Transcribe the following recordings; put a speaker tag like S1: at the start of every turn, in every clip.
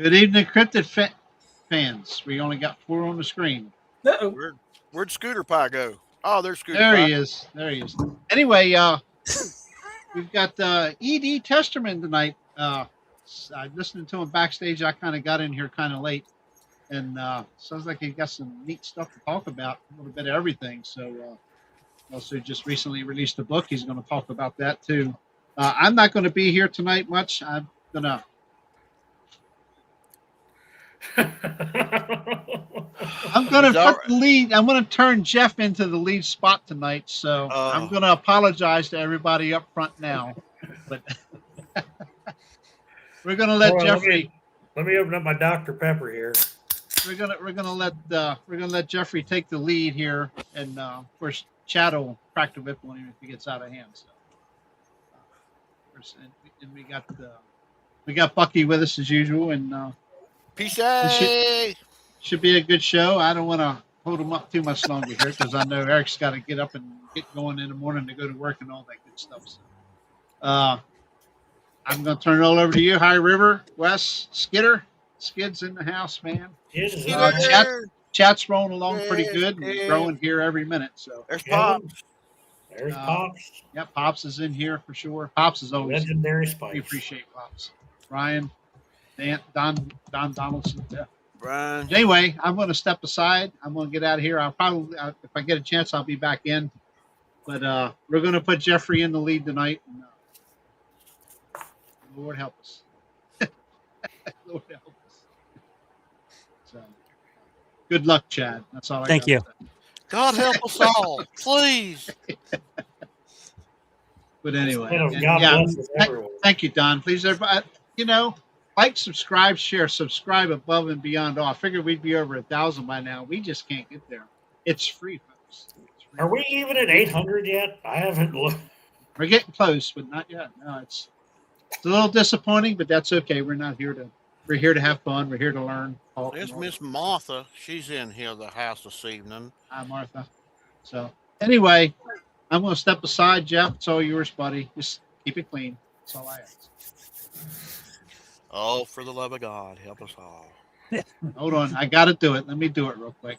S1: Good evening, Cryptid fans. We only got 4 on the screen.
S2: Uh-oh.
S3: Where'd Scooter Pie go? Oh, there's Scooter
S1: There
S3: Pie.
S1: he is. There he is. Anyway, we've got Ed Testerman tonight. I listened to him backstage. I kind of got in here kind of late, and sounds like he got some neat stuff to talk about. A little bit of everything. So, also just recently released a book. He's going to talk about that too. I'm not going to be here tonight much. I'm gonna. I'm going to put the lead. I'm going to turn Jeff into the lead spot tonight. So I'm going to apologize to everybody up front now, but we're going to let Jeffrey.
S2: Let me open up my Dr. Pepper here.
S1: We're gonna let Jeffrey take the lead here, and of course Chad will crack the whip on him if he gets out of hand. So, and we got Bucky with us as usual, and
S3: Peace out.
S1: Should be a good show. I don't want to hold him up too much longer here because I know Eric's got to get up and get going in the morning to go to work and all that good stuff. So, I'm going to turn it all over to you. High River, Wes, Skid's in the house, man. Chat's rolling along pretty good and growing here every minute. So
S3: there's Pops.
S2: There's Pops.
S1: Yeah, Pops is in here for sure. Pops is always
S2: legendary spice.
S1: We appreciate Pops. Ryan, Don Donaldson. Yeah.
S3: Brian.
S1: Anyway, I'm going to step aside. I'm going to get out of here. I'll probably, if I get a chance, I'll be back in. But we're going to put Jeffrey in the lead tonight. And, Lord help us. Lord help us. So, good luck, Chad. That's all I got.
S4: Thank you.
S3: God help us all, please.
S1: But anyway, thank you, Don. Please, everybody. Like, subscribe, share, subscribe above and beyond all. I figured we'd be over 1,000 by now. We just can't get there. It's free, folks. It's free.
S2: Are we even at 800 yet? I haven't looked.
S1: We're getting close, but not yet. No, it's a little disappointing, but that's okay. We're here to have fun. We're here to learn.
S3: There's Miss Martha. She's in here the house this evening.
S1: Hi, Martha. So anyway, I'm going to step aside, Jeff. It's all yours, buddy. Just keep it clean. That's all I ask.
S3: Oh, for the love of God, help us all.
S1: Hold on. I got to do it. Let me do it real quick.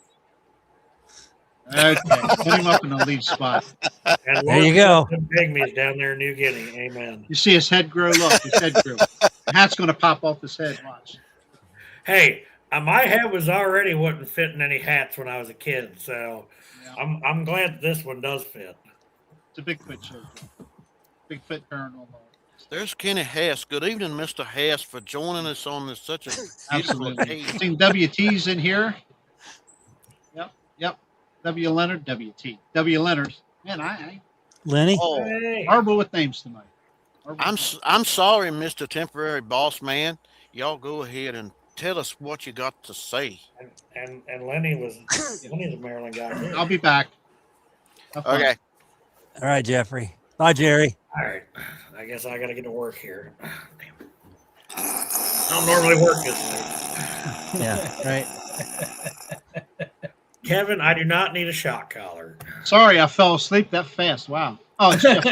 S1: Okay. Put him up in the lead spot.
S2: And
S4: there you go.
S2: Pygmies down there in New Guinea. Amen.
S1: You see his head grow. Look, his head grew. The hat's going to pop off his head. Watch.
S2: Hey, my head wasn't fitting any hats when I was a kid, so yeah. I'm glad this one does fit.
S1: It's a Bigfoot show. Bigfoot paranormal.
S3: There's Kenny Hess. Good evening, Mr. Hess, for joining us on such a beautiful
S1: day. I think WT's in here. Yep. W. Leonard, WT. W. Leonard. Man,
S4: Lenny.
S1: Oh, horrible with names tonight.
S3: I'm sorry, Mr. Temporary Boss Man. Y'all go ahead and tell us what you got to say.
S2: And Lenny's a Maryland guy. Too.
S1: I'll be back.
S3: Okay.
S4: All right, Jeffrey. Bye, Jerry.
S2: All right. I guess I got to get to work here. Damn it. I don't normally work this late.
S4: Yeah, right.
S2: Kevin, I do not need a shock collar.
S1: Sorry, I fell asleep that fast. Wow. Oh, it's Jeff.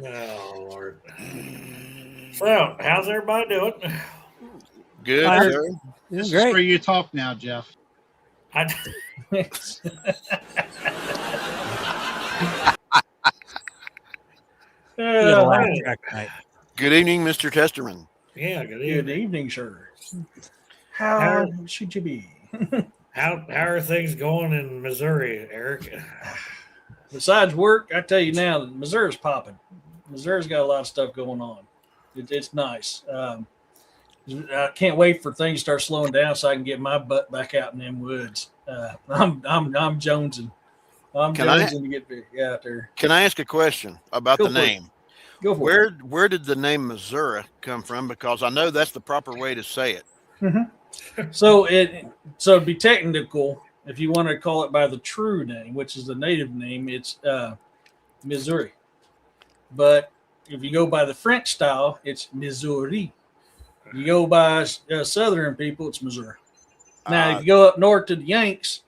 S2: Oh, Lord. So, how's everybody doing?
S3: Good, sir.
S1: This is where you talk now, Jeff.
S3: Good evening, Mr. Testerman.
S2: Yeah, good evening.
S5: Good evening, sir. How should you be?
S2: How are things going in Missouri, Eric?
S5: Besides work, I tell you now, Missouri's popping. Missouri's got a lot of stuff going on. It's nice. I can't wait for things to start slowing down so I can get my butt back out in them woods. I'm jonesing. I'm jonesing to get out there.
S3: Can I ask a question about the name?
S5: Go for it.
S3: Where did the name Missouri come from? Because I know that's the proper way to say it.
S5: Mm-hmm. So to be technical, if you want to call it by the true name, which is the native name, it's Missouri. But if you go by the French style, it's Missouri. You go by Southern people, it's Missouri. Now, if you go up north to the Yanks,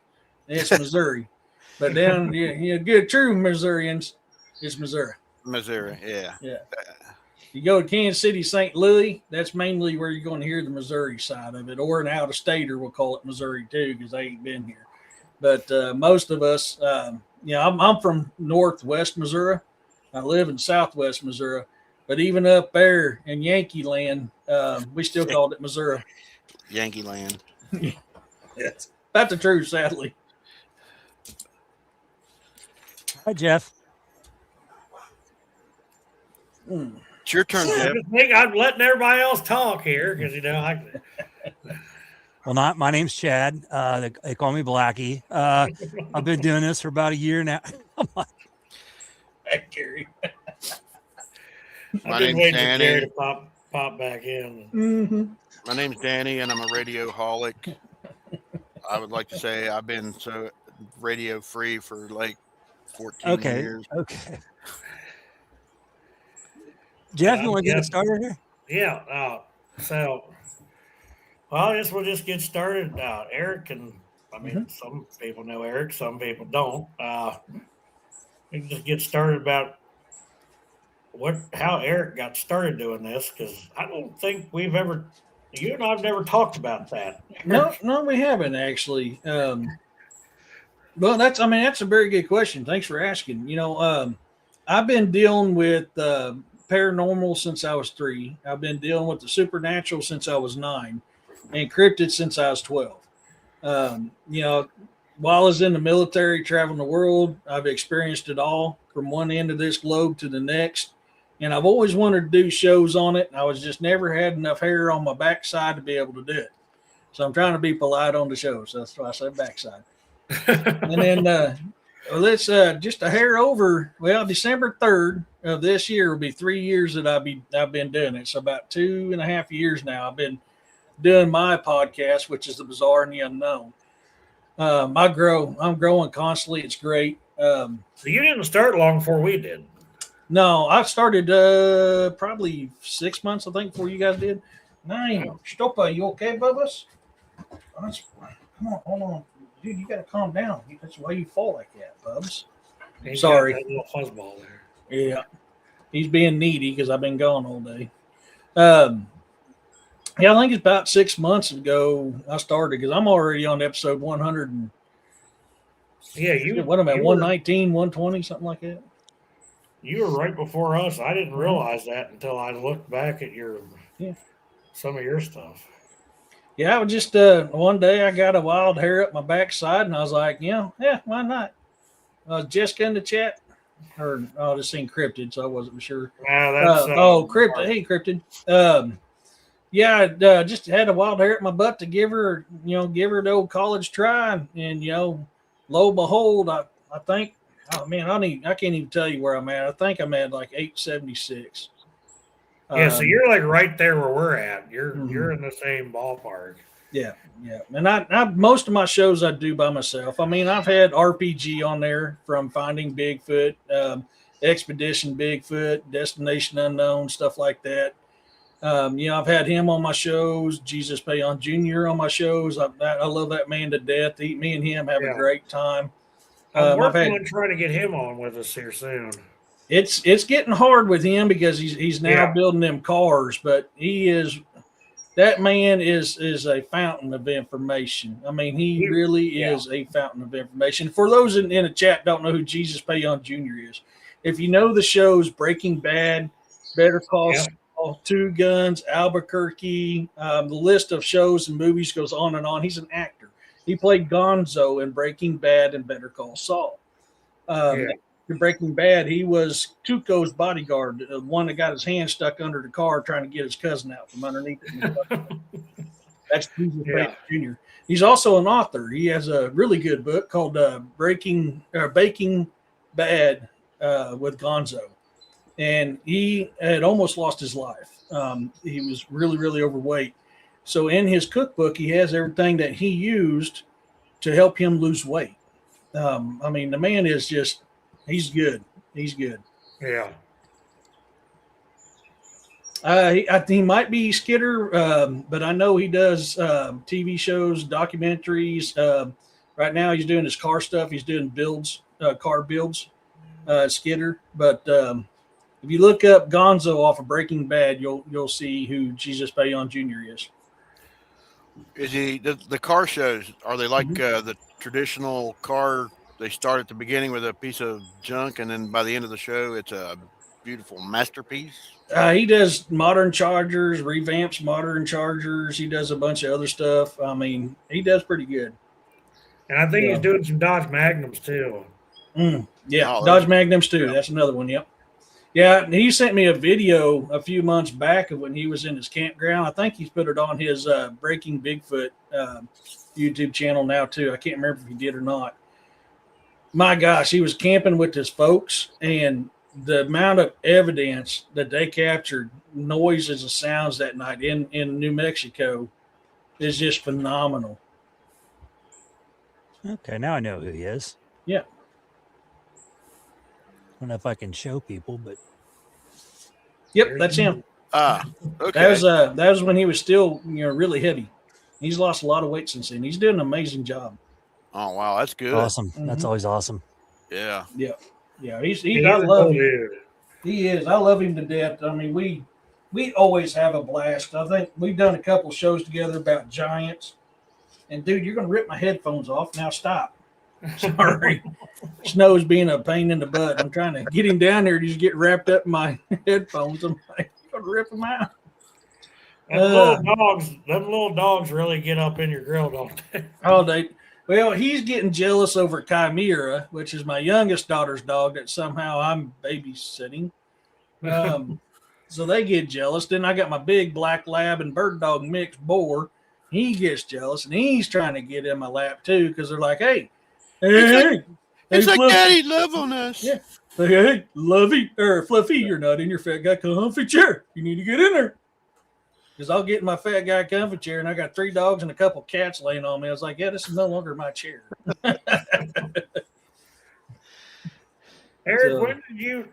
S5: it's Missouri. But down, good true Missourians, it's Missouri.
S3: Missouri, yeah.
S5: Yeah. You go to Kansas City, St. Louis, that's mainly where you're going to hear the Missouri side of it, or an out-of-stater, we'll call it Missouri too, because they ain't been here. But most of us, I'm from northwest Missouri. I live in southwest Missouri. But even up there in Yankee land, we still called it Missouri.
S3: Yankee land.
S5: Yes. That's the truth, sadly.
S4: Hi, Jeff.
S3: It's your turn, Jeff.
S2: I'm letting everybody else talk here because
S4: Well, my name's Chad. They call me Blackie. I've been doing this for about a year now.
S5: Hey, Gary.
S3: My
S2: I've been
S3: name's
S2: waiting for
S3: Danny.
S2: Gary to pop back in.
S5: Mm-hmm.
S3: My name's Danny, and I'm a radio-holic. I would like to say I've been radio free for like 14 years.
S4: Okay. Jeff, you want to get started here?
S2: Yeah. I guess we'll just get started. Eric, and some people know Eric, some people don't. We can just get started about how Eric got started doing this, because I don't think you and I've never talked about that.
S5: No, we haven't actually. Well, that's a very good question. Thanks for asking. I've been dealing with paranormal since I was 3. I've been dealing with the supernatural since I was 9, and cryptids since I was 12. While I was in the military, traveling the world, I've experienced it all from one end of this globe to the next. And I've always wanted to do shows on it. And I was just never had enough hair on my backside to be able to do it. So I'm trying to be polite on the shows. That's why I said backside. And then let's just a hair over. Well, December 3rd of this year will be 3 years that I've been doing it. So about 2.5 years now, I've been doing my podcast, which is The Bizarre and the Unknown. I'm growing constantly. It's great.
S2: So you didn't start long before we did.
S5: No, I started probably 6 months, I think, before you guys did. Nine. Stop. You okay, Bubba's? Come on, hold on. Dude, you got to calm down. That's why you fall like that, Bubs. Sorry.
S2: Got that little fuzzball there.
S5: Yeah. He's being needy because I've been gone all day. I think it's about 6 months ago I started, because I'm already on episode 100. What am I, 119, 120, something like that?
S2: You were right before us. I didn't realize that until I looked back at some of your stuff.
S5: Yeah, I was just one day I got a wild hair up my backside, and I was like, why not? Jessica in the chat, or just seen Cryptid, so I wasn't sure. Cryptid. Hey, Cryptid. I just had a wild hair at my butt to give her the old college try, and lo and behold, I think. Oh man, I can't even tell you where I'm at. I think I'm at like 876.
S2: Yeah, so you're like right there where we're at. You're in the same ballpark.
S5: Yeah. And I most of my shows I do by myself. I've had RPG on there, from Finding Bigfoot, Expedition Bigfoot, Destination Unknown, stuff like that. I've had him on my shows, Jesus Payon Jr. on my shows. I love that man to death. Me and him have a great time.
S2: I'm working on trying to get him on with us here soon.
S5: It's getting hard with him because he's now building them cars, but that man is a fountain of information. He really is a fountain of information. For those in the chat don't know who Jesus Payon Jr. is, if you know the shows Breaking Bad, Better Call Saul, Two Guns, Albuquerque, the list of shows and movies goes on and on. He's an actor. He played Gonzo in Breaking Bad and Better Call Saul. In Breaking Bad, he was Tuco's bodyguard, the one that got his hand stuck under the car trying to get his cousin out from underneath it. That's Jesus Jr. He's also an author. He has a really good book called Baking Bad with Gonzo. And he had almost lost his life. He was really, really overweight. So in his cookbook, he has everything that he used to help him lose weight. The man is just, he's good. He's good.
S2: Yeah.
S5: He might be Skitter, but I know he does TV shows, documentaries. Right now he's doing his car stuff. He's doing car builds, Skitter. But If you look up Gonzo off of Breaking Bad, you'll see who Jesus Bayon Jr. is.
S3: Is he the car shows? Are they like the traditional car? They start at the beginning with a piece of junk, and then by the end of the show, it's a beautiful masterpiece.
S5: He does modern Chargers, revamps modern Chargers. He does a bunch of other stuff. I mean, he does pretty good.
S2: And I think
S5: Yeah.
S2: he's doing some Dodge Magnums too.
S5: Yeah,
S3: Oh,
S5: Dodge Magnums too.
S3: yeah.
S5: That's another one. Yep. Yeah, and he sent me a video a few months back of when he was in his campground. I think he's put it on his Breaking Bigfoot YouTube channel now too. I can't remember if he did or not. My gosh, he was camping with his folks, and the amount of evidence that they captured, noises and sounds that night in New Mexico, is just phenomenal.
S4: Okay, now I know who he is.
S5: Yeah.
S4: I don't know if I can show people, but
S5: Yep, that's him.
S3: Okay.
S5: That was when he was still, really heavy. He's lost a lot of weight since then. He's doing an amazing job.
S3: Oh wow, that's good.
S4: awesome. That's always awesome.
S3: Yeah.
S5: Yeah, he's
S2: He's
S5: I
S2: a
S5: love
S2: cool
S5: him.
S2: dude.
S5: He is. I love him to death. I mean, we always have a blast. I think we've done a couple shows together about giants. And dude, you're gonna rip my headphones off. Now stop. Sorry. Snow's being a pain in the butt. I'm trying to get him down there to just get wrapped up in my headphones. I'm like, you're gonna rip them out.
S2: Them little dogs really get up in your grill, don't they?
S5: Oh, well, he's getting jealous over Chimera, which is my youngest daughter's dog that somehow I'm babysitting. So they get jealous. Then I got my big black lab and bird dog mixed boar. He gets jealous, and he's trying to get in my lap too because they're like, hey,
S3: It's like
S5: Fluffy.
S3: Daddy love on us.
S5: Yeah. Hey, Lovey or Fluffy, you're not in your fat guy comfy chair. You need to get in there. Because I'll get in my fat guy comfy chair, and I got 3 dogs and a couple cats laying on me. I was like, yeah, this is no longer my chair.
S2: Eric,
S5: So-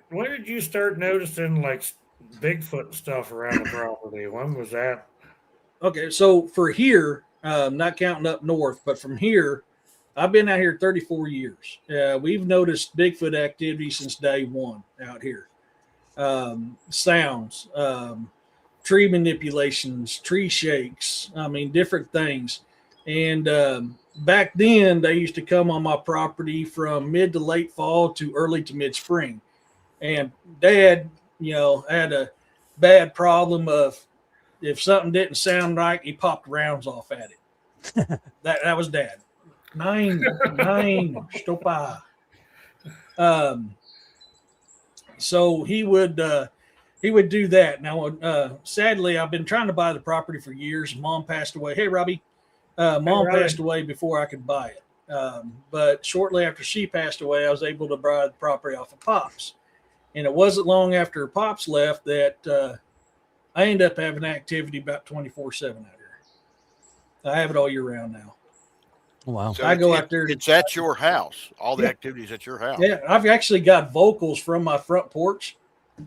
S2: when did you start noticing like Bigfoot stuff around the property? When was that?
S5: Okay, so for here, not counting up north, but from here, I've been out here 34 years. We've noticed Bigfoot activity since day one out here. Sounds, tree manipulations, tree shakes, I mean, different things. And back then, they used to come on my property from mid to late fall to early to mid spring. And Dad, had a bad problem of if something didn't sound right, he popped rounds off at it. That was Dad. Nine, stopa. So he would do that. Now, sadly, I've been trying to buy the property for years. Mom passed away. Hey, Robbie. Mom passed away before I could buy it. But shortly after she passed away, I was able to buy the property off of Pops. And it wasn't long after Pops left that I ended up having activity about 24/7 out here. I have it all year round now.
S4: Wow.
S3: So
S5: I go out there.
S3: It's at your house. All the
S5: Yeah.
S3: activities at your house.
S5: Yeah, I've actually got vocals from my front porch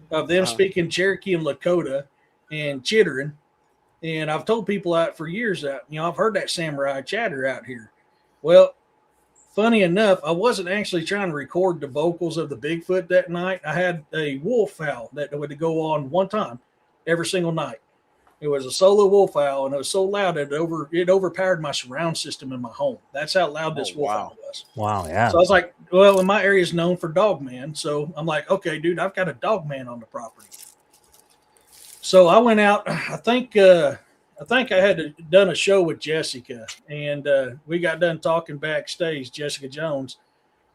S5: of them
S3: Uh-huh.
S5: speaking Cherokee and Lakota and chittering. And I've told people out for years that, I've heard that samurai chatter out here. Well, funny enough, I wasn't actually trying to record the vocals of the Bigfoot that night. I had a wolf owl that would go on one time every single night. It was a solo wolf owl, and it was so loud that it overpowered my surround system in my home. That's how loud this wolf owl was.
S4: Wow. Yeah.
S5: So I was like, well, and my area is known for dog man. So I'm like, okay, dude, I've got a dog man on the property. So I went out. I think I had done a show with Jessica, and we got done talking backstage, Jessica Jones.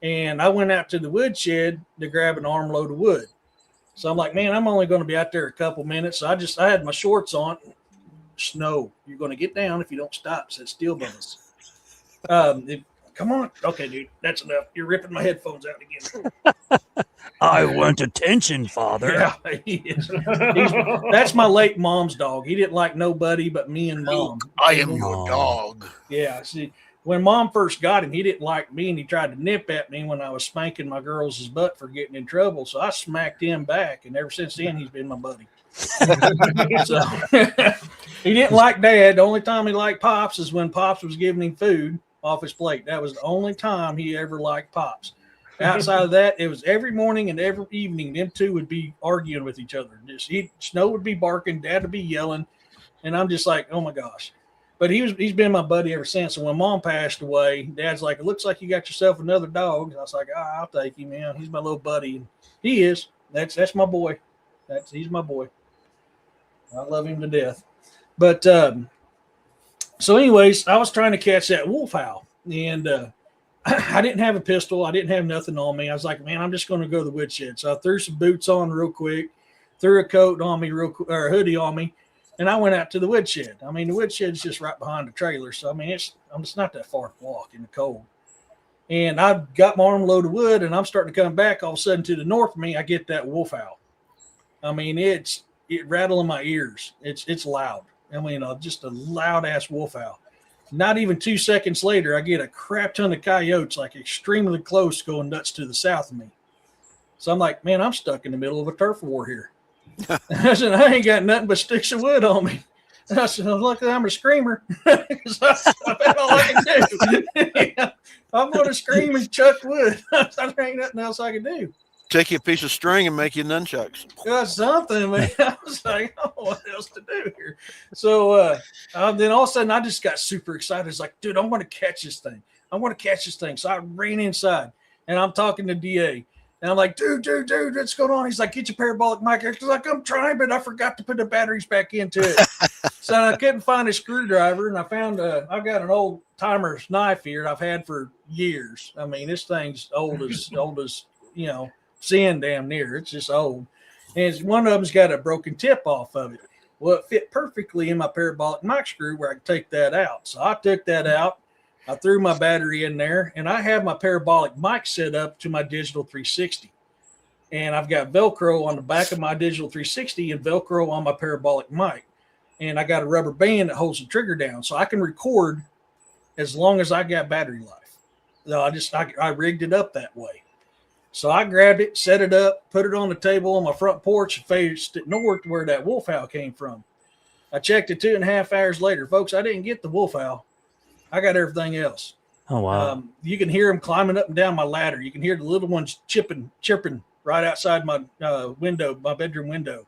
S5: And I went out to the woodshed to grab an armload of wood. So I'm like, man, I'm only going to be out there a couple minutes. So I had my shorts on. Snow. You're going to get down if you don't stop, said Steel Buttons. Come on. Okay, dude, that's enough. You're ripping my headphones out again.
S4: I want attention, Father.
S5: Yeah, he is. That's my late mom's dog. He didn't like nobody but me and Mom.
S3: I am
S4: Aw.
S3: your dog.
S5: Yeah, see, when Mom first got him, he didn't like me, and he tried to nip at me when I was spanking my girls' butt for getting in trouble. So I smacked him back, and ever since then, he's been my buddy. So he didn't like Dad. The only time he liked Pops is when Pops was giving him food off his plate. That was the only time he ever liked Pops. Outside of that, it was every morning and every evening. Them two would be arguing with each other. Snow would be barking, Dad would be yelling, and I'm just like, oh my gosh. But he's been my buddy ever since. And when Mom passed away, Dad's like, it looks like you got yourself another dog. I was like, I'll take him, man. He's my little buddy. And he is. That's my boy. He's my boy. I love him to death. But so anyways, I was trying to catch that wolf howl, and I didn't have a pistol. I didn't have nothing on me. I was like, man, I'm just going to go to the woodshed. So I threw some boots on real quick, threw a coat on me real quick, or a hoodie on me, and I went out to the woodshed. I mean, the woodshed is just right behind the trailer. So, I mean, it's not that far to walk in the cold. And I got my armload of wood, and I'm starting to come back. All of a sudden, to the north of me, I get that wolf howl. I mean, it rattled in my ears. It's loud. I mean, just a loud-ass wolf howl. Not even 2 seconds later, I get a crap ton of coyotes, like extremely close, going nuts to the south of me. So I'm like, man, I'm stuck in the middle of a turf war here. I said, I ain't got nothing but sticks of wood on me. And I said, luckily I'm a screamer. Because that's all I can do. Yeah, I'm going to scream and chuck wood. There ain't nothing else I can do.
S3: Take you a piece of string and make you nunchucks.
S5: Got something, man. I was like, oh, what else to do here? So then all of a sudden, I just got super excited. It's like, dude, I'm going to catch this thing. I want to catch this thing. So I ran inside, and I'm talking to DA. And I'm like, dude, what's going on? He's like, get your parabolic mic. I was like, I'm trying, but I forgot to put the batteries back into it. So I couldn't find a screwdriver, and I found I've got an old timer's knife here I've had for years. I mean, this thing's old as sin damn near. It's just old. And one of them's got a broken tip off of it. Well, it fit perfectly in my parabolic mic screw where I could take that out. So I took that out. I threw my battery in there, and I have my parabolic mic set up to my digital 360. And I've got Velcro on the back of my digital 360 and Velcro on my parabolic mic. And I got a rubber band that holds the trigger down. So I can record as long as I got battery life. So I rigged it up that way. So I grabbed it, set it up, put it on the table on my front porch, and faced it north where that wolf howl came from. I checked it 2.5 hours later. Folks, I didn't get the wolf howl. I got everything else.
S4: Oh, wow.
S5: You can hear them climbing up and down my ladder. You can hear the little ones chirping right outside my window, my bedroom window.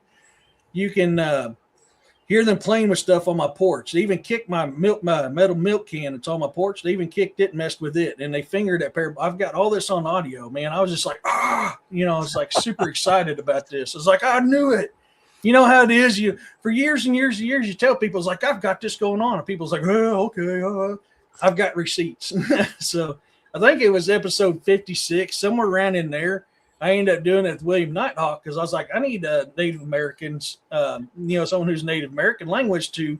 S5: You can hear them playing with stuff on my porch. They even kicked my metal milk can that's on my porch. They even kicked it and messed with it. And they fingered that pair. I've got all this on audio, man. I was just like, I was like super excited about this. I was like, I knew it. You know how it is. For years and years and years, you tell people, it's like, I've got this going on. And people's like, oh, okay. I've got receipts. So I think it was episode 56, somewhere around in there. I ended up doing it with William Nighthawk because I was like, I need Native Americans, someone who's Native American language to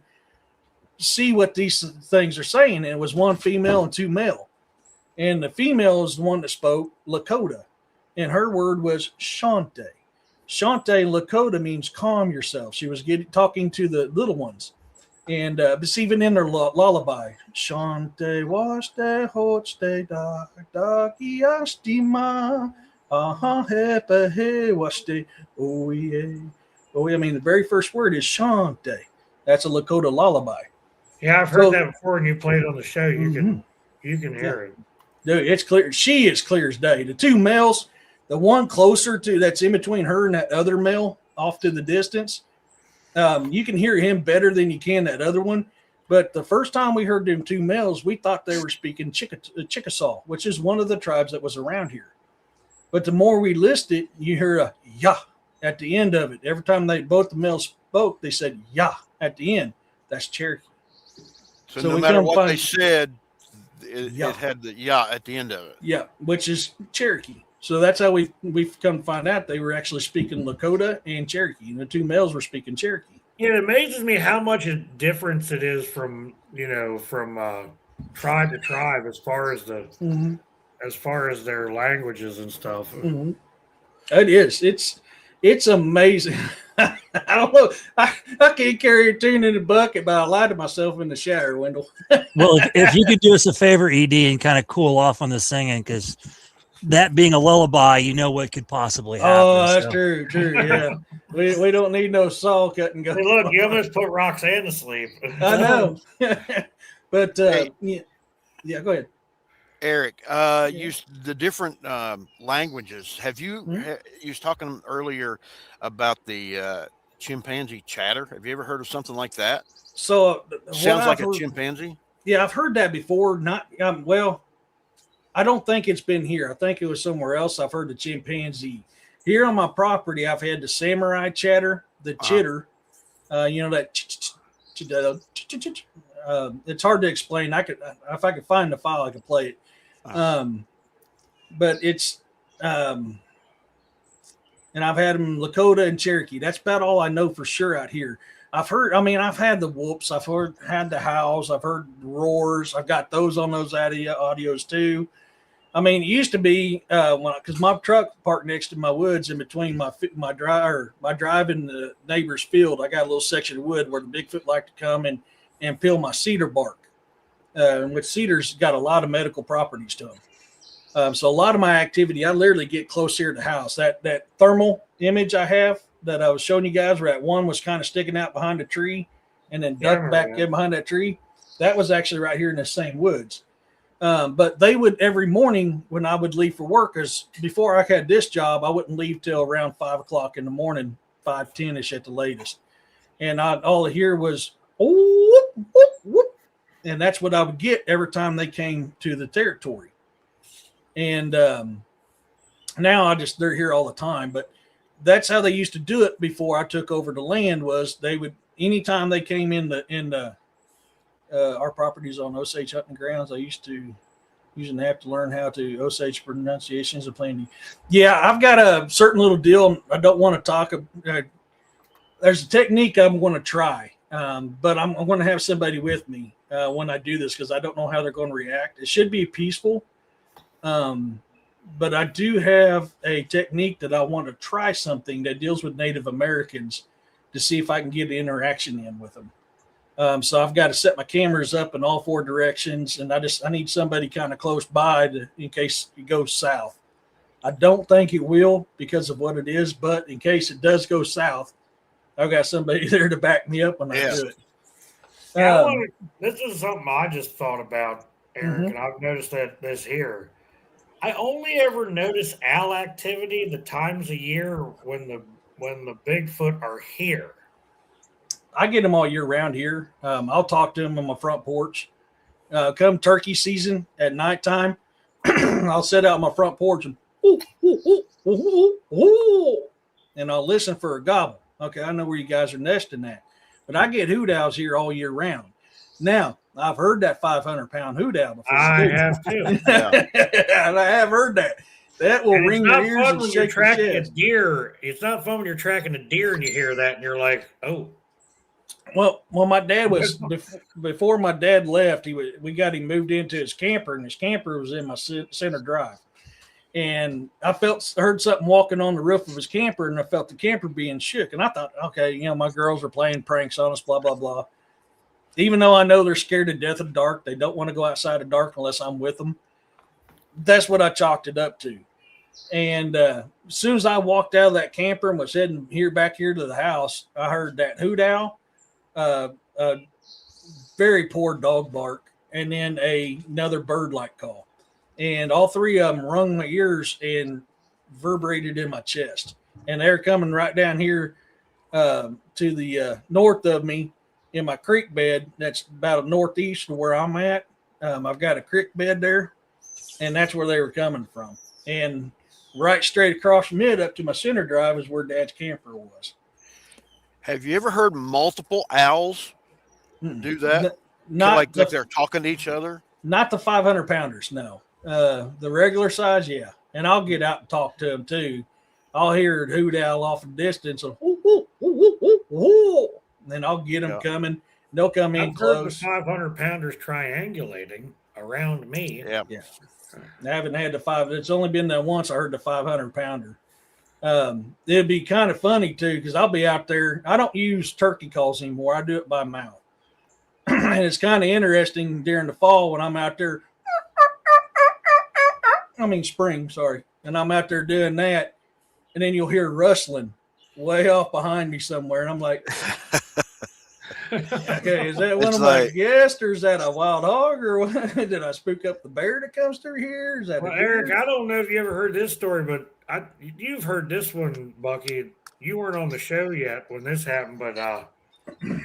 S5: see what these things are saying. And it was one female and two male. And the female is the one that spoke Lakota. And her word was Shante. Shante Lakota means calm yourself. She was talking to the little ones. And it's even in their lullaby. Shante waste hoste da dagi astima. Hepa he waste oh yeah. Oh, I mean, the very first word is Shante. That's a Lakota lullaby.
S2: Yeah, I've heard that before, and you played on the show. You can hear it.
S5: Dude, it's clear. She is clear as day. The two males, the one closer to that's in between her and that other male off to the distance, you can hear him better than you can that other one. But the first time we heard them two males, we thought they were speaking Chickasaw, which is one of the tribes that was around here. But the more we list it, you hear a yah at the end of it. Every time both the males spoke, they said yah at the end. That's Cherokee.
S3: So no matter what they said, it had the yah at the end of it. Yeah,
S5: which is Cherokee. So that's how we've come to find out they were actually speaking Lakota and Cherokee. And the two males were speaking Cherokee.
S2: It amazes me how much a difference it is from tribe to tribe as far as as far as their languages and stuff.
S5: Mm-hmm. It is. It's amazing. I don't know. I can't carry a tune in a bucket, but I lied to myself in the shower, Wendell.
S4: Well, if you could do us a favor, ED, and kind of cool off on the singing, because that being a lullaby, you know what could possibly happen.
S5: Oh, that's true. Yeah. we don't need no saw cutting going.
S2: Hey, look, you almost put Roxanne to sleep.
S5: I know. But yeah, go ahead.
S3: Eric, use the different languages. Have you? You was talking earlier about the chimpanzee chatter. Have you ever heard of something like that?
S5: So
S3: Sounds like a chimpanzee.
S5: Yeah, I've heard that before. Not well. I don't think it's been here. I think it was somewhere else. I've heard the chimpanzee. Here on my property, I've had the samurai chatter, the chitter. You know that. It's hard to explain. If I could find the file, I could play it. But it's, and I've had them Lakota and Cherokee. That's about all I know for sure out here. I've had the whoops. I've had the howls. I've heard roars. I've got those on those audios too. I mean, it used to be because my truck parked next to my woods in between my drive and the neighbor's field. I got a little section of wood where the Bigfoot like to come and peel my cedar bark. Which cedar's got a lot of medical properties to them. So a lot of my activity, I literally get close here to the house. That thermal image I have that I was showing you guys, where that one was kind of sticking out behind a tree and then ducked back in behind that tree, that was actually right here in the same woods. But they would every morning when I would leave for work, because before I had this job, I wouldn't leave till around 5 o'clock in the morning, 5:10ish at the latest. And all I hear was, whoop, whoop, whoop. And that's what I would get every time they came to the territory. And now they're here all the time. But that's how they used to do it before I took over the land. Was they would, anytime they came in our properties on Osage hunting grounds, I used to have to learn how to Osage pronunciations of planning. Yeah, I've got a certain little deal. I don't want to talk. There's a technique I'm going to try, but I'm going to have somebody with me when I do this, because I don't know how they're going to react. It should be peaceful. But I do have a technique that I want to try, something that deals with Native Americans, to see if I can get an interaction in with them. So I've got to set my cameras up in all 4 directions, and I need somebody kind of close by in case it goes south. I don't think it will because of what it is, but in case it does go south, I've got somebody there to back me up when I do it.
S2: This is something I just thought about, Eric, and I've noticed that this here. I only ever notice owl activity the times a year when the Bigfoot are here.
S5: I get them all year round here. I'll talk to them on my front porch. Come turkey season at nighttime, I'll sit out on my front porch and and I'll listen for a gobble. Okay, I know where you guys are nesting at, but I get hoot owls here all year round. Now, I've heard that 500-pound hoot owl before.
S2: I have too.
S5: And I have heard that. That will ring your ears and shake your chest.
S2: It's not fun when you're tracking a deer and you hear that and you're like, oh.
S5: Well, my dad was before my dad left. We got him moved into his camper, and his camper was in my center drive. And I heard something walking on the roof of his camper, and I felt the camper being shook. And I thought, okay, my girls are playing pranks on us, blah blah blah. Even though I know they're scared to death of the dark, they don't want to go outside the dark unless I'm with them. That's what I chalked it up to. And as soon as I walked out of that camper and was heading back here to the house, I heard that hoot owl, very poor dog bark, and then another bird-like call. And all 3 of them rung my ears and reverberated in my chest. And they're coming right down here to the north of me in my creek bed. That's about northeast of where I'm at. I've got a creek bed there, and that's where they were coming from. And right straight across from it up to my center drive is where Dad's camper was.
S3: Have you ever heard multiple owls do that?
S5: Not
S3: like they're talking to each other?
S5: Not the 500-pounders, no. The regular size, yeah. And I'll get out and talk to them too. I'll hear a hoot owl off in the distance, and then I'll get them coming. They'll come in close.
S2: I've heard the 500-pounders triangulating around me.
S3: Yeah.
S5: I haven't had the 5. It's only been that once I heard the 500-pounder. It'd be kind of funny too, because I'll be out there. I don't use turkey calls anymore. I do it by mouth. And it's kind of interesting during the fall when I'm out there. Spring, sorry. And I'm out there doing that. And then you'll hear rustling way off behind me somewhere. And I'm like, Okay, is that one
S3: It's
S5: of my
S3: like-
S5: guests, or is that a wild hog, or what? Did I spook up the bear that comes through here? Is that
S2: Well,
S5: a deer?
S2: Eric, I don't know if you ever heard this story, but you've heard this one, Bucky. You weren't on the show yet when this happened, but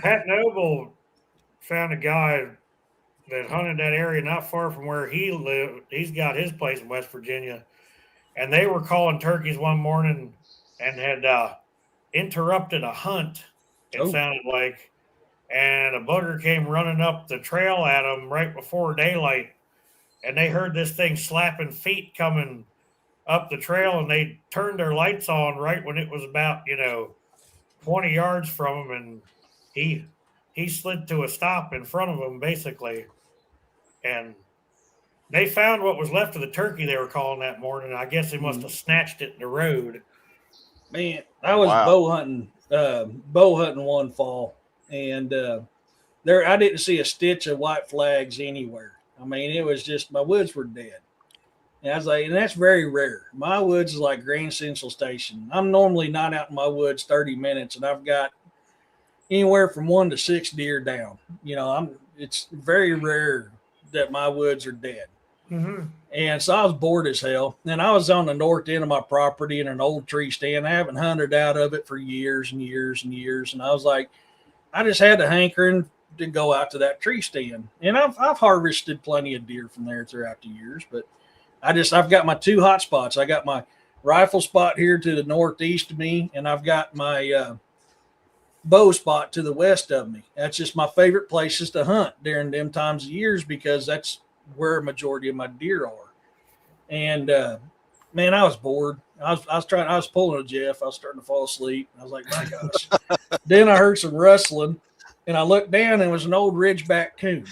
S2: Pat Noble found a guy that hunted that area not far from where he lived. He's got his place in West Virginia, and they were calling turkeys one morning and had interrupted a hunt. It
S5: Oh.
S2: sounded like, and a booger came running up the trail at them right before daylight, and they heard this thing slapping feet coming up the trail, and they turned their lights on right when it was about 20 yards from them, and he slid to a stop in front of them basically, and they found what was left of the turkey they were calling that morning. I guess they must have snatched it in the road.
S5: Man, I was
S3: Wow.
S5: bow hunting one fall, and there I didn't see a stitch of white flags anywhere. I mean, it was just my woods were dead. And I was like, and that's very rare. My woods is like Grand Central Station. I'm normally not out in my woods 30 minutes, and I've got anywhere from 1 to 6 deer down. It's very rare that my woods are dead.
S2: Mm-hmm.
S5: And so I was bored as hell. And I was on the north end of my property in an old tree stand. I haven't hunted out of it for years and years and years. And I was like, I just had a hankering to go out to that tree stand. And I've harvested plenty of deer from there throughout the years. But I've got my 2 hot spots. I got my rifle spot here to the northeast of me, and I've got my bow spot to the west of me. That's just my favorite places to hunt during them times of years because that's where a majority of my deer are. And man, I was bored. I was pulling a Jeff. I was starting to fall asleep. I was like, my gosh. Then I heard some rustling, and I looked down, and it was an old ridgeback coon.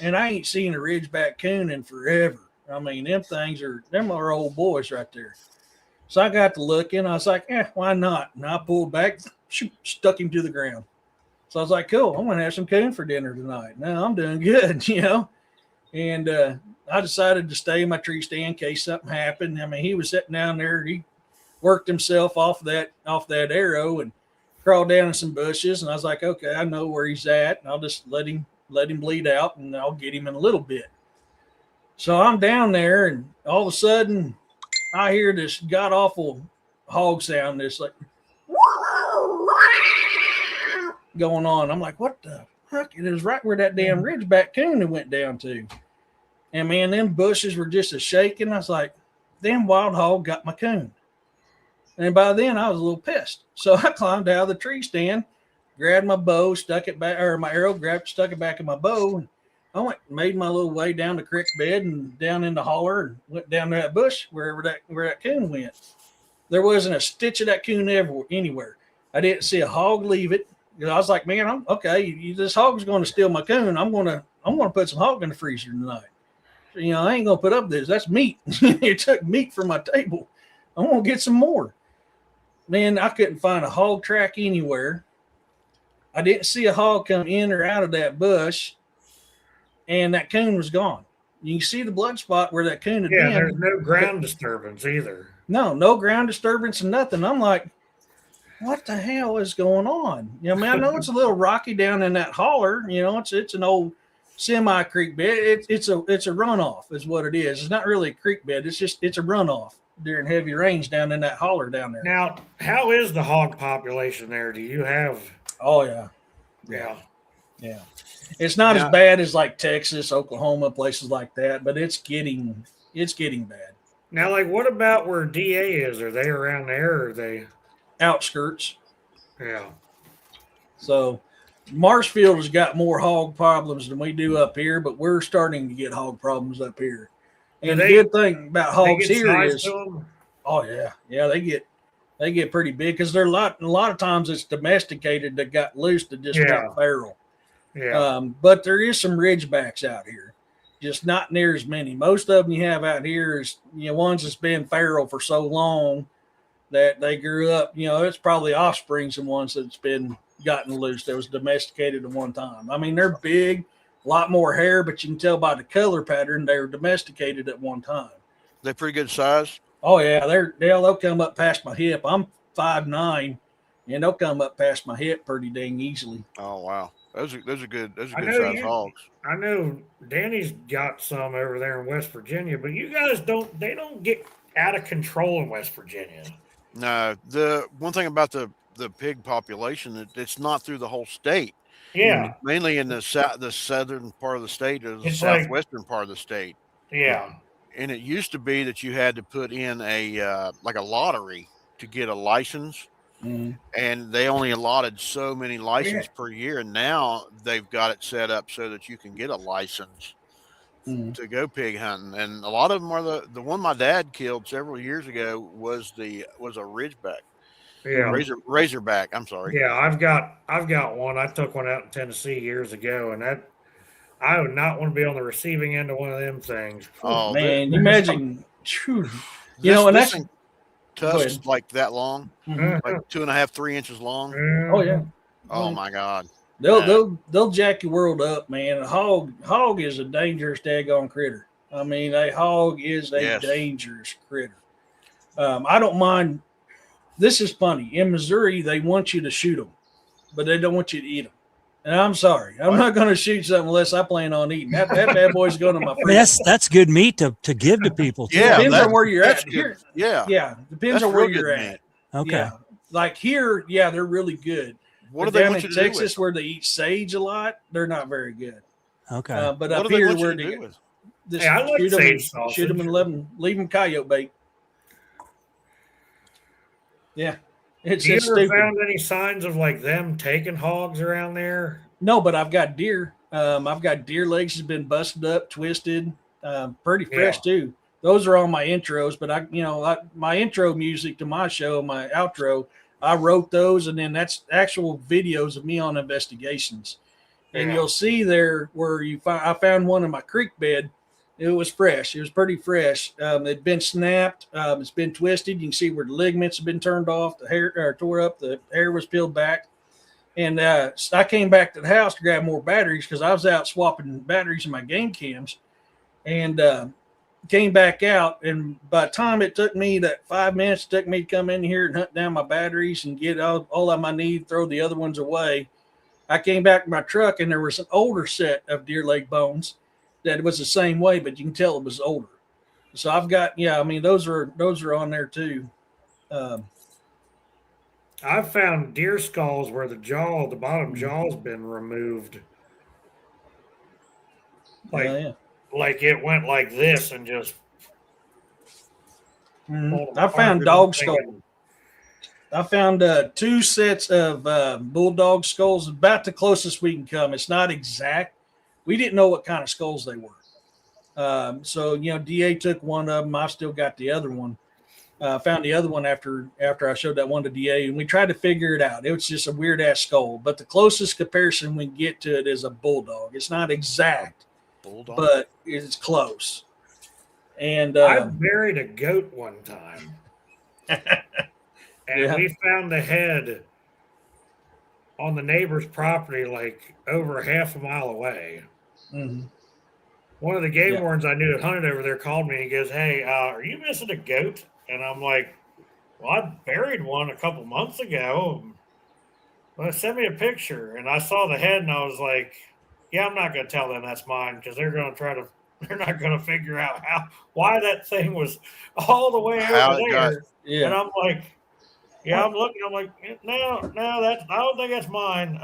S5: And I ain't seen a ridgeback coon in forever. I mean, them are old boys right there. So I got to looking. I was like, why not? And I pulled back, stuck him to the ground. So I was like, cool, I'm going to have some coon for dinner tonight. Now I'm doing good, And I decided to stay in my tree stand in case something happened. I mean, he was sitting down there. He worked himself off that arrow and crawled down in some bushes. And I was like, okay, I know where he's at. And I'll just let him bleed out, and I'll get him in a little bit. So I'm down there, and all of a sudden, I hear this god awful hog sound. This like going on. I'm like, what the heck? It was right where that damn ridgeback coon went down to. And man, them bushes were just a shaking. I was like, damn wild hog got my coon. And by then I was a little pissed. So I climbed out of the tree stand, grabbed my bow, stuck it back, or my arrow, stuck it back in my bow. And I made my little way down the creek bed and down in the holler and went down to that bush where that coon went. There wasn't a stitch of that coon anywhere. I didn't see a hog leave it. I was like, man, I'm okay. This hog's going to steal my coon. I'm going to put some hog in the freezer tonight. I ain't going to put up with this. That's meat. You took meat from my table. I'm going to get some more. Man, I couldn't find a hog track anywhere. I didn't see a hog come in or out of that bush. And that coon was gone. You can see the blood spot where that coon had been.
S2: There's no ground disturbance either.
S5: No ground disturbance and nothing. I'm like, what the hell is going on? I know it's a little rocky down in that holler. It's an old semi creek bed. It's a runoff is what it is. It's not really a creek bed. It's a runoff during heavy rains down in that holler down there.
S2: Now, how is the hog population there? Do you have?
S5: Oh yeah. Yeah. It's not as bad as like Texas, Oklahoma, places like that, but it's getting bad.
S2: Now, like, what about where DA is? Are they around there? Or are they
S5: outskirts?
S2: Yeah.
S5: So Marshfield has got more hog problems than we do up here, but we're starting to get hog problems up here. And the good thing about hogs here is, oh yeah, they get pretty big because they're a lot of times it's domesticated that got loose to just got feral.
S2: Yeah.
S5: But there is some ridgebacks out here, just not near as many. Most of them you have out here is ones that's been feral for so long that they grew up. It's probably offsprings and ones that's been gotten loose that was domesticated at one time. I mean, they're big, a lot more hair, but you can tell by the color pattern they were domesticated at one time.
S3: They're pretty good size.
S5: Oh yeah, they'll come up past my hip. I'm 5'9", and they'll come up past my hip pretty dang easily.
S3: Oh wow. Those are good. Those are
S2: I
S3: good
S2: know
S3: sized hogs.
S2: I know Danny's got some over there in West Virginia, but you guys they don't get out of control in West Virginia.
S3: No, the one thing about the pig population, it's not through the whole state.
S2: Yeah.
S3: It's mainly in the southern part of the state or the
S2: It's like
S3: southwestern part of the state.
S2: yeah.
S3: And it used to be that you had to put in a like a lottery to get a license, and they only allotted so many licenses per year. And now they've got it set up so that you can get a license to go pig hunting. And a lot of them are the one my dad killed several years ago was a ridgeback,
S2: Yeah.
S3: razorback. I'm sorry.
S2: Yeah, I've got one. I took one out in Tennessee years ago, and that I would not want to be on the receiving end of one of them things.
S3: Oh
S5: Man, you imagine, and
S3: this
S5: that's
S3: tusks like that long,
S2: Mhm.
S3: like 2.5, 3 inches long.
S5: oh yeah,
S3: Oh my God.
S5: they'll jack your world up, man. A hog is a dangerous daggone critter. I mean, a hog is a dangerous critter. I don't mind. This is funny. In Missouri, they want you to shoot them, but they don't want you to eat them. And I'm sorry, I'm not going to shoot something unless I plan on eating. That bad boy's going to my
S4: I mean,
S5: freezer.
S4: that's good meat to give to people. Too.
S3: Yeah,
S5: Depends on where you're at.
S3: good.
S5: Here,
S3: Yeah.
S5: depends
S3: That's
S5: on where
S3: real
S5: you're
S3: good
S5: at.
S3: meat.
S4: Okay.
S5: Yeah. Like here, yeah, they're really good.
S3: What
S5: But
S3: do they
S5: down
S3: want
S5: in
S3: you to do
S5: Texas,
S3: with?
S5: where they eat sage a lot, they're not very good.
S4: Okay.
S5: But
S3: What
S5: up
S3: do they
S5: here,
S3: want you
S5: where
S3: to
S5: they
S3: do with?
S5: just
S2: Hey, I like
S5: shoot
S2: sage
S5: them, shoot them,
S2: sausage.
S5: and leave them coyote bait. Yeah, it's
S2: You ever
S5: stupid.
S2: found any signs of like them taking hogs around there?
S5: No, but I've got deer. I've got deer legs that's been busted up, twisted, pretty fresh too. Those are on my intros, but my intro music to my show, my outro, I wrote those, and then that's actual videos of me on investigations. And you'll see there where I found one in my creek bed. It was fresh. It was pretty fresh. It'd been snapped. It's been twisted. You can see where the ligaments have been turned off. The hair tore up. The hair was peeled back. And so I came back to the house to grab more batteries because I was out swapping batteries in my game cams, and came back out. And by the time it took me that 5 minutes, it took me to come in here and hunt down my batteries and get all of my need, throw the other ones away. I came back to my truck, and there was an older set of deer leg bones that was the same way, but you can tell it was older. So I've got, those are on there too.
S2: I've found deer skulls where the bottom jaw's been removed. Like it went like this and just.
S5: I found dog skulls. I found 2 sets of bulldog skulls, about the closest we can come. It's not exact. We didn't know what kind of skulls they were. So DA took one of them. I've still got the other one. Found the other one after I showed that one to DA, and we tried to figure it out. It was just a weird ass skull, but the closest comparison we can get to it is a bulldog. It's not exact, but it's close. And
S2: I buried a goat one time, and we found the head on the neighbor's property, like over half a mile away.
S5: Mm-hmm.
S2: One of the game wardens I knew that hunted over there called me and he goes, "Hey, are you missing a goat?" And I'm like, "Well, I buried one a couple months ago. Well, send me a picture." And I saw the head and I was like, "Yeah, I'm not going to tell them that's mine because they're not going to figure out why that thing was all the way over there." And I'm like, I'm looking, I'm like, no, I don't think that's mine.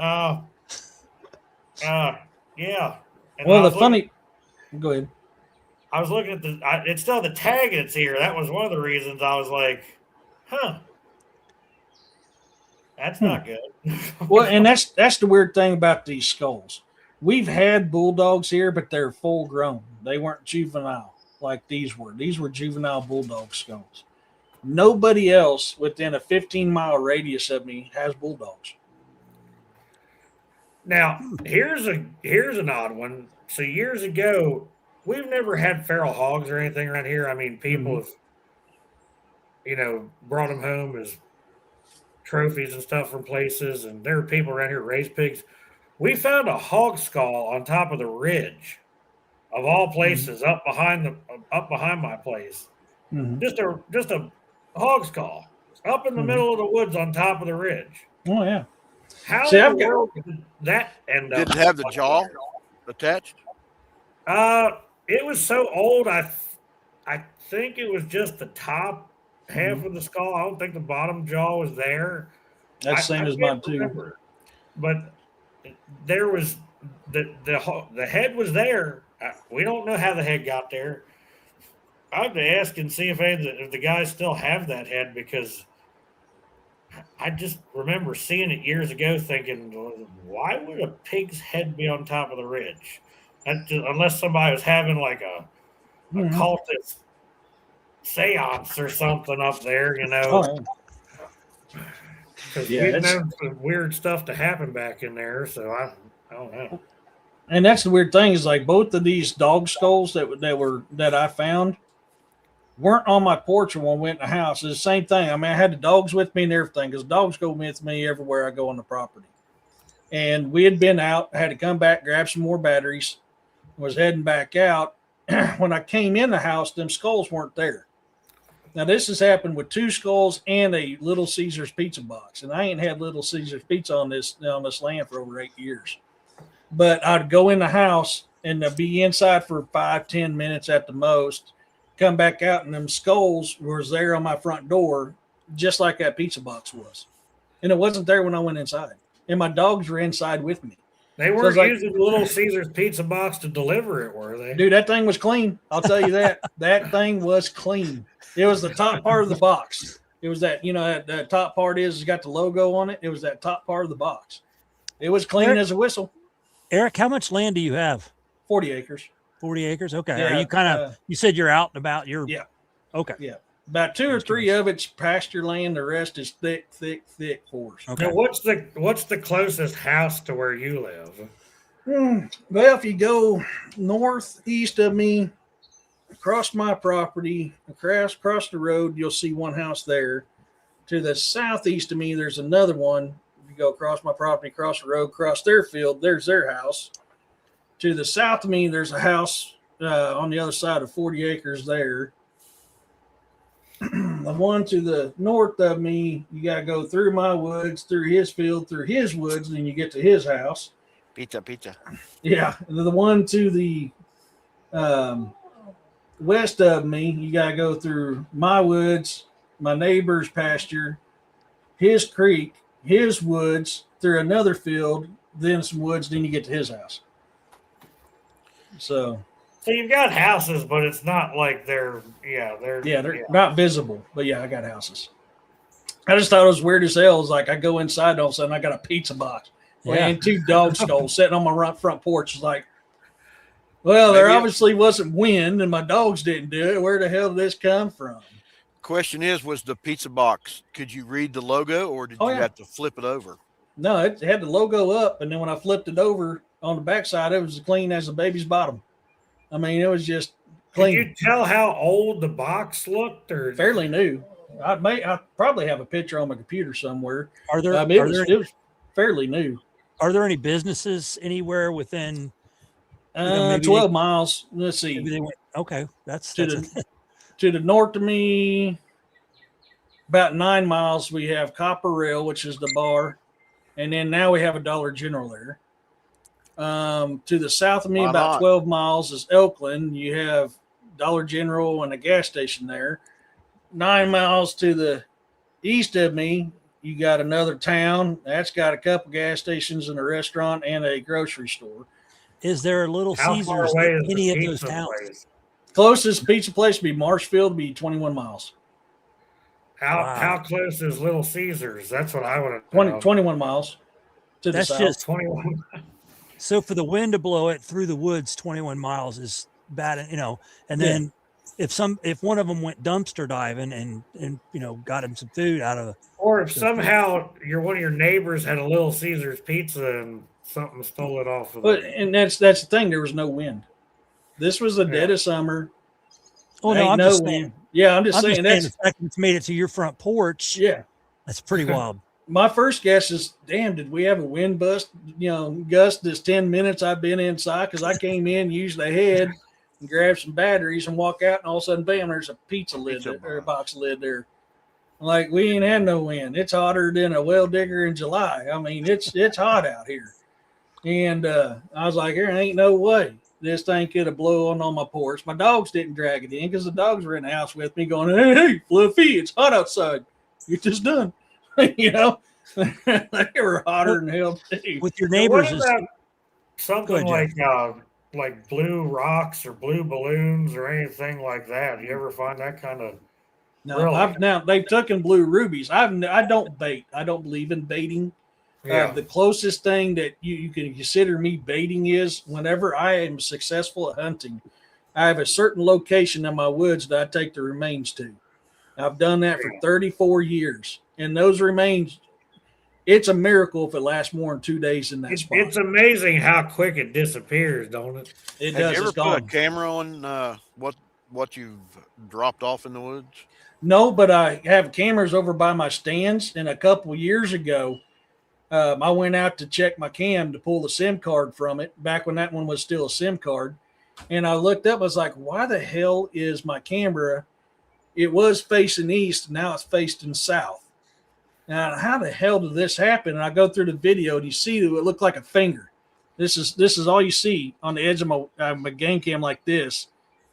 S2: Yeah. And
S5: well, go ahead.
S2: I was looking at it's still the tag that's here. That was one of the reasons I was like, that's not good.
S5: Well, and that's the weird thing about these skulls. We've had bulldogs here, but they're full grown. They weren't juvenile like these were. These were juvenile bulldog skulls. Nobody else within a 15-mile radius of me has bulldogs.
S2: Now, here's an odd one. So years ago, we've never had feral hogs or anything around here. I mean, people have, brought them home as trophies and stuff from places, and there are people around here who raise pigs. We found a hog skull on top of the ridge, of all places, up behind my place.
S5: Mm-hmm.
S2: Just a hog skull up in the middle of the woods on top of the ridge.
S5: Oh yeah.
S2: How
S5: See,
S2: in
S5: I've
S2: the
S5: got-
S2: world did that end up?
S3: Did it have the jaw attached?
S2: It was so old. I think it was just the top half
S5: Mm-hmm.
S2: of the skull. I don't think the bottom jaw was there.
S5: That's the same
S2: I
S5: as
S2: can't
S5: mine too.
S2: remember. But there was the head was there. We don't know how the head got there. I have to ask and see if the guys still have that head, because I just remember seeing it years ago, thinking, why would a pig's head be on top of the ridge? Unless somebody was having like a
S5: Mhm.
S2: cultist seance or something up there,
S5: Oh,
S2: because
S5: yeah,
S2: we've
S5: it's-
S2: known some weird stuff to happen back in there. So I don't know.
S5: and that's the weird thing is like both of these dog skulls that I found weren't on my porch when I went in the house. It's the same thing. I mean, I had the dogs with me and everything because dogs go with me everywhere I go on the property. And we had been out, had to come back, grab some more batteries, was heading back out. When I came in the house, them skulls weren't there. Now this has happened with 2 skulls and a Little Caesars pizza box, and I ain't had Little Caesars pizza on this land for over 8 years. But I'd go in the house and be inside for 5-10 minutes at the most, come back out, and them skulls was there on my front door, just like that pizza box was, and it wasn't there when I went inside, and my dogs were inside with me.
S2: They
S5: it's
S2: weren't
S5: like-
S2: using the Little Caesars pizza box to deliver it, were they?
S5: Dude, that thing was clean. I'll tell you that. That thing was clean. It was the top part of the box. It was that, that top part it's got the logo on it. It was that top part of the box. It was clean
S4: Eric-
S5: as a whistle.
S4: Eric, how much land do you have?
S5: 40 acres.
S4: 40 acres. Okay.
S5: Yeah,
S4: Are you kind of, you said you're out and about.
S5: Yeah.
S4: Okay.
S5: About 2 or
S4: Just
S5: 3
S4: curious.
S5: of it's pasture land. The rest is thick forest.
S4: Okay.
S2: Now, what's the closest house to where you live?
S5: Well, if you go northeast of me, across my property, across the road, you'll see one house there. To the southeast of me, there's another one. You go across my property, across the road, across their field, there's their house. To the south of me, there's a house on the other side of 40 acres there. The one to the north of me, you got to go through my woods, through his field, through his woods, and then you get to his house.
S3: Pizza.
S5: Yeah, the one to the west of me, you got to go through my woods, my neighbor's pasture, his creek, his woods, through another field, then some woods, then you get to his house. So
S2: you've got houses, but it's not like they're
S5: not visible, but yeah, I got houses. I just thought it was weird as hell. It's like I go inside, and all of a sudden I got a pizza box and 2 dog skulls sitting on my front porch. It's like, well, there obviously wasn't wind, and my dogs didn't do it. Where the hell did this come from?
S3: Question is, was the pizza box, could you read the logo, or did you have to flip it over?
S5: No, it had the logo up, and then when I flipped it over on the backside, it was as clean as a baby's bottom. I mean, it was just clean.
S2: Can you tell how old the box looked, or
S5: fairly new? I probably have a picture on my computer somewhere.
S4: Are there,
S5: It was fairly new.
S4: are there any businesses anywhere within? maybe
S5: 12 miles. Let's see.
S4: Maybe they went, okay. That's
S5: To the north of me, about 9 miles, we have Copper Rail, which is the bar. And then now we have a Dollar General there. To the south of me, about 12 miles, is Elkland. You have Dollar General and a gas station there. 9 miles to the east of me, you got another town. That's got a couple gas stations and a restaurant and a grocery store.
S4: Is there a Little
S2: how far
S4: Caesars
S2: away
S4: in
S2: is
S4: any
S2: the
S4: of those
S2: pizza
S4: towns?
S2: place?
S5: Closest pizza place would be Marshfield, be 21 miles.
S2: How close is Little Caesars? That's what I want to
S5: 21 miles to
S4: That's
S5: the south.
S4: just
S2: 21.
S4: so for the wind to blow it through the woods 21 miles is bad, and then if one of them went dumpster diving and got him some food out of
S2: Or if somehow one of your neighbors had a Little Caesars pizza and something stole it off of
S5: But
S2: them.
S5: and that's the thing. There was no wind. This was the dead of summer.
S4: oh no
S5: Ain't
S4: I'm
S5: no
S4: just
S5: wind.
S4: saying
S5: Yeah, I'm just saying
S4: the
S5: that's
S4: fact that it's made it to your front porch.
S5: yeah.
S4: That's pretty wild.
S5: My first guess is, damn, did we have a wind bust? Gust this 10 minutes I've been inside because I came in, used the head, and grabbed some batteries and walk out, and all of a sudden, bam, there's a pizza lid or a box lid there. Like, we ain't had no wind. It's hotter than a well digger in July. I mean, it's hot out here. And I was like, there ain't no way this thing could have blown on my porch. My dogs didn't drag it in because the dogs were in the house with me going, hey, Fluffy, it's hot outside. Get this done. You know, they were hotter than hell too.
S4: With your
S2: What
S4: neighbors,
S2: about
S4: Go
S2: something
S4: ahead,
S2: like blue rocks or blue balloons or anything like that? You ever find that kind of
S5: No,
S2: really?
S5: now they've taken blue rubies. I don't bait. I don't believe in baiting.
S2: Yeah.
S5: The closest thing that you can consider me baiting is whenever I am successful at hunting, I have a certain location in my woods that I take the remains to. I've done that for 34 years. And those remains, it's a miracle if it lasts more than 2 days in that spot.
S2: It's amazing how quick it disappears, don't it?
S5: It
S3: Have
S5: does.
S3: you ever
S5: It's
S3: put a
S5: gone.
S3: camera on what you've dropped off in the woods?
S5: No, but I have cameras over by my stands. And a couple years ago, I went out to check my cam to pull the SIM card from it back when that one was still a SIM card. And I looked up, I was like, why the hell is my camera? It was facing east, now it's facing south. Now, how the hell did this happen? And I go through the video and you see that it looked like a finger. This is all you see on the edge of my game cam like this.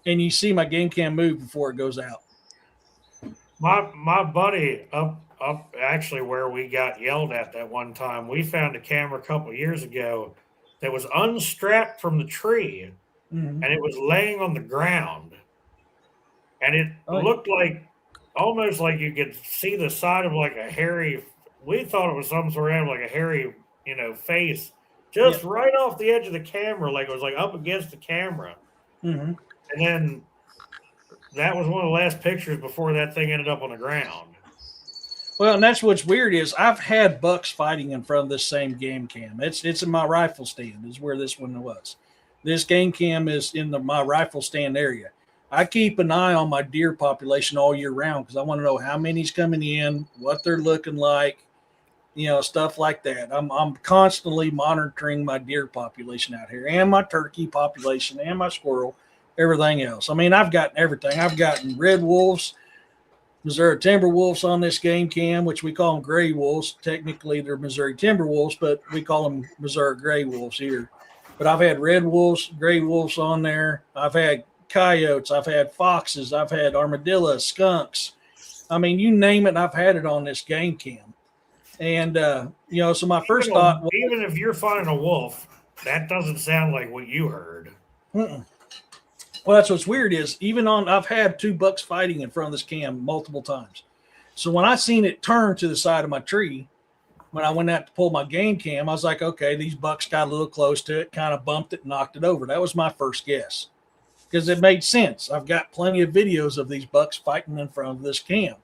S5: And you see my game cam move before it goes out.
S2: My buddy up actually where we got yelled at that one time, we found a camera a couple of years ago that was unstrapped from the tree
S5: Mm-hmm.
S2: and it was laying on the ground. And it looked like almost like you could see the side of like a hairy, we thought it was some sort of like a hairy, face just right off the edge of the camera, like it was like up against the camera.
S5: Mm-hmm.
S2: And then that was one of the last pictures before that thing ended up on the ground.
S5: Well, and that's what's weird is I've had bucks fighting in front of this same game cam. It's in my rifle stand is where this one was. This game cam is in my rifle stand area. I keep an eye on my deer population all year round because I want to know how many's coming in, what they're looking like, stuff like that. I'm constantly monitoring my deer population out here and my turkey population and my squirrel, everything else. I mean, I've gotten everything. I've gotten red wolves, Missouri timber wolves on this game cam, which we call them gray wolves. Technically, they're Missouri timber wolves, but we call them Missouri gray wolves here. But I've had red wolves, gray wolves on there. I've had coyotes. I've had foxes. I've had armadillos, skunks. I mean, you name it, I've had it on this game cam. And, so my first thought was,
S2: even if you're finding a wolf, that doesn't sound like what you heard.
S5: Well, that's what's weird is I've had 2 bucks fighting in front of this cam multiple times. So when I seen it turn to the side of my tree, when I went out to pull my game cam, I was like, okay, these bucks got a little close to it, kind of bumped it, knocked it over. That was my first guess because it made sense. I've got plenty of videos of these bucks fighting in front of this cam.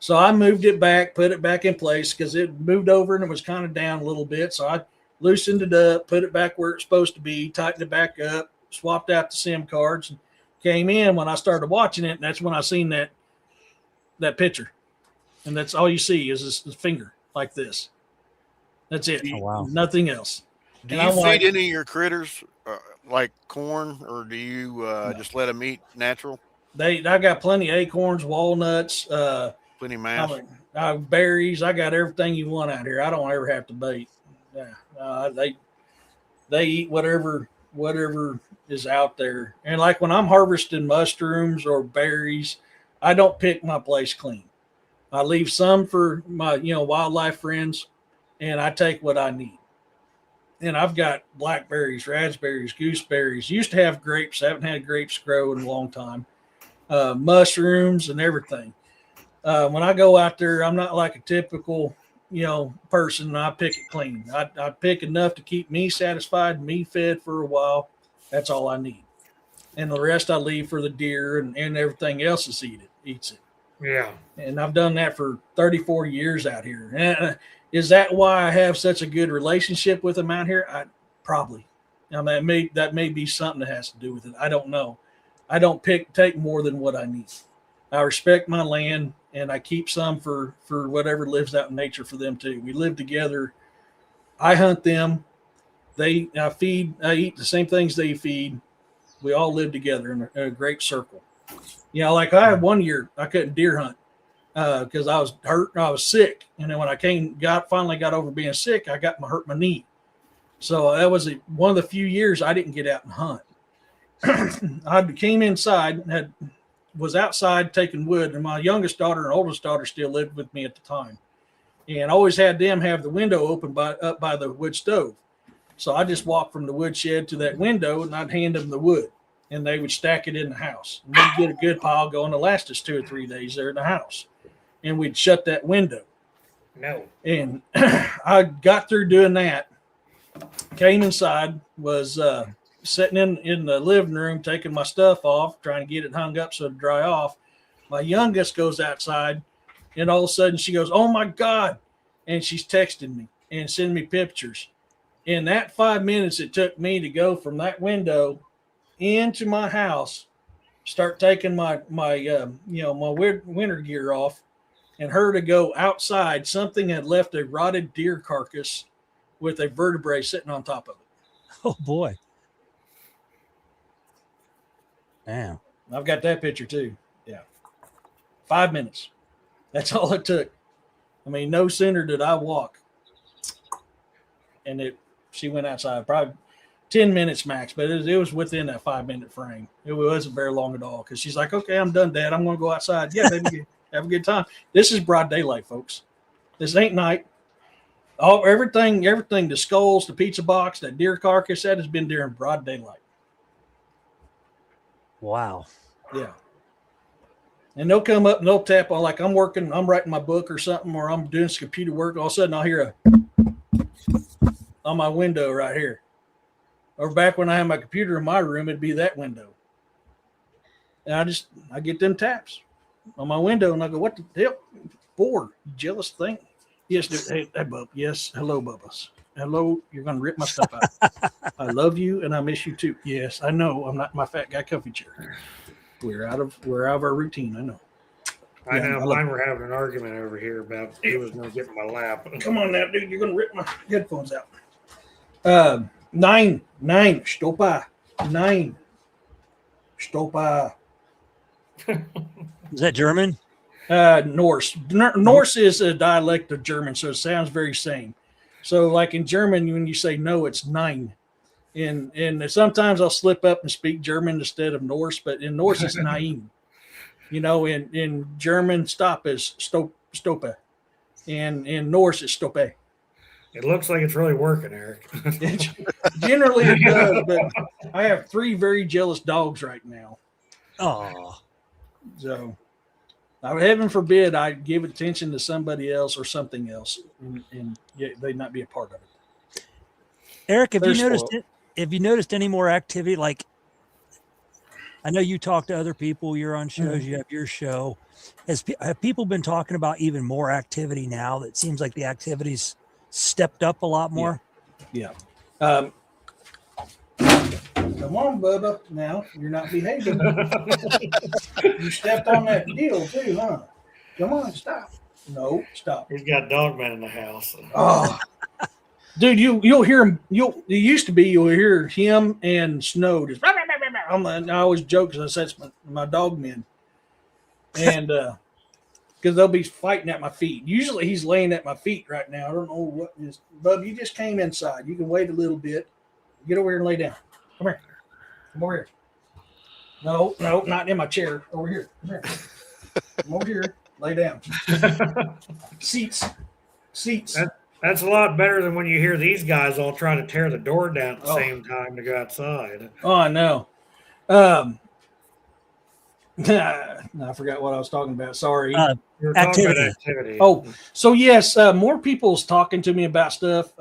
S5: So I moved it back, put it back in place because it moved over and it was kind of down a little bit. So I loosened it up, put it back where it's supposed to be, tightened it back up, swapped out the SIM cards, and came in when I started watching it. And that's when I seen that picture. And that's all you see is this finger like this. That's it.
S4: Oh, wow.
S5: Nothing else.
S3: Do
S5: And
S3: you
S5: I'm
S3: feed
S5: like,
S3: any of your critters like corn, or do you just let them eat natural?
S5: I got plenty of acorns, walnuts,
S3: Plenty of mass.
S5: berries. I got everything you want out here. I don't ever have to bait. Yeah, they eat whatever is out there. And like when I'm harvesting mushrooms or berries, I don't pick my place clean. I leave some for my wildlife friends, and I take what I need. And I've got blackberries, raspberries, gooseberries. Used to have grapes. I haven't had grapes grow in a long time. Mushrooms and everything. When I go out there, I'm not like a typical, person. I pick it clean. I pick enough to keep me satisfied, me fed for a while. That's all I need. And the rest I leave for the deer and everything else eats it.
S2: Yeah.
S5: And I've done that for 34 years out here. And is that why I have such a good relationship with them out here? Probably. I mean, that may be something that has to do with it. I don't know. I don't take more than what I need. I respect my land, and I keep some for whatever lives out in nature for them too. We live together. I hunt them. I eat the same things they feed. We all live together in a great circle. Like I had one year I couldn't deer hunt because I was hurt and I was sick. And then when I finally got over being sick, I hurt my knee. So that was one of the few years I didn't get out and hunt. I came inside and was outside taking wood, and my youngest daughter and oldest daughter still lived with me at the time, and always had them have the window open up by the wood stove. So I just walked from the woodshed to that window, and I'd hand them the wood, and they would stack it in the house. And we'd get a good pile going to last us 2 or 3 days there in the house, and we'd shut that window.
S2: No.
S5: And I got through doing that, came inside, was sitting in the living room, taking my stuff off, trying to get it hung up so it'd dry off. My youngest goes outside, and all of a sudden she goes, "Oh my God." And she's texting me and sending me pictures. In that 5 minutes it took me to go from that window into my house, start taking my winter gear off, and her to go outside. Something had left a rotted deer carcass with a vertebrae sitting on top of it.
S4: Oh boy. Damn.
S5: I've got that picture too. Yeah. 5 minutes. That's all it took. I mean, no sooner did I walk, and she went outside, probably 10 minutes max, but it was within that 5 minute frame. It wasn't very long at all, because she's like, "Okay, I'm done, Dad. I'm going to go outside." Yeah, baby, have a good time. This is broad daylight, folks. This ain't night. Everything, the skulls, the pizza box, that deer carcass, that has been during broad daylight.
S4: Wow.
S5: Yeah. And they'll come up and they'll tap on, like I'm writing my book or something, or I'm doing some computer work. All of a sudden I'll hear on my window right here. Or back when I had my computer in my room, it'd be that window. And I get them taps on my window, and I go, "What the hell? For you jealous thing?" Yes, dude. Hey, Bub. Yes. Hello, Bubbas. Hello. You're going to rip my stuff out. I love you, and I miss you too. Yes, I know. I'm not in my fat guy comfy chair. We're out of our routine. I know.
S2: I know. Mine were having an argument over here about who was going to get in my lap.
S5: Come on now, dude. You're going to rip my headphones out. 9. Stopa. 9. Stopa.
S4: Is that German?
S5: Norse. Norse is a dialect of German, so it sounds very same. So, like in German, when you say no, it's 9. And sometimes I'll slip up and speak German instead of Norse, but in Norse it's 9. You know, in German, stop is stoppe, and in Norse it's stoppe.
S2: It looks like it's really working, Eric.
S5: Generally it does, but I have 3 very jealous dogs right now.
S4: Oh.
S5: So, heaven forbid I give attention to somebody else or something else, and they'd not be a part of it.
S4: Eric, have you noticed any more activity? Like, I know you talk to other people, you're on shows, you have your show. Have people been talking about even more activity now? That seems like the activity's stepped up a lot more.
S5: Yeah. Come on, Bubba. Now you're not behaving. You stepped on that deal too, huh? Come on, stop. No, stop.
S2: He's got Dogman in the house.
S5: Oh, dude, you'll hear him. You'll hear him and Snow just. I always joke because I said it's my dog men, and because they'll be fighting at my feet. Usually he's laying at my feet right now. I don't know what is. Bub, you just came inside. You can wait a little bit. Get over here and lay down. Come here. Come over here. No, not in my chair. Over here. Come here. Come over here. Lay down. Seats.
S2: That's a lot better than when you hear these guys all trying to tear the door down at the same time to go outside.
S5: Oh, I know. I forgot what I was talking about. Sorry.
S4: Activity.
S5: Oh, so yes, more people's talking to me about stuff.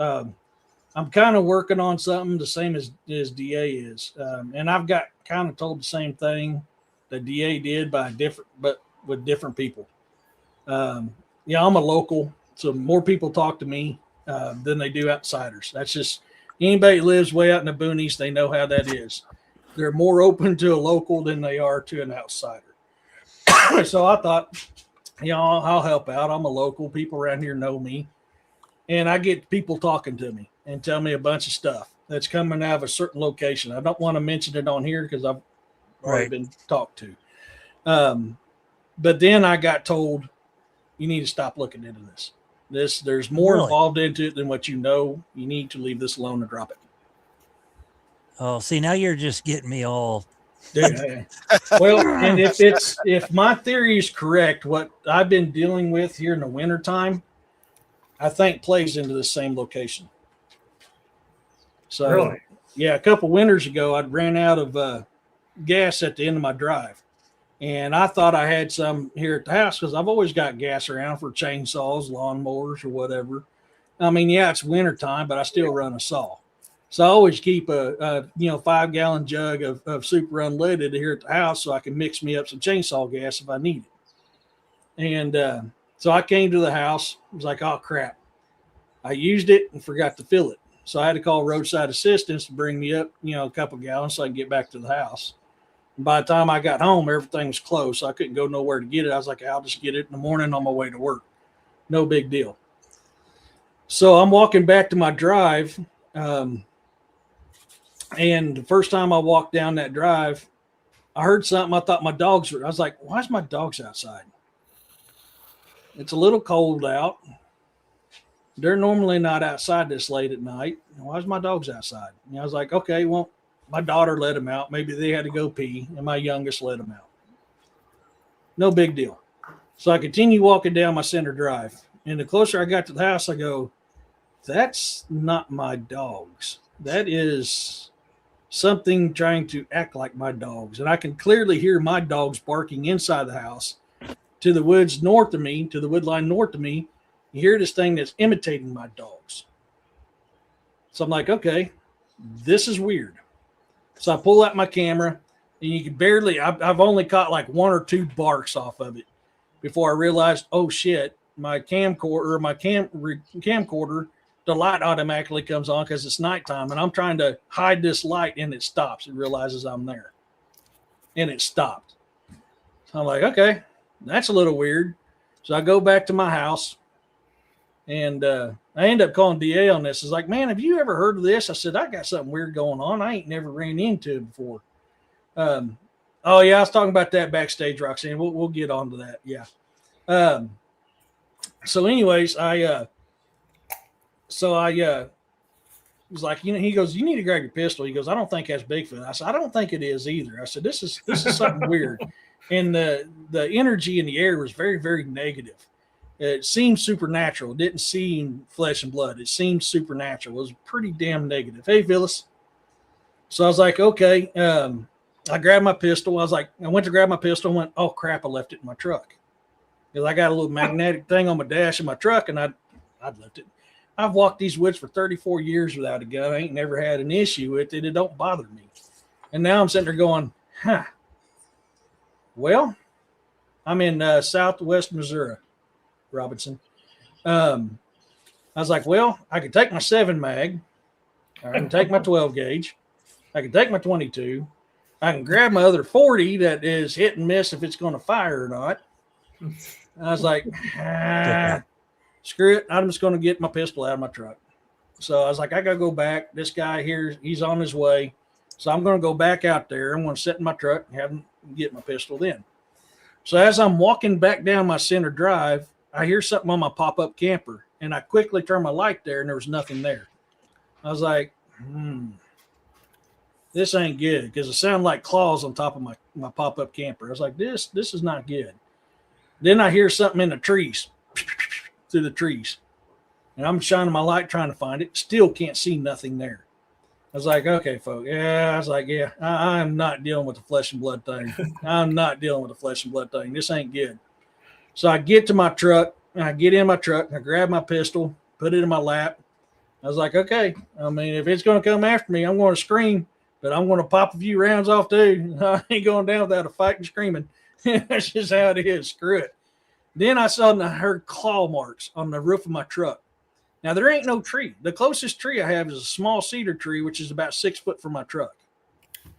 S5: I'm kind of working on something the same as DA is, and I've got kind of told the same thing that DA did but with different people. I'm a local, so more people talk to me than they do outsiders. That's just anybody who lives way out in the boonies. They know how that is. They're more open to a local than they are to an outsider. So I thought, I'll help out. I'm a local. People around here know me, and I get people talking to me and tell me a bunch of stuff that's coming out of a certain location. I don't want to mention it on here because I've already been talked to. But then I got told you need to stop looking into this. There's more
S4: Really?
S5: involved into it than what you know. You need to leave this alone and drop it.
S4: Oh, see, now you're just getting me all.
S5: Dude, well, and if my theory is correct, what I've been dealing with here in the wintertime, I think plays into the same location. So,
S2: Really?
S5: yeah, a couple winters ago, I ran out of gas at the end of my drive. And I thought I had some here at the house because I've always got gas around for chainsaws, lawnmowers, or whatever. I mean, yeah, it's wintertime, but I still run a saw. So I always keep a 5-gallon jug of super unleaded here at the house so I can mix me up some chainsaw gas if I need it. And so I came to the house. I was like, oh, crap. I used it and forgot to fill it. So I had to call roadside assistance to bring me up, a couple gallons so I can get back to the house. And by the time I got home, everything was closed. So I couldn't go nowhere to get it. I was like, I'll just get it in the morning on my way to work. No big deal. So I'm walking back to my drive. And the first time I walked down that drive, I heard something. I thought my dogs were. I was like, why is my dogs outside? It's a little cold out. They're normally not outside this late at night. Why is my dogs outside? And I was like, okay, well, my daughter let them out. Maybe they had to go pee, and my youngest let them out. No big deal. So I continue walking down my center drive. And the closer I got to the house, I go, that's not my dogs. That is something trying to act like my dogs. And I can clearly hear my dogs barking inside the house to the woods north of me, to the wood line north of me. You hear this thing that's imitating my dogs. So I'm like, okay, this is weird. So I pull out my camera, and you can barely, I've only caught like 1 or 2 barks off of it before I realized, oh shit, my camcorder, the light automatically comes on because it's nighttime, and I'm trying to hide this light, and it stops. It realizes I'm there, and it stopped. So I'm like, okay, that's a little weird. So I go back to my house, and I end up calling DA on this. It's like, man, have you ever heard of this? I said, I got something weird going on. I ain't never ran into it before. Oh yeah, I was talking about that backstage, Roxanne. We'll get on to that. Yeah. So anyways, I was like, he goes, you need to grab your pistol. He goes, I don't think that's Bigfoot. I said, I don't think it is either. I said, this is something weird. And the energy in the air was very, very negative. It seemed supernatural. It didn't seem flesh and blood. It seemed supernatural. It was pretty damn negative. Hey, Phyllis. So I was like, okay. I grabbed my pistol. I went to grab my pistol and went, oh crap, I left it in my truck. Because I got a little magnetic thing on my dash in my truck, and I'd left it. I've walked these woods for 34 years without a gun. I ain't never had an issue with it. It don't bother me. And now I'm sitting there going, well, I'm in southwest Missouri, Robinson. I was like, well, I could take my 7 mag. I can take my 12 gauge. I can take my 22. I can grab my other 40 that is hit and miss if it's going to fire or not. I was like, screw it. I'm just going to get my pistol out of my truck. So I was like, I got to go back. This guy here, he's on his way. So I'm going to go back out there. I'm going to sit in my truck and have him get my pistol then. So as I'm walking back down my center drive, I hear something on my pop-up camper, and I quickly turn my light there, and there was nothing there. I was like, this ain't good, because it sounded like claws on top of my pop-up camper. I was like, this is not good. Then I hear something in the trees, through the trees. And I'm shining my light trying to find it. Still can't see nothing there. I was like, okay, folks. Yeah, I was like, yeah, I'm not dealing with the flesh and blood thing. I'm not dealing with the flesh and blood thing. This ain't good. So I get to my truck, and I get in my truck, and I grab my pistol, put it in my lap. I was like, okay, I mean, if it's going to come after me, I'm going to scream, but I'm going to pop a few rounds off too. I ain't going down without a fight and screaming. That's just how it is. Screw it. Then I heard claw marks on the roof of my truck. Now, there ain't no tree. The closest tree I have is a small cedar tree, which is about 6 foot from my truck.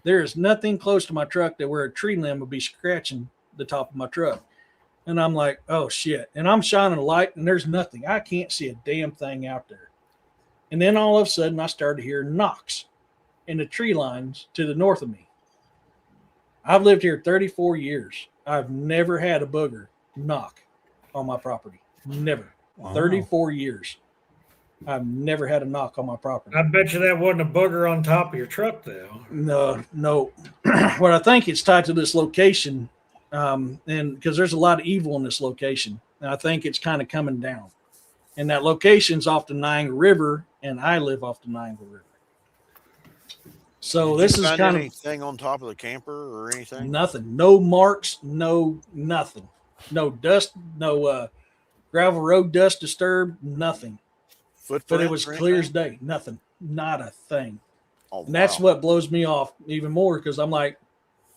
S5: There is nothing close to my truck that where a tree limb would be scratching the top of my truck. And I'm like, oh, shit. And I'm shining a light, and there's nothing. I can't see a damn thing out there. And then all of a sudden, I started hearing knocks in the tree lines to the north of me. I've lived here 34 years. I've never had a booger knock on my property. Never.
S4: Wow.
S5: 34 years. I've never had a knock on my property.
S2: I bet you that wasn't a booger on top of your truck, though.
S5: No. What I think it's tied to this location, and because there's a lot of evil in this location, and I think it's kind of coming down. And that location's off the Niagara River, and I live off the Niagara River. So this is kind of
S3: anything on top of the camper or anything.
S5: nothing. No marks. No nothing. No dust. No gravel road dust disturbed. Nothing. But it was clear as day. Nothing. Not a thing.
S3: Oh,
S5: And that's what blows me off even more, because I'm like,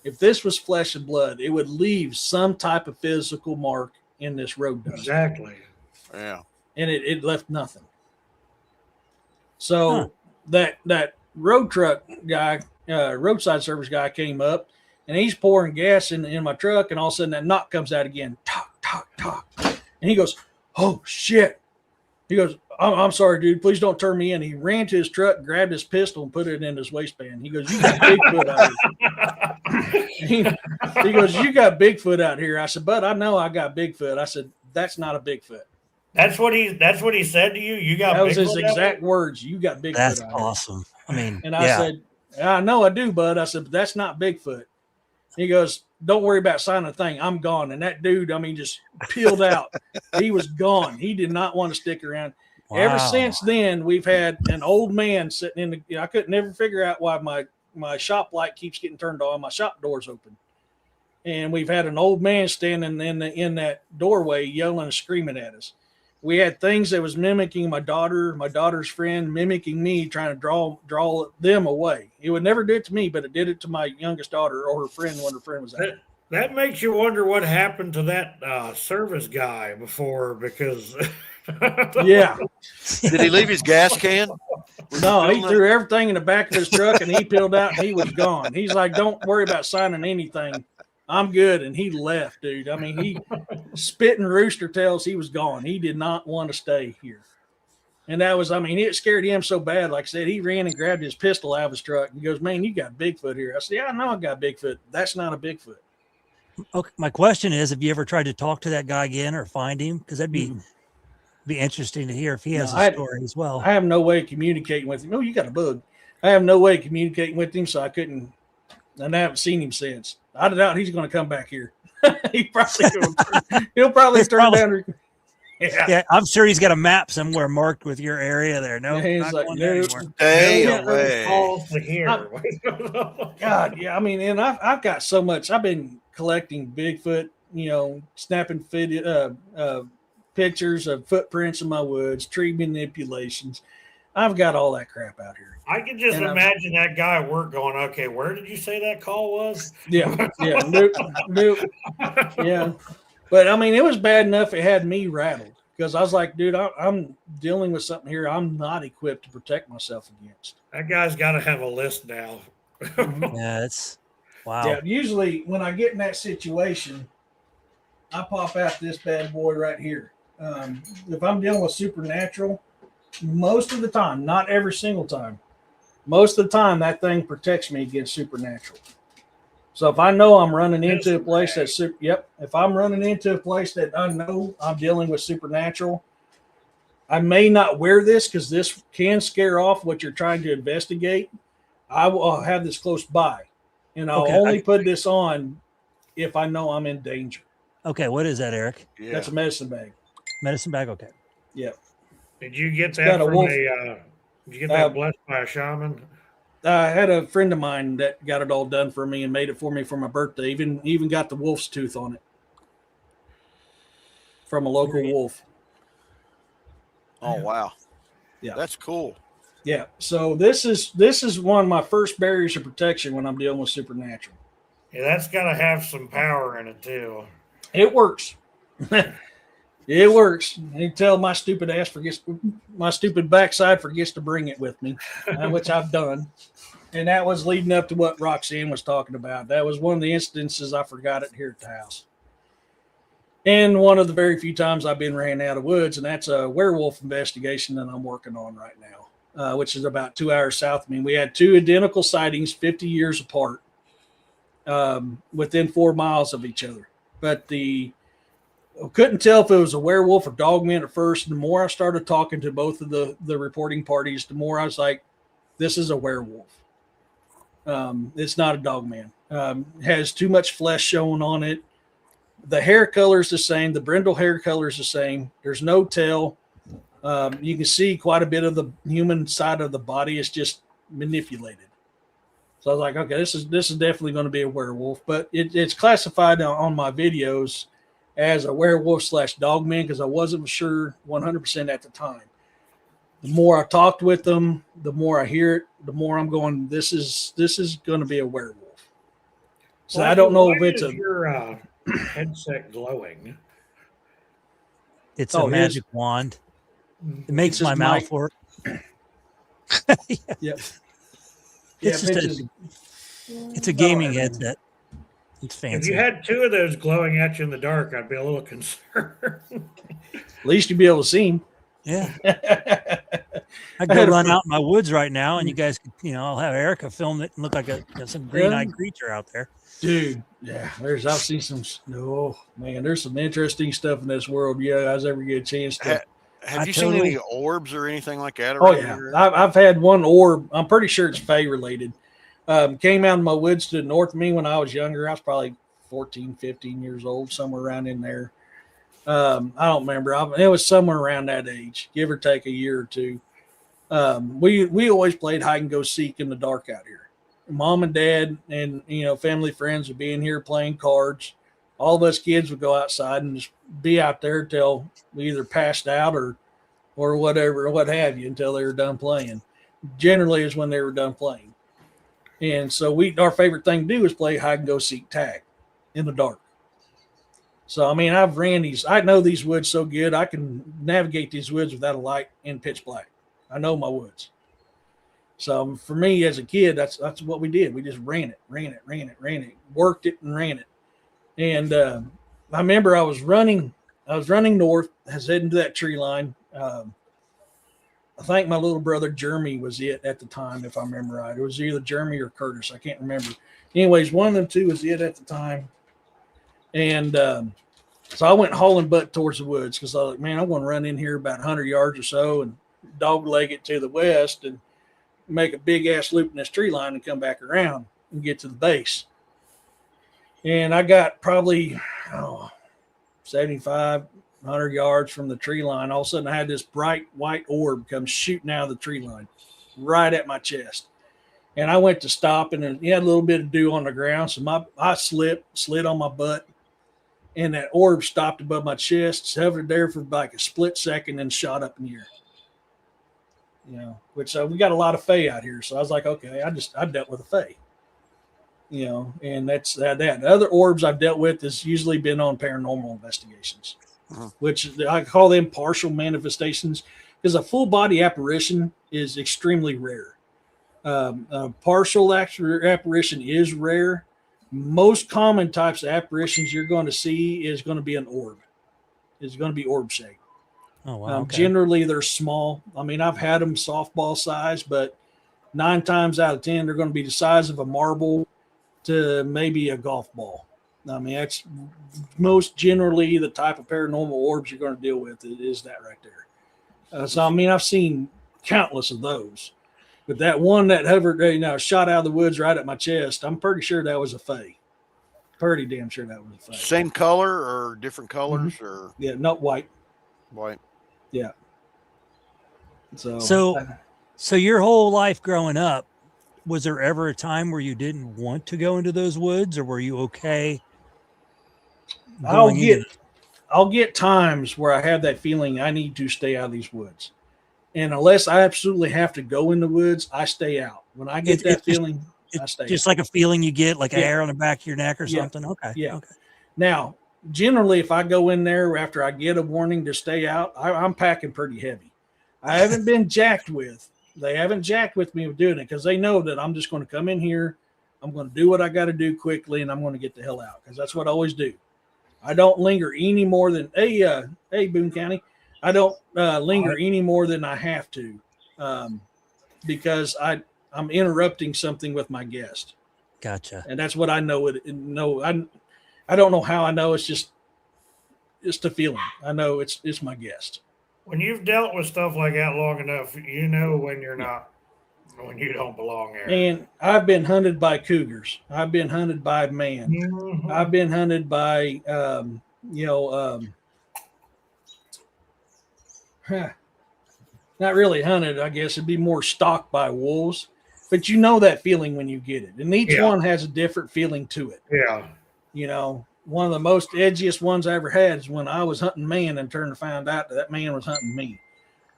S5: if this was flesh and blood, it would leave some type of physical mark in this road dust.
S2: Exactly.
S3: Yeah.
S5: And it left nothing. So that road truck guy, roadside service guy came up, and he's pouring gas in my truck, and all of a sudden that knock comes out again. Talk, talk, talk. And he goes, oh, shit. He goes, I'm sorry, dude. Please don't turn me in. He ran to his truck, grabbed his pistol, and put it in his waistband. He goes, you got Bigfoot out here. He goes, you got Bigfoot out here. I said, but I know I got Bigfoot. I said, that's not a Bigfoot.
S2: That's what he said to you. You got
S5: That was his
S2: Bigfoot out
S5: exact words. You got Bigfoot
S4: That's
S5: out here.
S4: awesome. I mean,
S5: And I said, I know I do, bud. I said, but that's not Bigfoot. He goes, don't worry about signing a thing. I'm gone. And that dude, I mean, just peeled out. He was gone. He did not want to stick around.
S4: wow.
S5: Ever since then, we've had an old man sitting in the, I couldn't never figure out why my shop light keeps getting turned on. My shop door's open. And we've had an old man standing in that doorway yelling and screaming at us. We had things that was mimicking my daughter's friend, mimicking me, trying to draw them away. It would never do it to me, but it did it to my youngest daughter or her friend when her friend was out.
S2: That makes you wonder what happened to that service guy before, because
S5: Yeah.
S3: Did he leave his gas can?
S5: No, he threw everything in the back of his truck and he peeled out and he was gone. He's like, don't worry about signing anything. I'm good. And he left, dude. I mean, he spitting rooster tails. He was gone. He did not want to stay here. And that was, I mean, it scared him so bad. Like I said, he ran and grabbed his pistol out of his truck. He goes, man, you got Bigfoot here. I said, yeah, I know I got Bigfoot. That's not a Bigfoot.
S4: Okay, my question is, have you ever tried to talk to that guy again or find him? Because that'd be interesting to hear if he has a story as well.
S5: I have no way of communicating with him. Oh, you got a bug. I have no way of communicating with him, so I couldn't, and I haven't seen him since. I doubt he's going to come back here. He'll probably turn down.
S4: Yeah, I'm sure he's got a map somewhere marked with your area there. No,
S5: he's like, no,
S3: stay away.
S5: God, yeah. I mean, and I've got so much. I've been collecting Bigfoot, snapping pictures of footprints in my woods, tree manipulations. I've got all that crap out here.
S2: I can just imagine that guy at work going, okay, where did you say that call was?
S5: Yeah. Nope. Yeah. But I mean, it was bad enough it had me rattled because I was like, dude, I'm dealing with something here I'm not equipped to protect myself against.
S2: That guy's got to have a list now.
S4: Yeah, it's wow.
S5: Yeah, usually when I get in that situation, I pop out this bad boy right here. If I'm dealing with supernatural, most of the time, not every single time, most of the time that thing protects me against supernatural. So if I know I'm running into a place that's if I'm running into a place that I know I'm dealing with supernatural, I may not wear this because this can scare off what you're trying to investigate. I will have this close by, and I'll only put this on if I know I'm in danger.
S4: Okay, what is that, Eric?
S3: Yeah.
S5: That's a medicine bag.
S4: Medicine bag. Okay.
S5: Yep.
S2: Did you get that from did you get that blessed by a shaman?
S5: I had a friend of mine that got it all done for me and made it for me for my birthday. Even got the wolf's tooth on it from a local wolf.
S3: Oh wow.
S5: Yeah.
S3: That's cool.
S5: Yeah. So this is one of my first barriers of protection when I'm dealing with supernatural.
S2: Yeah, that's got to have some power in it too.
S5: It works. It works. You tell my stupid backside forgets to bring it with me, which I've done. And that was leading up to what Roxanne was talking about. That was one of the instances I forgot it here at the house. And one of the very few times I've been ran out of woods, and that's a werewolf investigation that I'm working on right now, which is about 2 hours south of me. We had two identical sightings 50 years apart, within 4 miles of each other. But the couldn't tell if it was a werewolf or dogman at first. The more I started talking to both of the reporting parties, the more I was like, this is a werewolf. It's not a dogman. Has too much flesh showing on it. The hair color is the same. The brindle hair color is the same. There's no tail. You can see quite a bit of the human side of the body is just manipulated. So I was like, okay, this is definitely going to be a werewolf, but it's classified on my videos as a werewolf / dogman because I wasn't sure 100% at the time. The more I talked with them, the more I hear it, the more I'm going, this is going to be a werewolf. So I don't know if it's
S2: your headset glowing.
S4: It's a magic wand. It makes my mouth work.
S5: Yep.
S4: It's a gaming headset. It's fancy.
S2: If you had two of those glowing at you in the dark, I'd be a little concerned.
S5: At least you'd be able to see them.
S4: Yeah. I could run out in my woods right now, and you guys could, I'll have Erica film it and look like some green-eyed creature out there.
S5: Dude, yeah, I've seen some. Oh man, there's some interesting stuff in this world. Yeah, I was ever get a chance to.
S3: Have you seen any orbs or anything like that?
S5: Oh yeah, I've had one orb. I'm pretty sure it's Fae related. Came out of my woods to the north of me when I was younger. I was probably 14, 15 years old, somewhere around in there. I don't remember. It was somewhere around that age, give or take a year or two. We always played hide and go seek in the dark out here. Mom and dad and family friends would be in here playing cards. All of us kids would go outside and just be out there till we either passed out or whatever, or what have you, until they were done playing. Generally is when they were done playing. And so our favorite thing to do is play hide and go seek tag in the dark. So, I mean, I've ran these. I know these woods so good. I can navigate these woods without a light in pitch black. I know my woods. So for me as a kid, that's what we did. We just ran it, worked it and ran it. And I remember I was running north, I was heading to that tree line. I think my little brother Jeremy was it at the time, if I remember right. It was either Jeremy or Curtis. I can't remember. Anyways, one of them two was it at the time. And so I went hauling butt towards the woods because I was like, man, I'm going to run in here about 100 yards or so and dog leg it to the west and make a big ass loop in this tree line and come back around and get to the base. And I got probably 75, 100 yards from the tree line. All of a sudden I had this bright white orb come shooting out of the tree line right at my chest. And I went to stop and it had a little bit of dew on the ground. So I slid on my butt and that orb stopped above my chest, hovered there for like a split second and shot up in the air. Which we got a lot of Fae out here. So I was like, okay, I dealt with a Fae, and that's that. The other orbs I've dealt with has usually been on paranormal investigations, which I call them partial manifestations because a full body apparition is extremely rare. A partial apparition is rare. Most common types of apparitions you're going to see is going to be an orb. It's going to be orb shaped.
S4: Oh, wow. Okay.
S5: Generally, they're small. I mean, I've had them softball size, but 9 times out of 10, they're going to be the size of a marble to maybe a golf ball. I mean, that's most generally the type of paranormal orbs you're going to deal with. It is that right there. So, I mean, I've seen countless of those. But that one that hovered, shot out of the woods right at my chest, I'm pretty sure that was a Fae. Pretty damn sure that was a Fae.
S3: Same color or different colors? Or
S5: Yeah, not white.
S3: White.
S5: Yeah.
S4: So your whole life growing up, was there ever a time where you didn't want to go into those woods, or were you okay?
S5: I'll get times where I have that feeling I need to stay out of these woods. And unless I absolutely have to go in the woods, I stay out. When I get that feeling, I stay
S4: just
S5: out.
S4: Like a feeling you get, like a hair on the back of your neck or something. Okay.
S5: Yeah.
S4: Okay.
S5: Now, generally, if I go in there after I get a warning to stay out, I'm packing pretty heavy. I haven't been jacked with. They haven't jacked with me with doing it because they know that I'm just going to come in here. I'm going to do what I got to do quickly, and I'm going to get the hell out because that's what I always do. I don't linger any more than, hey, Boone County. I don't linger any more than I have to because I'm interrupting something with my guest.
S4: Gotcha.
S5: And that's what I know. I don't know how I know. It's just just a feeling. I know it's my guest.
S2: When you've dealt with stuff like that long enough, you know when you're not, when you don't belong there.
S5: And I've been hunted by cougars. I've been hunted by man.
S2: Mhm.
S5: I've been hunted by, not really hunted, I guess. It'd be more stalked by wolves. But you know that feeling when you get it. And each one has a different feeling to it.
S2: Yeah.
S5: You know, one of the most edgiest ones I ever had is when I was hunting man and turned to find out that man was hunting me.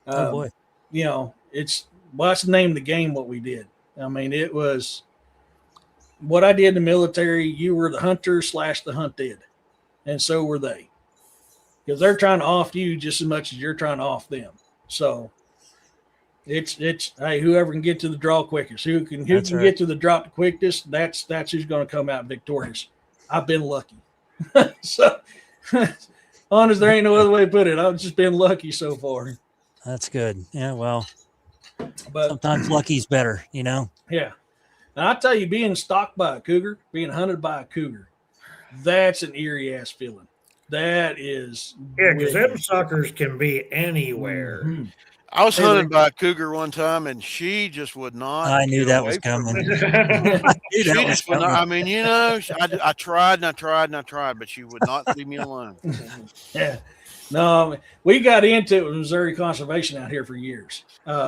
S4: Oh boy.
S5: You know, that's the name of the game, what we did. I mean, it was what I did in the military. You were the hunter / the hunted. And so were they. Because they're trying to off you just as much as you're trying to off them. So it's hey, whoever can get to the draw quickest, who can get to the drop the quickest, that's who's going to come out victorious. I've been lucky. So honest, there ain't no other way to put it. I've just been lucky so far.
S4: That's good. Yeah, well,
S5: But
S4: sometimes lucky's better, you know.
S5: yeah. And I tell you, being stalked by a cougar, being hunted by a cougar, that's an eerie ass feeling. That is,
S2: Yeah, because them suckers can be anywhere.
S5: Mhm.
S3: I was hunted by a cougar one time, and she just would not.
S4: I knew
S3: get
S4: that
S3: away
S4: was
S3: from
S4: coming.
S3: me.
S4: She
S3: She just would not, I mean, you know, I tried and I tried and I tried, but she would not leave me alone.
S5: Yeah. No, we got into it with Missouri Conservation out here for years.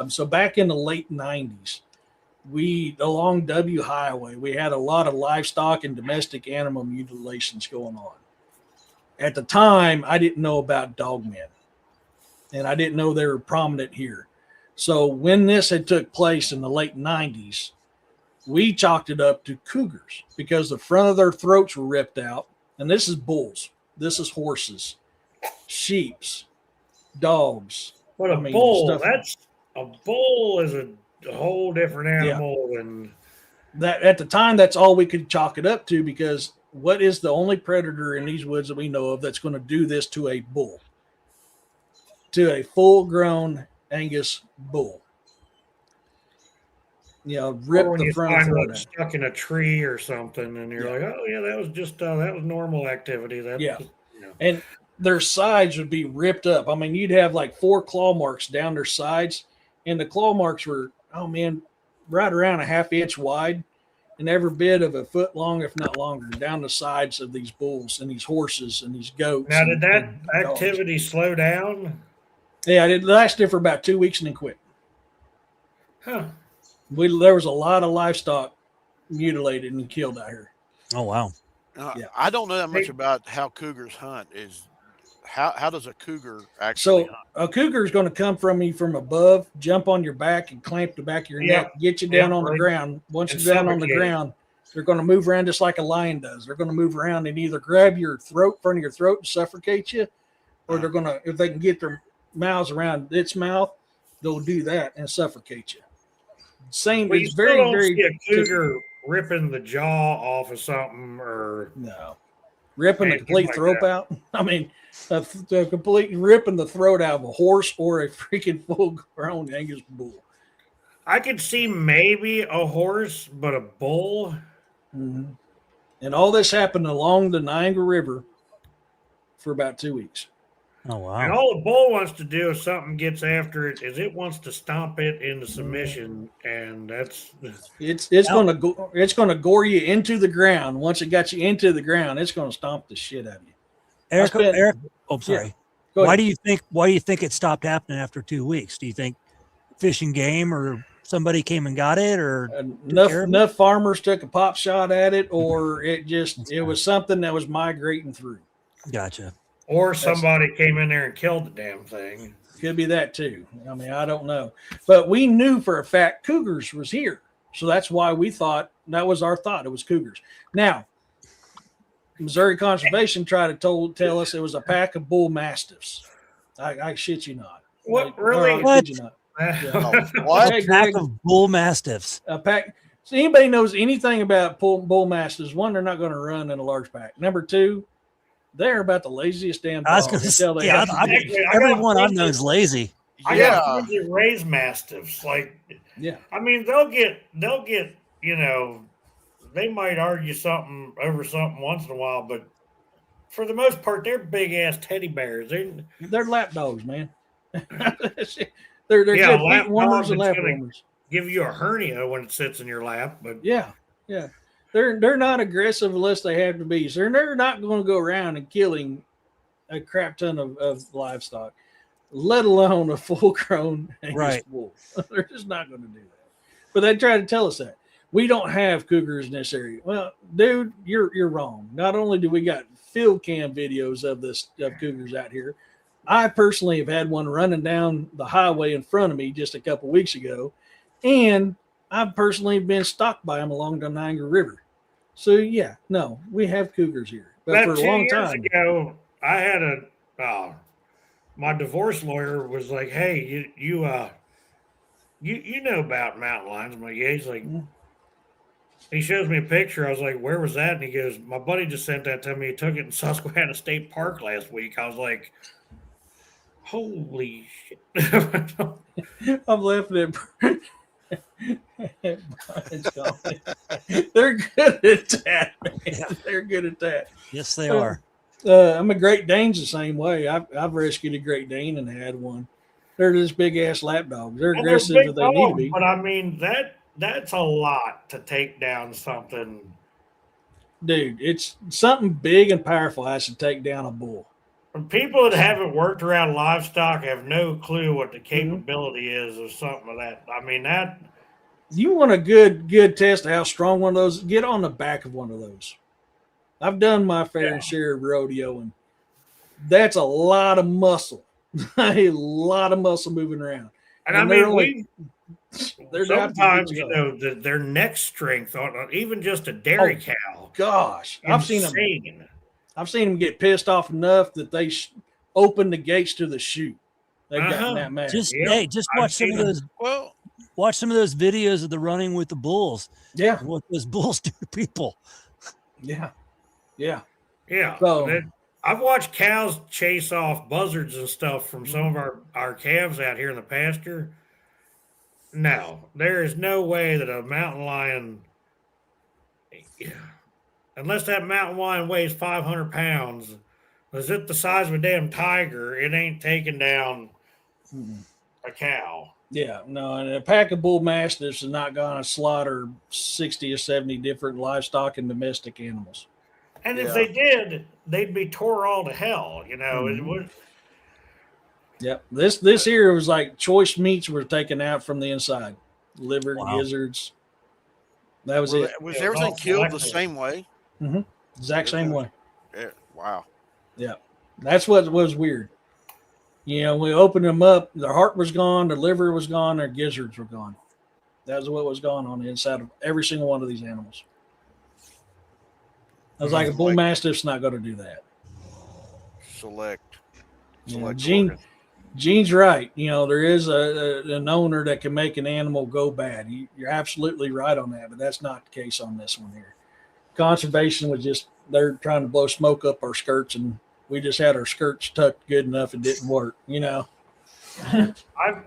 S5: So back in the late 90s, along W Highway, we had a lot of livestock and domestic animal mutilations going on. At the time, I didn't know about dogmen, and I didn't know they were prominent here. So when this had took place in the late 90s, we chalked it up to cougars because the front of their throats were ripped out. And this is bulls. This is horses, sheeps, dogs.
S2: But a bull is a whole different animal than
S5: that. At the time, that's all we could chalk it up to, because what is the only predator in these woods that we know of that's going to do this to a bull, to a full-grown Angus bull? You know, rip the front of the throat out.
S2: Stuck in a tree or something, and you're like, oh yeah, that was just that was normal activity. And their sides would be ripped up. I mean, you'd have like 4 claw marks down their sides, and the claw marks were, right around a ½ inch wide, and every bit of a foot long, if not longer, down the sides of these bulls and these horses and these goats. Now, did that activity slow down?
S5: Yeah, it lasted for about 2 weeks and then quit.
S2: Huh.
S5: There was a lot of livestock mutilated and killed out here.
S4: Oh wow.
S3: I don't know that much about how cougars hunt. How does a cougar actually hunt?
S5: A cougar is going to come from you from above, jump on your back and clamp the back of your neck, get you down on the ground. Once you're down on the ground, they're going to move around just like a lion does. They're going to move around and either grab your throat, front of your throat, and suffocate you, or they're going to, if they can get their mouths around its mouth, they'll do that and suffocate you. Same.
S2: Well,
S5: it's very, very.
S2: See a cougar ripping the jaw off of something, or
S5: no, ripping the complete throat out. I mean, the complete ripping the throat out of a horse or a freaking full-grown Angus bull.
S2: I could see maybe a horse, but a bull.
S5: Mm-hmm. And all this happened along the Niagara River for about 2 weeks.
S4: Oh wow!
S2: And all the bull wants to do if something gets after it is it wants to stomp it into submission, and that's
S5: it's going to gore you into the ground. Once it got you into the ground, it's going to stomp the shit out of you.
S4: Eric, oh sorry.
S5: Yeah,
S4: why do you think it stopped happening after 2 weeks? Do you think Fish and Game or somebody came and got it, or
S5: enough farmers took a pop shot at it, or it was something that was migrating through?
S4: Gotcha.
S2: Or somebody came in there and killed the damn thing.
S5: Could be that too. I mean, I don't know. But we knew for a fact cougars was here. So that's why we thought, that was our thought, it was cougars. Now, Missouri Conservation tried to tell us it was a pack of bull mastiffs. I shit you not.
S2: What, really?
S5: What? You not. Yeah.
S3: What?
S5: Hey,
S4: A pack of bull mastiffs.
S5: A pack. So anybody knows anything about bull mastiffs, one, they're not going to run in a large pack. Number two, they're about the laziest damn dogs.
S4: Everyone I've known is lazy.
S2: I got friends that raise mastiffs. Like, I mean, they'll get, you know, they might argue something over something once in a while, but for the most part, they're big ass teddy bears.
S5: They're lap dogs, man. they're
S2: Yeah,
S5: good
S2: lap
S5: feet warmers
S2: dog
S5: and
S2: that's
S5: lap
S2: gonna
S5: warmers.
S2: give you a hernia when it sits in your lap. But
S5: Yeah. They're not aggressive unless they have to be. So they're not going to go around and killing a crap ton of livestock, let alone a full grown Angus bull. They're just not going to do that. But they try to tell us that. We don't have cougars in this area. Well, dude, you're wrong. Not only do we got field cam videos of cougars out here, I personally have had one running down the highway in front of me just a couple weeks ago, and I've personally been stalked by them along the Niagara River. So yeah, no, we have cougars here, but for a long time
S2: ago, I had my divorce lawyer was like, "Hey, you know about mountain lions?" I'm like, "Yeah." He's like, he shows me a picture. I was like, "Where was that?" And he goes, "My buddy just sent that to me. He took it in Susquehanna State Park last week." I was like, "Holy shit!"
S5: I'm laughing at Brian's comment. They're good at that, man.
S4: Yeah.
S5: They're good at that.
S4: Yes, they are.
S5: I'm a Great Dane's the same way. I've rescued a Great Dane and had one. They're just big ass lap dogs. They're aggressive
S2: big
S5: if they need to
S2: dogs,
S5: be.
S2: but I mean that's a lot to take down something.
S5: Dude, it's something big and powerful has to take down a bull.
S2: And people that haven't worked around livestock have no clue what the capability is of something of that. I mean that.
S5: You want a good test of how strong one of those? Get on the back of one of those. I've done my fair share of rodeo, and that's a lot of muscle. A lot of muscle moving around.
S2: And I mean, sometimes their neck strength on even just a dairy cow.
S5: Gosh, I've seen them get pissed off enough that they open the gates to the chute. They've gotten that mad.
S4: Just watch some of those.
S3: Well,
S4: watch some of those videos of the running with the bulls.
S5: Yeah,
S4: what those bulls do to people.
S5: Yeah.
S2: So I've watched cows chase off buzzards and stuff from some of our calves out here in the pasture. No, there is no way that a mountain lion, unless that mountain lion weighs 500 pounds, is it the size of a damn tiger? It ain't taking down a cow.
S5: Yeah, no, and a pack of bull mastiffs is not going to slaughter 60 or 70 different livestock and domestic animals.
S2: And if they did, they'd be tore all to hell. It would.
S5: Yep. This here was like choice meats were taken out from the inside. Liver, gizzards. That was it.
S3: Was everything killed the same way?
S5: Mm-hmm. Exact same way.
S3: Yeah. Wow.
S5: Yeah. That's what was weird. We opened them up. Their heart was gone. Their liver was gone. Their gizzards were gone. That was what was going on the inside of every single one of these animals. I was like, a bull mastiff's not going to do that.
S3: Select
S5: Gene's right. There is an owner that can make an animal go bad. You're absolutely right on that, but that's not the case on this one here. Conservation was just, they're trying to blow smoke up our skirts, and we just had our skirts tucked good enough it didn't work,
S2: I've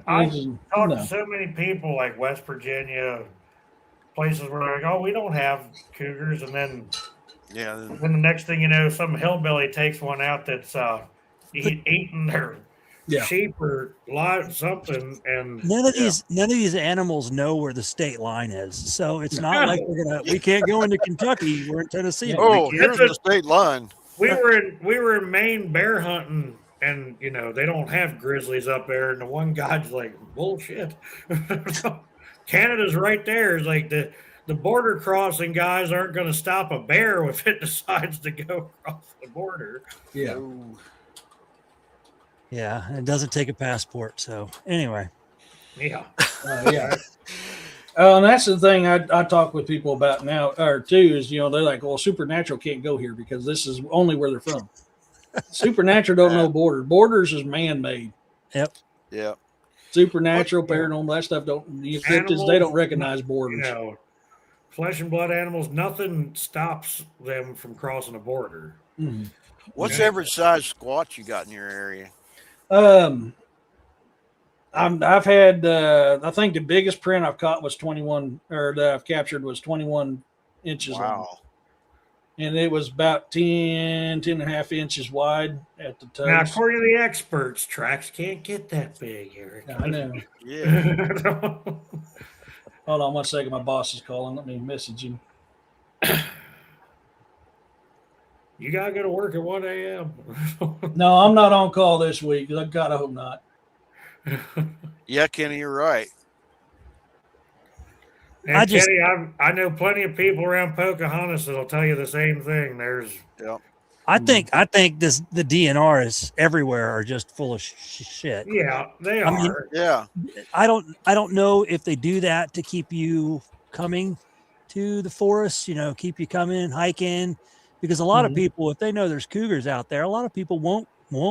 S2: talked to so many people like West Virginia, places where they're like, oh, we don't have cougars, and then the next thing you know, some hillbilly takes one out that's eating their sheep or live something, and
S4: none of these animals know where the state line is, so it's not like we can't go into Kentucky. We're in Tennessee.
S3: Oh, here's the state line.
S2: We were in Maine bear hunting, and they don't have grizzlies up there, and the one guy's like, bullshit. Canada's right there. It's like the border crossing guys aren't going to stop a bear if it decides to go across the border.
S5: Yeah.
S4: Yeah, it doesn't take a passport. So anyway.
S2: Yeah.
S5: And that's the thing I talk with people about now, or too, is they're like, well, Supernatural can't go here because this is only where they're from. Supernatural don't know borders. Borders is man-made.
S4: Yep.
S3: Yeah.
S5: Supernatural, paranormal, that stuff cryptids, they don't recognize borders.
S2: Flesh and blood animals, nothing stops them from crossing a border.
S5: Mm-hmm.
S3: What's the average size squat you got in your area?
S5: I've had I think the biggest print I've caught was 21, or that I've captured was 21 inches.
S3: Wow.
S5: and it was about 10 and a half inches wide at the toes.
S2: Now, according to the experts, tracks can't get that big, Eric.
S5: I know.
S3: Yeah.
S5: Hold on 1 second. My boss is calling. Let me message him.
S2: You gotta go to work at 1 a.m.
S5: No, I'm not on call this week. God, I hope not.
S3: Yeah, Kenny, you're right.
S2: And
S4: I just-
S2: Kenny, I know plenty of people around Pocahontas that'll tell you the same thing. There's
S4: I think the DNRs everywhere are just full of shit.
S2: yeah, they
S4: I mean,
S2: are.
S3: Yeah.
S4: I don't know if they do that to keep you coming to the forest, keep you coming hiking, because a lot of people, if they know there's cougars out there, a lot of people won't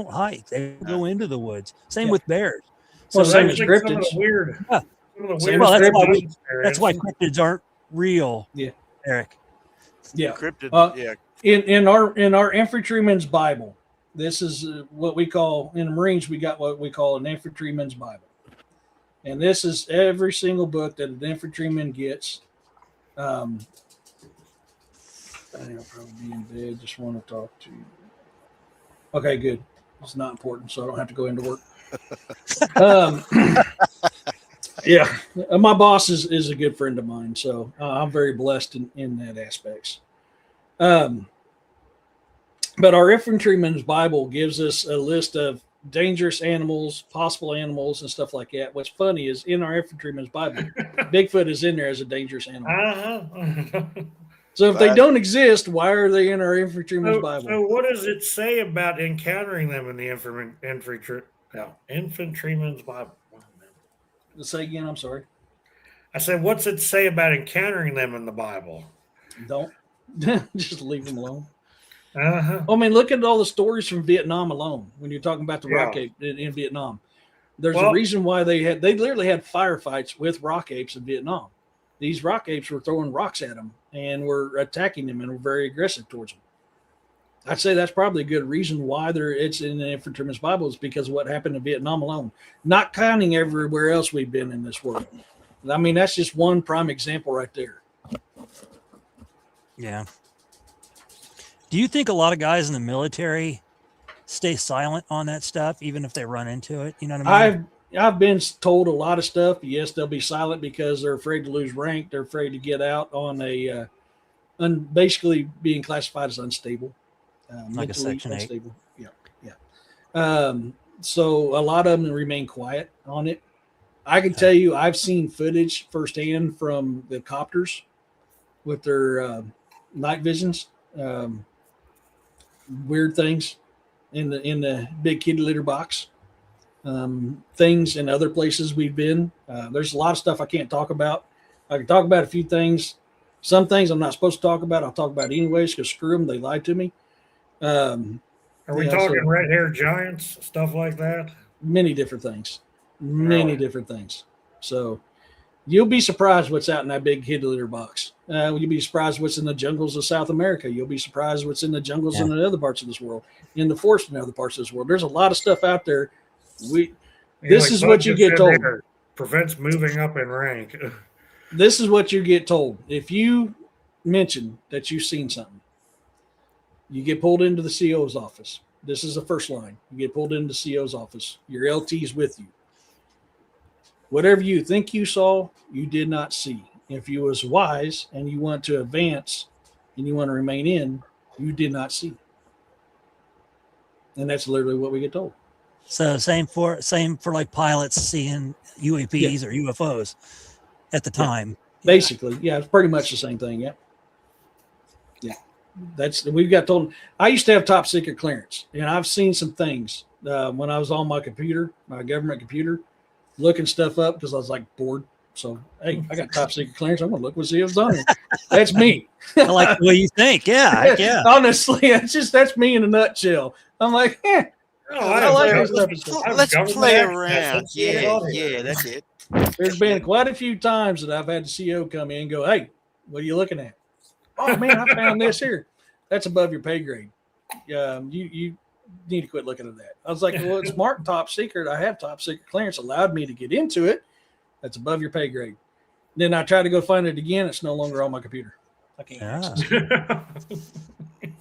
S4: hike. They go into the woods. Same with bears.
S5: Well,
S4: So
S5: same
S2: That's
S5: as
S2: like some of
S5: cryptids.
S2: the weird.
S4: Yeah.
S2: Some of the
S5: Same
S2: weird
S5: as
S2: cryptids.
S4: that's why cryptids aren't real.
S5: Yeah.
S4: Eric.
S5: Yeah.
S3: Cryptid. Yeah.
S5: In our infantryman's Bible, this is what we call in the Marines. We got what we call an infantryman's Bible, and this is every single book that an infantryman gets. I'll probably be in bed. Just want to talk to you. Okay, good. It's not important, so I don't have to go into work. Yeah, my boss is a good friend of mine, so I'm very blessed in that aspects. But our infantryman's Bible gives us a list of dangerous animals, possible animals, and stuff like that. What's funny is in our infantryman's Bible, Bigfoot is in there as a dangerous animal.
S2: Uh-huh.
S5: So if they don't exist, why are they in our infantryman's Bible?
S2: So what does it say about encountering them in the infantryman's Bible?
S5: Say again, I'm sorry.
S2: I said, what's it say about encountering them in the Bible?
S5: Don't. Just leave them alone.
S2: Uh-huh.
S5: I mean, look at all the stories from Vietnam alone. When you're talking about the rock ape in Vietnam, there's a reason why they literally had firefights with rock apes in Vietnam. These rock apes were throwing rocks at them and were attacking them and were very aggressive towards them. I'd say that's probably a good reason why it's in the infantryman's Bible is because of what happened in Vietnam alone, not counting everywhere else we've been in this world. I mean, that's just one prime example right there.
S4: Yeah. Do you think a lot of guys in the military stay silent on that stuff, even if they run into it? You know what I mean?
S5: I've been told a lot of stuff. Yes, they'll be silent because they're afraid to lose rank. They're afraid to get out on basically being classified as unstable.
S4: Like a Section 8.
S5: Unstable. Yeah. So a lot of them remain quiet on it. I can tell you, I've seen footage firsthand from the copters with their night visions, weird things in the big kitty litter box, things in other places we've been. There's a lot of stuff I can't talk about. I can talk about a few things. Some things I'm not supposed to talk about, I'll talk about anyways because screw them, they lied to me.
S2: Are we talking red-haired giants, stuff like that?
S5: Many different things. Many different things. So you'll be surprised what's out in that big kitty litter box. You'll be surprised what's in the jungles of South America. You'll be surprised what's in the jungles in the other parts of this world, in the forest in other parts of this world. There's a lot of stuff out there. This is what you get told.
S2: Prevents moving up in rank.
S5: This is what you get told. If you mention that you've seen something, you get pulled into the CO's office. This is the first line. You get pulled into the CO's office. Your LT's with you. Whatever you think you saw, you did not see. If you was wise and you want to advance and you want to remain in, you did not see. And that's literally what we get told.
S4: So same for like pilots seeing UAPs or UFOs at the time.
S5: Basically, it's pretty much the same thing. Yeah. We've got told. I used to have top secret clearance, and I've seen some things when I was on my computer, my government computer, looking stuff up because I was like bored. So, hey, I got top secret clearance. I'm gonna look and see what's on it. That's me.
S4: I like the way you think. Yeah.
S5: Honestly, that's me in a nutshell. I'm like, I like this type of stuff.
S3: Let's play around. Yeah, that's it.
S5: There's been quite a few times that I've had the CO come in and go, "Hey, what are you looking at?" "Oh man, I found this here." That's above your pay grade. You need to quit looking at that. I was like, well, it's marked top secret. I have top secret clearance, allowed me to get into it. That's above your pay grade. Then I try to go find it again. It's no longer on my computer. I can't
S4: Ah.
S5: access it.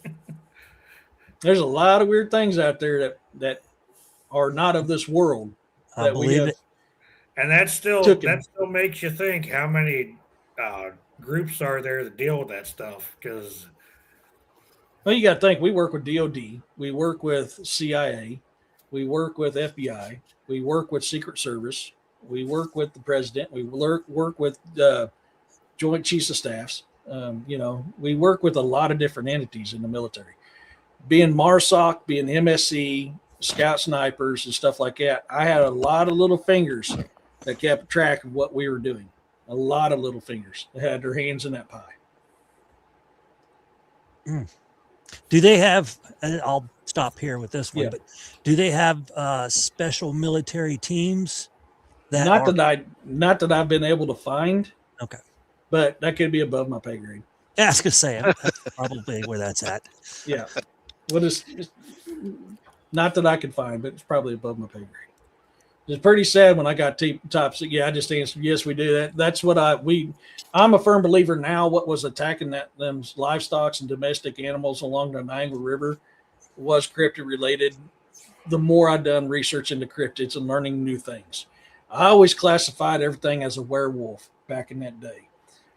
S5: There's a lot of weird things out there that are not of this world.
S4: I
S5: that we
S4: believe
S5: have
S4: it.
S2: And that still
S5: Took
S2: makes you think how many groups are there that deal with that stuff? Because
S5: Well, you got to think we work with DOD, we work with CIA, we work with FBI, we work with Secret Service, we work with the president, we work with Joint Chiefs of Staffs. We work with a lot of different entities in the military. Being MARSOC, being MSC, Scout Snipers, and stuff like that, I had a lot of little fingers that kept track of what we were doing. A lot of little fingers that had their hands in that pie.
S4: Do they have, and I'll stop here with this one,
S5: Yeah.
S4: but do they have special military teams that
S5: Not that I've been able to find.
S4: Okay.
S5: But that could be above my pay grade.
S4: Yeah, I was gonna say that's probably where that's at.
S5: Yeah. What is not that I could find, but it's probably above my pay grade. It's pretty sad when I got top six. Yeah, I just answered yes, we do that. That's what I'm a firm believer now. What was attacking them livestock and domestic animals along the Niagara River was cryptid related. The more I've done research into cryptids and learning new things, I always classified everything as a werewolf back in that day.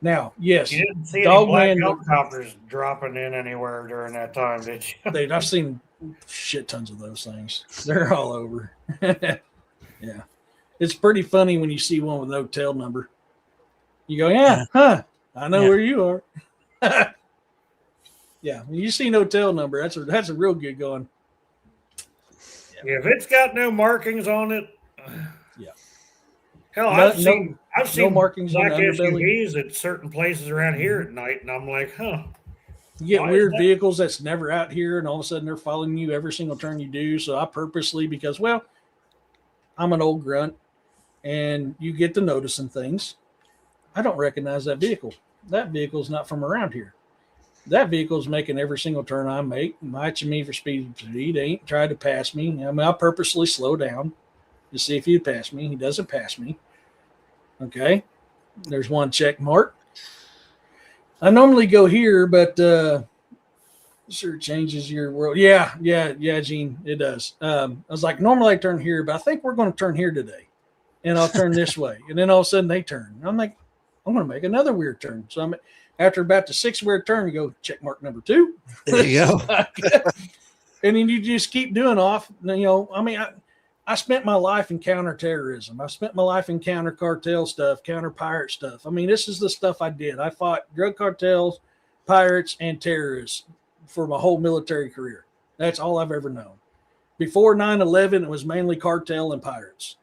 S5: Now, yes,
S2: you didn't see any black helicopters dropping in anywhere during that time, did you?
S5: I've seen shit tons of those things. They're all over. Yeah. It's pretty funny when you see one with no tail number. You go, I know where you are. Yeah, when you see no tail number, that's a real good going.
S2: Yeah, if it's got no markings on it.
S5: Yeah.
S2: Hell, I've seen
S5: no markings
S2: black
S5: on the underbelly.
S2: SUVs at certain places around here at night, and I'm like,
S5: You get weird vehicles that's never out here, and all of a sudden they're following you every single turn you do. So I purposely, because, well, I'm an old grunt, and you get to noticing things. I don't recognize that vehicle. That vehicle's not from around here. That vehicle's making every single turn I make, matching me for speed. He ain't tried to pass me. I mean, I purposely slow down to see if he'd pass me. He doesn't pass me. Okay. There's one check mark. I normally go here, but sure changes your world. Yeah, Gene, it does. I was like, normally I turn here, but I think we're going to turn here today. And I'll turn this way. And then all of a sudden they turn. And I'm like, I'm going to make another weird turn. So after about the sixth weird turn, you go check mark number 2.
S4: There you go.
S5: And then you just keep doing off. I spent my life in counterterrorism. I spent my life in counter cartel stuff, counter pirate stuff. I mean, this is the stuff I did. I fought drug cartels, pirates, and terrorists for my whole military career. That's all I've ever known. Before 9/11, it was mainly cartel and pirates.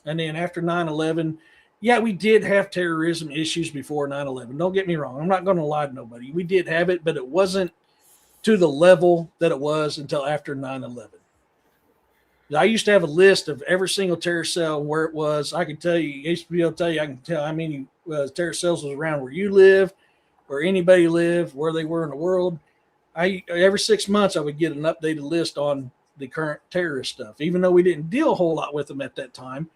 S5: And then after 9/11, yeah, we did have terrorism issues before 9/11. Don't get me wrong. I'm not going to lie to nobody. We did have it, but it wasn't to the level that it was until after 9/11. I used to have a list of every single terror cell and where it was. I can tell you, HBO tell you, I can tell how many terror cells was around where you live, where anybody lived, where they were in the world. Every 6 months, I would get an updated list on the current terrorist stuff, even though we didn't deal a whole lot with them at that time.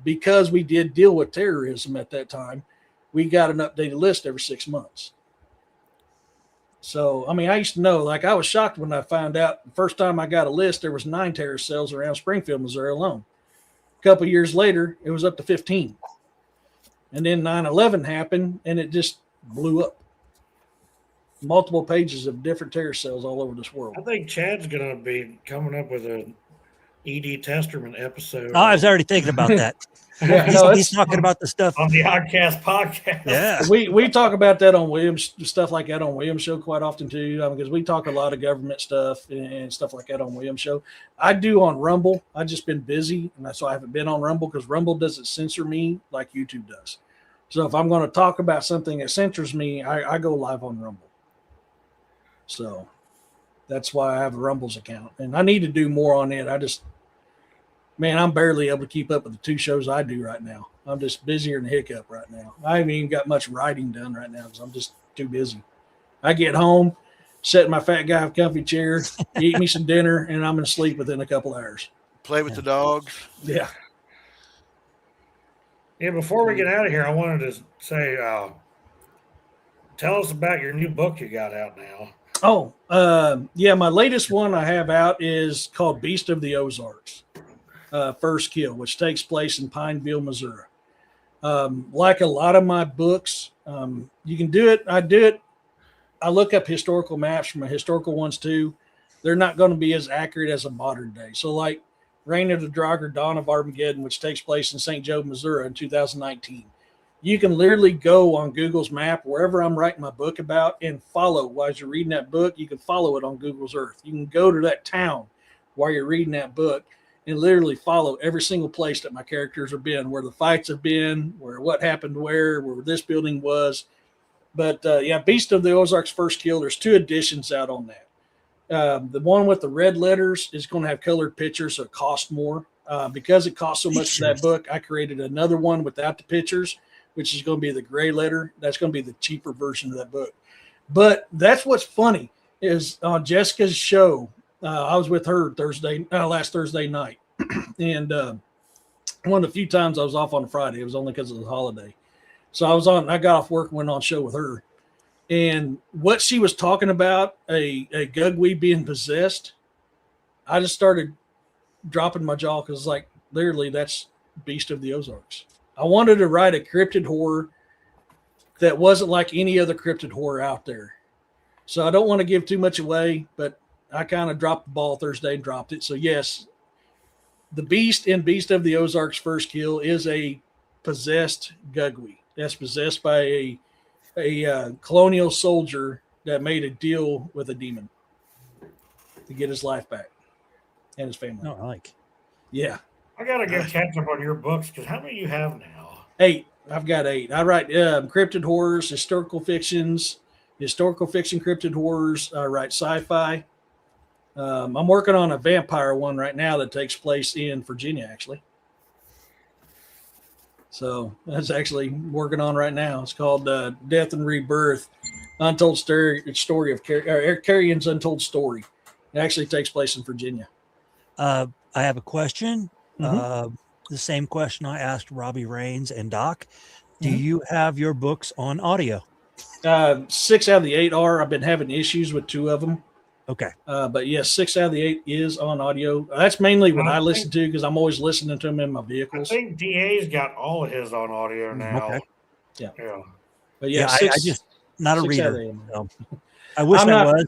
S5: Because we did deal with terrorism at that time, we got an updated list every 6 months. So, I used to know, like, I was shocked when I found out the first time I got a list, there was 9 terrorist cells around Springfield, Missouri alone. A couple of years later, it was up to 15. And then 9/11 happened, and it just blew up. Multiple pages of different terrorist cells all over this world.
S2: I think Chad's going to be coming up with an ED Testerman episode.
S4: Oh, I was already thinking about that. He's talking about the stuff
S2: on the Oddcast podcast.
S4: Yeah,
S5: we talk about that on Williams, stuff like that on Williams show quite often too, because we talk a lot of government stuff and stuff like that on Williams show. I do on Rumble. I've just been busy, and that's why I haven't been on Rumble, because Rumble doesn't censor me like YouTube does. So if I'm going to talk about something that censors me, I go live on Rumble. So that's why I have a Rumbles account, and I need to do more on it. I'm barely able to keep up with the 2 shows I do right now. I'm just busier than a hiccup right now. I haven't even got much writing done right now because I'm just too busy. I get home, sit in my fat guy comfy chair, eat me some dinner, and I'm going to sleep within a couple hours.
S3: Play with the dogs.
S5: Yeah.
S2: Yeah, before we get out of here, I wanted to say tell us about your new book you got out now.
S5: Oh, yeah. My latest one I have out is called Beast of the Ozarks, First Kill, which takes place in Pineville, Missouri. Like a lot of my books, you can do it. I do it. I look up historical maps from historical ones too. They're not going to be as accurate as a modern day. So, like Reign of the Draugr, Dawn of Armageddon, which takes place in St. Joe, Missouri in 2019. You can literally go on Google's map, wherever I'm writing my book about, and follow while you're reading that book. You can follow it on Google's Earth. You can go to that town while you're reading that book and literally follow every single place that my characters have been, where the fights have been, where what happened, where this building was. But yeah, Beast of the Ozarks First Kill, there's 2 editions out on that. The one with the red letters is going to have colored pictures, so it costs more. Because it costs so much for that book, I created another one without the pictures, which is going to be the gray letter. That's going to be the cheaper version of that book. But that's what's funny is on Jessica's show, I was with her last Thursday night. And one of the few times I was off on a Friday, it was only because of the holiday. So I got off work and went on show with her. And what she was talking about, a Gugwe being possessed, I just started dropping my jaw because like literally that's Beast of the Ozarks. I wanted to write a cryptid horror that wasn't like any other cryptid horror out there. So I don't want to give too much away, but I kind of dropped the ball Thursday and dropped it. So yes, the Beast in Beast of the Ozarks First Kill is a possessed Gugwe that's possessed by a colonial soldier that made a deal with a demon to get his life back and his family.
S4: Oh, I like.
S5: Yeah.
S2: I gotta get catch up on your books because how many you have now?
S5: 8. I've got 8. I write cryptid horrors, historical fiction cryptid horrors. I write sci-fi. I'm working on a vampire one right now that takes place in Virginia, actually. So that's actually working on right now. It's called Death and Rebirth, Untold Story of Carrion's Untold Story. It actually takes place in Virginia.
S4: I have a question. The same question I asked Robbie Rains and Doc. Do you have your books on audio?
S5: 6 out of the 8 are. I've been having issues with 2 of them.
S4: Okay.
S5: But yes, 6 out of the 8 is on audio. That's mainly what I listen to because I'm always listening to them in my vehicles.
S2: I think DA's got all of his on audio now.
S4: Okay.
S5: Yeah.
S2: But
S5: yeah,
S4: I just not a
S5: 6 out of
S4: reader.
S5: 8.
S4: So. I wish I was.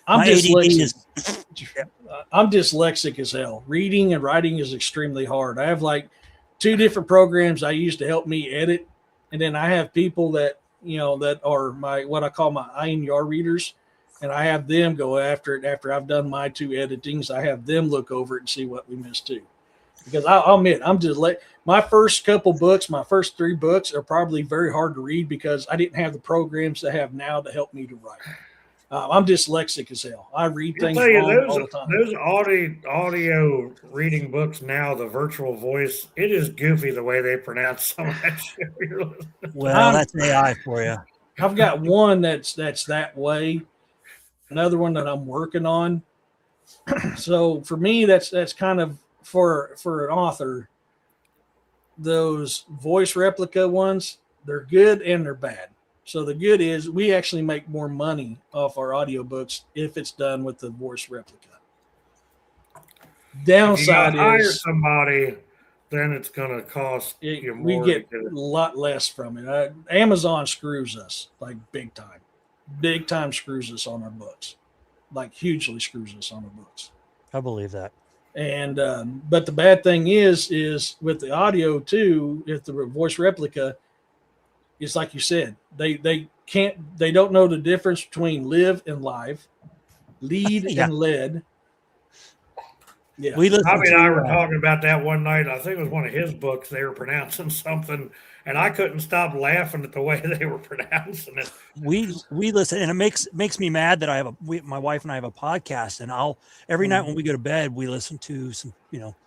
S5: I'm
S4: My ADD
S5: dyslexic. I'm dyslexic as hell. Reading and writing is extremely hard. I have like 2 different programs I use to help me edit, and then I have people that that are my what I call my INR readers, and I have them go after it after I've done my 2 editings. I have them look over it and see what we missed too, because I'll admit I'm just my first couple books, my first 3 books are probably very hard to read because I didn't have the programs I have now to help me to write. I'm dyslexic as hell. I read things wrong all the time.
S2: Those audio reading books now, the virtual voice, it is goofy the way they pronounce some of that shit.
S4: Well, that's AI for you.
S5: I've got one that's that way. Another one that I'm working on. So for me, that's kind of for an author. Those voice replica ones, they're good and they're bad. So the good is we actually make more money off our audiobooks if it's done with the voice replica. Downside
S2: hire
S5: is
S2: somebody, then it's going to cost you more.
S5: We get a lot less from it. Amazon screws us like big time. Big time screws us on our books. Like hugely screws us on our books.
S4: I believe that.
S5: And but the bad thing is with the audio too, if the voice replica, it's like you said, they don't know the difference between live and live, lead and led. Yeah.
S2: Bobby and I were talking about that one night. I think it was one of his books. They were pronouncing something, and I couldn't stop laughing at the way they were pronouncing it.
S4: We listen, and it makes me mad that my wife and I have a podcast, and every night when we go to bed, we listen to some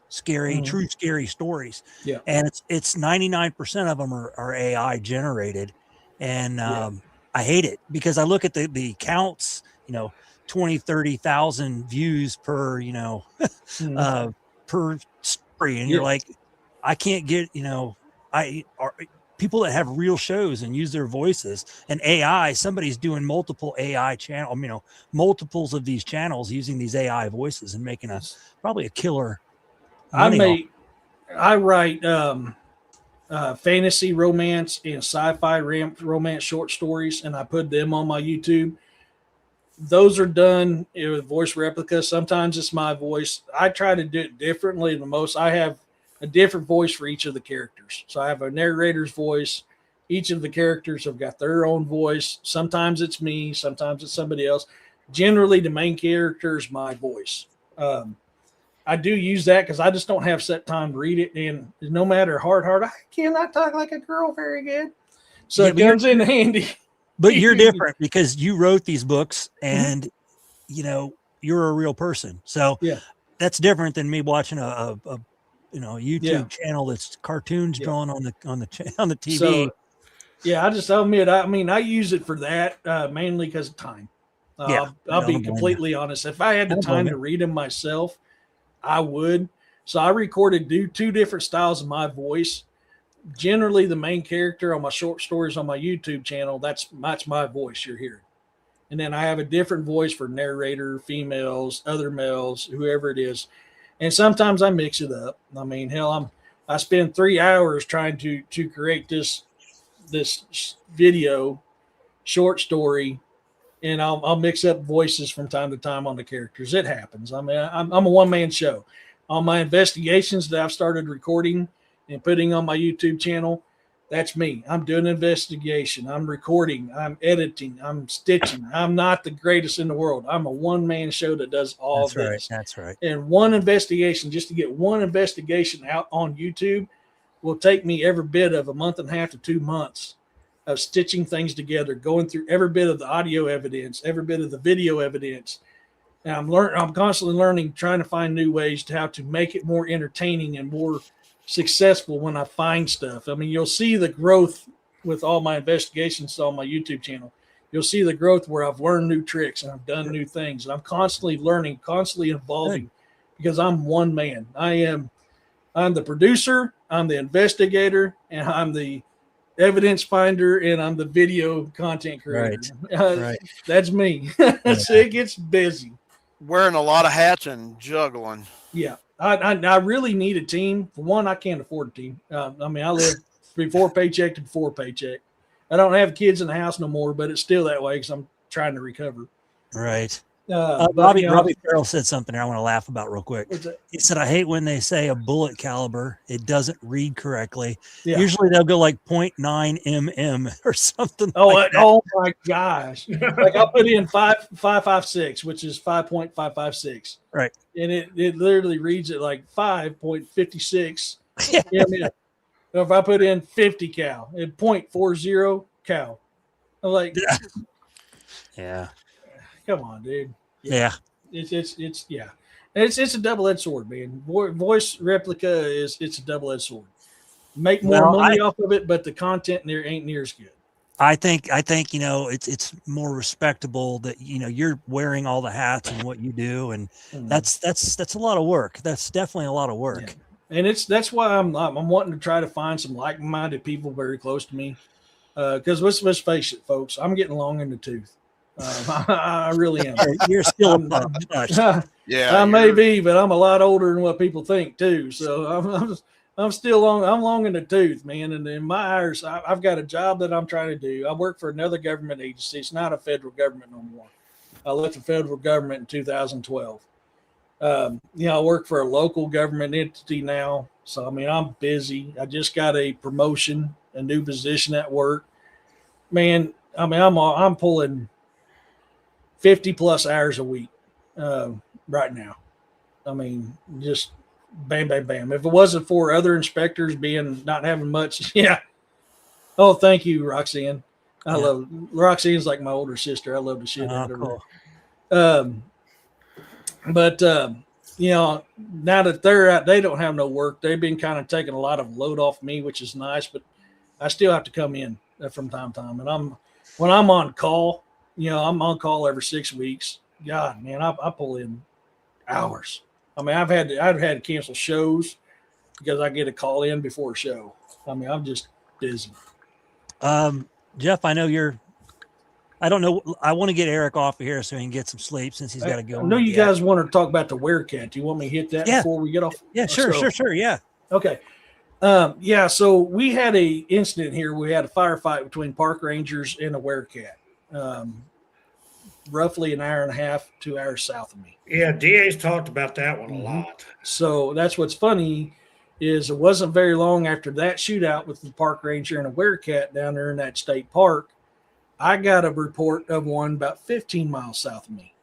S4: scary, true scary stories.
S5: Yeah,
S4: and it's 99% of them are AI generated, and I hate it because I look at the counts, 20, 30,000 views per, per story. And you're like, I can't get, people that have real shows and use their voices. And AI, somebody's doing multiple AI channel, multiples of these channels using these AI voices and making probably a killer money.
S5: I write fantasy, romance, and sci-fi romance short stories, and I put them on my YouTube. Those are done with voice replica. Sometimes it's my voice. I try to do it differently than most. I have a different voice for each of the characters. So I have a narrator's voice. Each of the characters have got their own voice. Sometimes it's me. Sometimes it's somebody else. Generally, the main character is my voice. I do use that because I just don't have set time to read it. And no matter hard, I cannot talk like a girl very good. So it comes in handy.
S4: But you're different because you wrote these books and, you're a real person. So that's different than me watching a YouTube channel that's cartoons drawn on the TV.
S5: So, I just admit, I use it for that mainly because of time. I'll be completely honest. If I had the time to read them myself, I would. So I recorded two different styles of my voice. Generally, the main character on my short stories on my YouTube channel, that's my voice you're hearing. And then I have a different voice for narrator, females, other males, whoever it is. And sometimes I mix it up. I mean, hell, I spend 3 hours trying to create this video short story, and I'll mix up voices from time to time on the characters. It happens. I mean, I'm a one-man show. On my investigations that I've started recording and putting on my YouTube channel, that's me. I'm doing an investigation. I'm recording. I'm editing. I'm stitching. I'm not the greatest in the world. I'm a one-man show that does all this.
S4: That's right.
S5: And one investigation, just to get one investigation out on YouTube, will take me every bit of a month and a half to 2 months of stitching things together, going through every bit of the audio evidence, every bit of the video evidence. And I'm constantly learning, trying to find new ways to how to make it more entertaining and more successful when I find stuff. I mean, you'll see the growth with all my investigations on my YouTube channel. You'll see the growth where I've learned new tricks and I've done new things. And I'm constantly learning, constantly evolving because I'm one man. I'm the producer, I'm the investigator, and I'm the evidence finder, and I'm the video content creator.
S4: Right.
S5: That's me. So it gets busy.
S3: Wearing a lot of hats and juggling.
S5: Yeah. I really need a team. For one, I can't afford a team. I live before paycheck to before paycheck. I don't have kids in the house no more, but it's still that way because I'm trying to recover.
S4: Right.
S5: Robbie
S4: Farrell said something I want to laugh about real quick. He said, I hate when they say a bullet caliber, it doesn't read correctly. Yeah. Usually they'll go like 0.9 mm or something.
S5: Oh my gosh. Like I'll put in 5.56, which is 5.556.
S4: Right.
S5: And it literally reads it like 5.56 mm. So if I put in 50 cal, it 0.40 cal. I'm like,
S4: yeah.
S5: Come on, dude.
S4: Yeah.
S5: It's a double-edged sword, man. Voice replica it's a double-edged sword. Make more money off of it, but the content there ain't near as good.
S4: I think it's more respectable that you're wearing all the hats and what you do, and that's a lot of work. That's definitely a lot of work.
S5: Yeah. And that's why I'm wanting to try to find some like-minded people very close to me. Because let's face it, folks, I'm getting long in the tooth. I really am.
S4: You're still
S5: I may be, but I'm a lot older than what people think too. So I'm still long. I'm long in the tooth, man. And in my hours, I've got a job that I'm trying to do. I work for another government agency. It's not a federal government no more. I left the federal government in 2012. I work for a local government entity now. So I'm busy. I just got a promotion, a new position at work. Man, I'm pulling 50 plus hours a week right now. Just bam, bam, bam. If it wasn't for other inspectors not having much, yeah. Oh, thank you, Roxanne. Roxanne's like my older sister. I love the shit out of her. But now that they're out, they don't have no work. They've been kind of taking a lot of load off me, which is nice, but I still have to come in from time to time. And when I'm on call, I'm on call every 6 weeks. God, man, I pull in hours. I've had to cancel shows because I get a call in before a show. I'm just busy.
S4: Jeff, I know I don't know. I want to get Eric off of here so he can get some sleep since he's got to go.
S5: I know you guys want to talk about the werecat. Do you want me to hit that before we get off?
S4: Yeah, sure. Yeah.
S5: Okay. So we had a incident here. We had a firefight between park rangers and a werecat, roughly an hour and a half, 2 hours south of me.
S2: Yeah, DA's talked about that one a lot.
S5: So that's what's funny is it wasn't very long after that shootout with the park ranger and a werecat down there in that state park, I got a report of one about 15 miles south of me.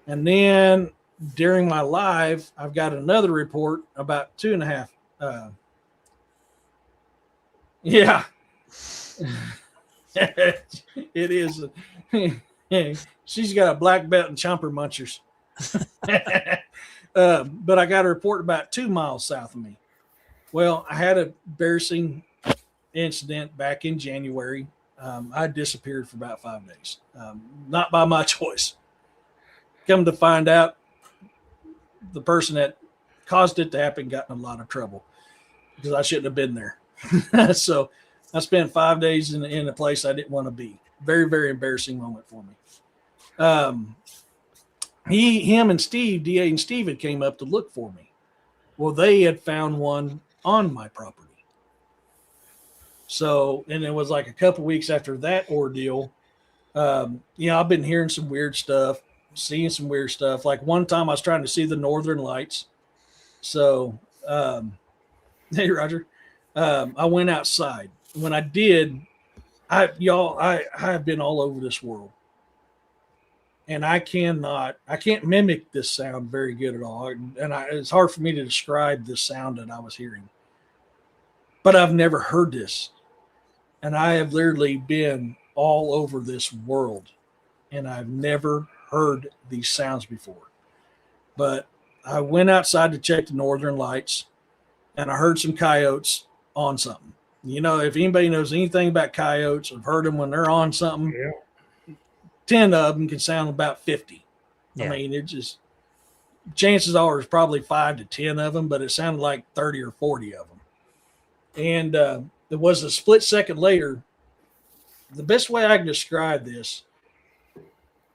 S5: And then during my live, I've got another report about 2.5. Yeah. It is. She's got a black belt in chomper munchers. But I got a report about 2 miles south of me. Well, I had an embarrassing incident back in January. I disappeared for about 5 days, not by my choice. Come to find out, the person that caused it to happen got in a lot of trouble because I shouldn't have been there. So I spent 5 days in a place I didn't want to be. Very, very embarrassing moment for me. Him and Steve, DA and Steve had came up to look for me. Well, they had found one on my property. So, and it was like a couple weeks after that ordeal. I've been hearing some weird stuff, seeing some weird stuff. Like one time I was trying to see the Northern Lights. So, hey, Roger, I went outside. When I did, I have been all over this world. And I can't mimic this sound very good at all. And it's hard for me to describe the sound that I was hearing. But I've never heard this. And I have literally been all over this world. And I've never heard these sounds before. But I went outside to check the Northern Lights. And I heard some coyotes on something. You know, if anybody knows anything about coyotes, I've heard them when they're on something. Yeah. 10 of them can sound about 50. Yeah. I mean, it just, chances are there's probably 5 to 10 of them, but it sounded like 30 or 40 of them. And it was a split second later. The best way I can describe this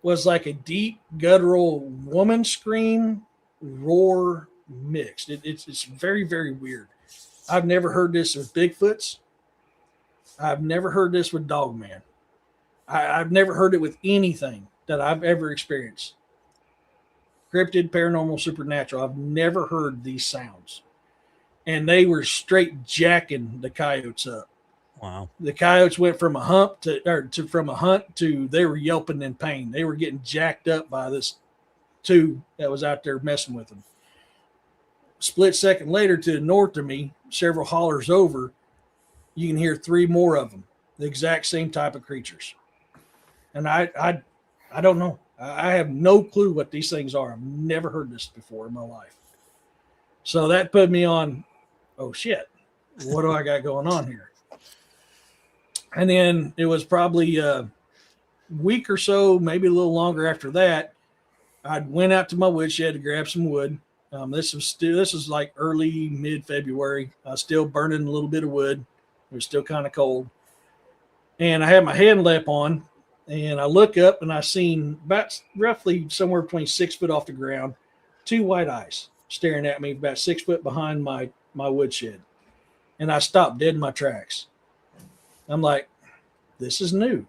S5: was like a deep guttural woman scream roar mixed. It's very, very weird. I've never heard this with Bigfoots. I've never heard this with Dogman. I've never heard it with anything that I've ever experienced. Cryptid, paranormal, supernatural. I've never heard these sounds. And they were straight jacking the coyotes up.
S4: Wow.
S5: The coyotes went from a hunt to they were yelping in pain. They were getting jacked up by this two that was out there messing with them. Split second later to the north of me, several hollers over, you can hear 3 more of them, the exact same type of creatures. And I don't know. I have no clue what these things are. I've never heard this before in my life. So that put me on, oh shit, what do I got going on here? And then it was probably a week or so, maybe a little longer after that, I went out to my woodshed to grab some wood. This was like early mid-February. I was still burning a little bit of wood. It was still kind of cold. And I had my headlamp on, and I look up and I seen about roughly somewhere between 6 foot off the ground, 2 white eyes staring at me about 6 foot behind my woodshed. And I stopped dead in my tracks. I'm like, this is new.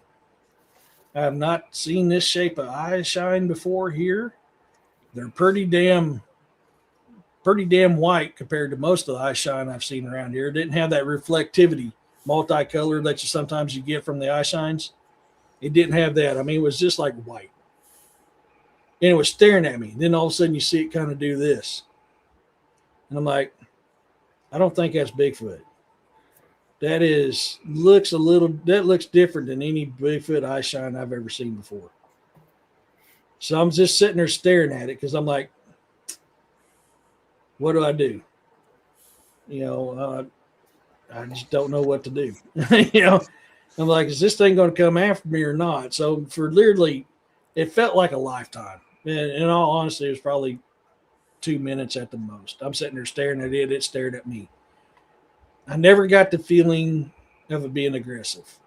S5: I have not seen this shape of eye shine before here. They're pretty damn white compared to most of the eye shine I've seen around here. It didn't have that reflectivity, multicolor that you get from the eye shines. It didn't have that. I mean, it was just like white. And it was staring at me. Then all of a sudden you see it kind of do this. And I'm like, I don't think that's Bigfoot. That looks different than any Bigfoot eye shine I've ever seen before. So I'm just sitting there staring at it because I'm like, what do I do? I just don't know what to do. I'm like, is this thing going to come after me or not? So for literally, it felt like a lifetime. And in all honesty, it was probably 2 minutes at the most. I'm sitting there staring at it. It stared at me. I never got the feeling of it being aggressive.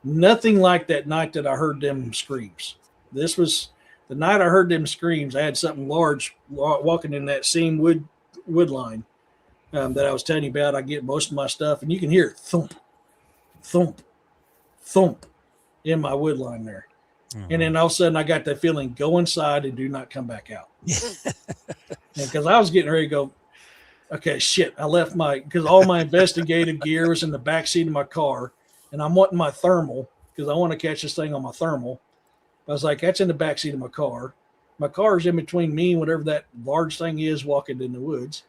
S5: Nothing like that night that I heard them screams. This was the night I heard them screams. I had something large walking in that same wood line that I was telling you about. I get most of my stuff, and you can hear it thump, thump, thump in my wood line there. And then all of a sudden, I got that feeling: go inside and do not come back out. Because I was getting ready to go. Okay, shit. I left because all my investigative gear was in the back seat of my car, and I'm wanting my thermal because I want to catch this thing on my thermal. I was like, that's in the back seat of my car. My car is in between me and whatever that large thing is walking in the woods.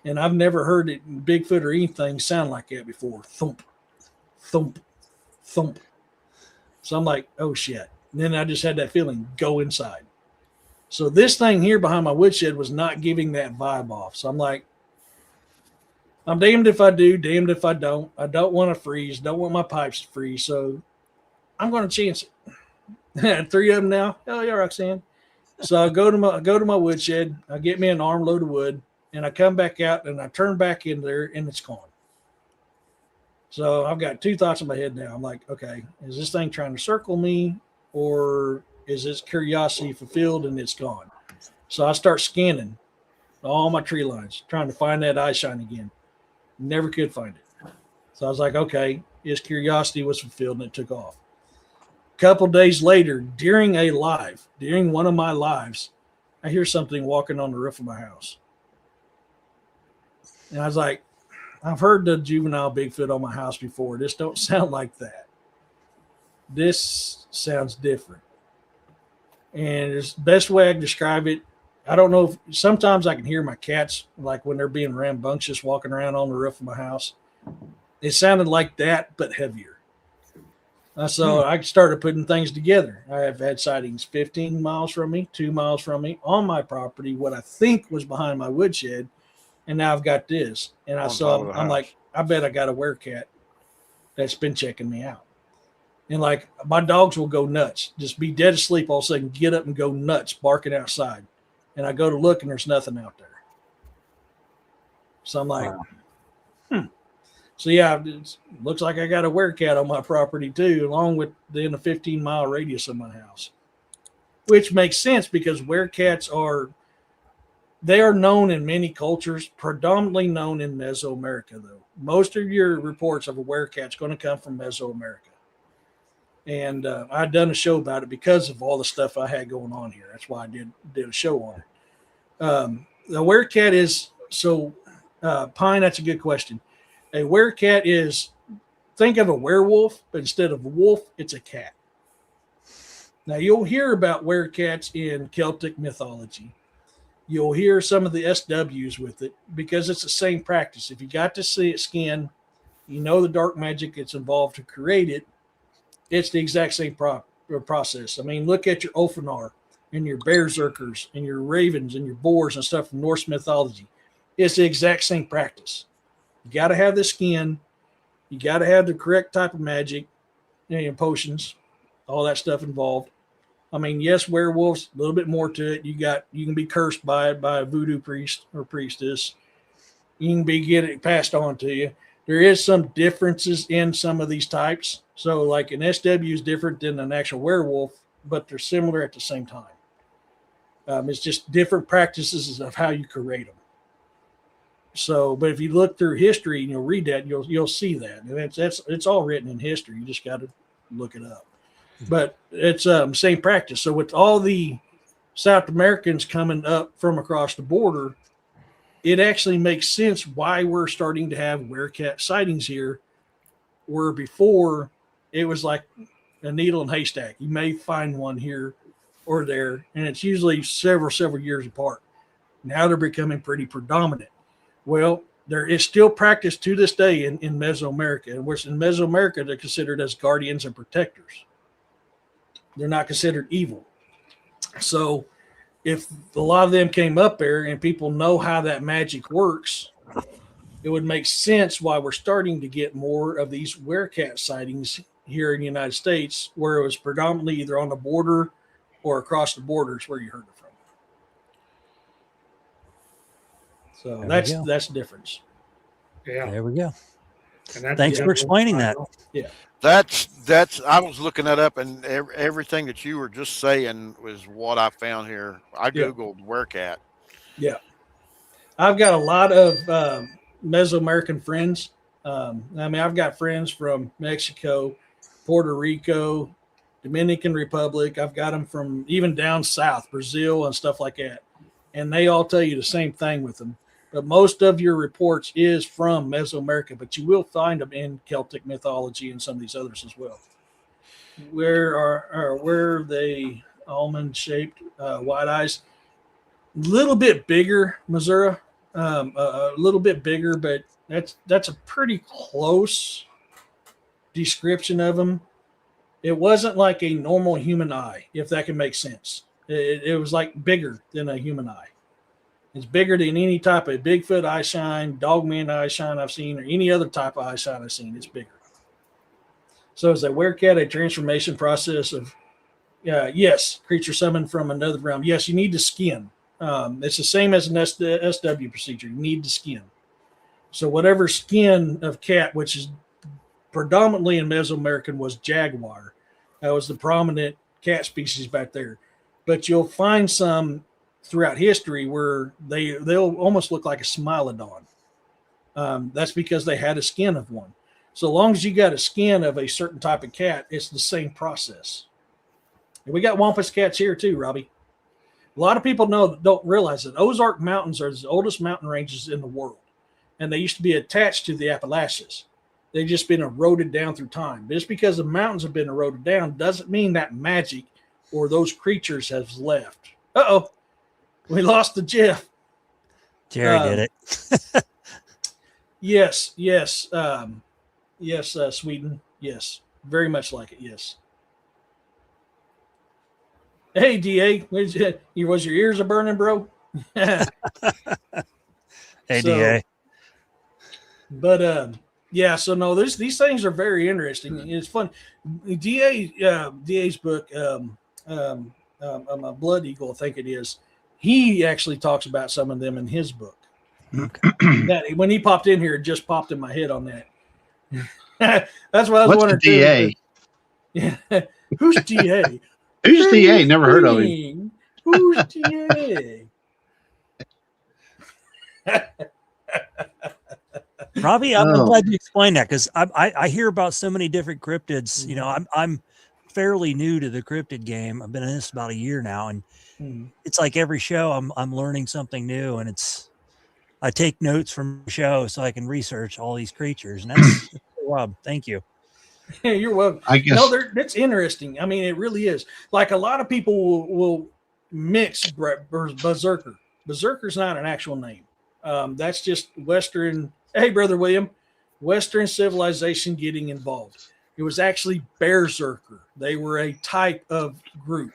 S5: And I've never heard it, Bigfoot or anything, sound like that before. Thump, thump, thump. So I'm like, oh shit. And then I just had that feeling, go inside. So this thing here behind my woodshed was not giving that vibe off. So I'm like, I'm damned if I do, damned if I don't. I don't want to freeze, don't want my pipes to freeze. So I'm going to chance it. 3 of them now. Oh yeah, Roxanne. So I go to my woodshed. I get me an armload of wood, and I come back out and I turn back in there, and it's gone. So I've got 2 thoughts in my head now. I'm like, okay, is this thing trying to circle me, or is its curiosity fulfilled and it's gone? So I start scanning all my tree lines, trying to find that eye shine again. Never could find it. So I was like, okay, its curiosity was fulfilled and it took off. A couple days later, during one of my lives, I hear something walking on the roof of my house. And I was like, I've heard the juvenile Bigfoot on my house before. This don't sound like that. This sounds different. And it's the best way I can describe it. I don't know if sometimes I can hear my cats, like when they're being rambunctious, walking around on the roof of my house. It sounded like that, but heavier. So I started putting things together. I have had sightings 15 miles from me, 2 miles from me, on my property, what I think was behind my woodshed. And now I've got this. And I'm like, I bet I got a werecat that's been checking me out. And like my dogs will go nuts, just be dead asleep all of a sudden, get up and go nuts, barking outside. And I go to look and there's nothing out there. So I'm like, So yeah, it looks like I got a werecat on my property too, along with in a 15-mile radius of my house. Which makes sense because werecats are known in many cultures, predominantly known in Mesoamerica though. Most of your reports of a werecat's going to come from Mesoamerica. And I'd done a show about it because of all the stuff I had going on here. That's why I did a show on it. The werecat is Pine. That's a good question. A werecat is, think of a werewolf, but instead of a wolf, it's a cat. Now you'll hear about werecats in Celtic mythology. You'll hear some of the SWs with it because it's the same practice. If you got to see its skin, you know the dark magic that's involved to create it. It's the exact same process. I mean, look at your Ofanar and your Berserkers and your Ravens and your Boars and stuff from Norse mythology. It's the exact same practice. You got to have the skin. You got to have the correct type of magic, potions, all that stuff involved. I mean, yes, werewolves, a little bit more to it. You can be cursed by it by a voodoo priest or priestess. You can get it passed on to you. There is some differences in some of these types. So like an SW is different than an actual werewolf, but they're similar at the same time. It's just different practices of how you create them. So, but if you look through history and you'll read that, you'll see that. And it's all written in history. You just got to look it up. But it's same practice. So with all the South Americans coming up from across the border, it actually makes sense why we're starting to have werecat sightings here, where before it was like a needle in a haystack. You may find one here or there, and it's usually several years apart. Now they're becoming pretty predominant. Well, there is still practice to this day in Mesoamerica, and whereas in Mesoamerica, they're considered as guardians and protectors. They're not considered evil. So if a lot of them came up there and people know how that magic works, it would make sense why we're starting to get more of these werecat sightings here in the United States, where it was predominantly either on the border or across the borders where you heard it from. So that's the difference.
S2: Yeah.
S4: There we go.
S2: And that's
S4: Thanks for explaining that.
S5: Yeah.
S3: That's I was looking that up, and everything that you were just saying was what I found here. I
S5: Yeah.
S3: googled werecat.
S5: Yeah. I've got a lot of Mesoamerican friends. I've got friends from Mexico, Puerto Rico, Dominican Republic. I've got them from even down south, Brazil and stuff like that. And they all tell you the same thing with them. But most of your reports is from Mesoamerica, but you will find them in Celtic mythology and some of these others as well. Where are they almond shaped, wide eyes? Little bit bigger, Missouri, a little bit bigger, but that's a pretty close description of them. It wasn't like a normal human eye, if that can make sense. It was like bigger than a human eye. It's bigger than any type of Bigfoot eye shine, dogman eye shine I've seen, or any other type of eye shine I've seen. It's bigger. So is a werecat a transformation process of, yes, creature summoned from another realm? Yes, you need the skin. It's the same as an SW procedure. You need the skin. So whatever skin of cat, which is predominantly in Mesoamerican, was jaguar. That was the prominent cat species back there. But you'll find some throughout history where they'll almost look like a smilodon. That's because they had a skin of one. So long as you got a skin of a certain type of cat, it's the same process. And we got Wampus cats here too, Robbie. A lot of people don't realize that Ozark Mountains are the oldest mountain ranges in the world. And they used to be attached to the Appalachians. They've just been eroded down through time. Just because the mountains have been eroded down doesn't mean that magic or those creatures have left. Uh-oh. We lost the Jeff.
S4: Jerry did it.
S5: Yes. Yes, Sweden. Yes. Very much like it. Yes. Hey, DA. Was your ears a burning, bro?
S4: Hey, DA.
S5: But yeah, so no, these things are very interesting. It's fun. DA's book, Blood Eagle, I think it is. He actually talks about some of them in his book.
S4: Okay.
S5: That when he popped in here, it just popped in my head on that. That's what I was
S1: What's
S5: wondering.
S1: the DA?
S5: Yeah, who's DA?
S1: Who's DA? Never heard of him.
S5: Who's DA?
S4: Robbie, I'm glad you explained that because I hear about so many different cryptids. You know, I'm fairly new to the cryptid game. I've been in this about a year now, and it's like every show I'm learning something new, and I take notes from the show so I can research all these creatures, and that's Rob. Thank you.
S5: Yeah, you're welcome.
S1: I guess
S5: that's interesting. I mean, it really is. Like a lot of people will mix berserker. Berserker's not an actual name. That's just Western. Hey, Brother William, Western civilization getting involved. It was actually berserker. They were a type of group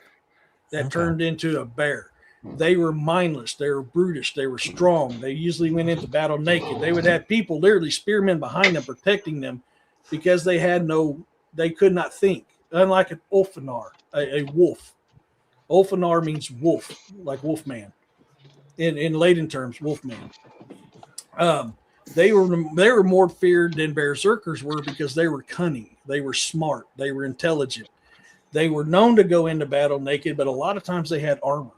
S5: that turned into a bear. They were mindless. They were brutish. They were strong. They usually went into battle naked. They would have people, literally spearmen behind them, protecting them because they could not think. Unlike an Ulfanar, a wolf. Ulfanar means wolf, like wolfman. In Latin terms, wolfman. They were more feared than berserkers were because they were cunning. They were smart. They were intelligent. They were known to go into battle naked, but a lot of times they had armor.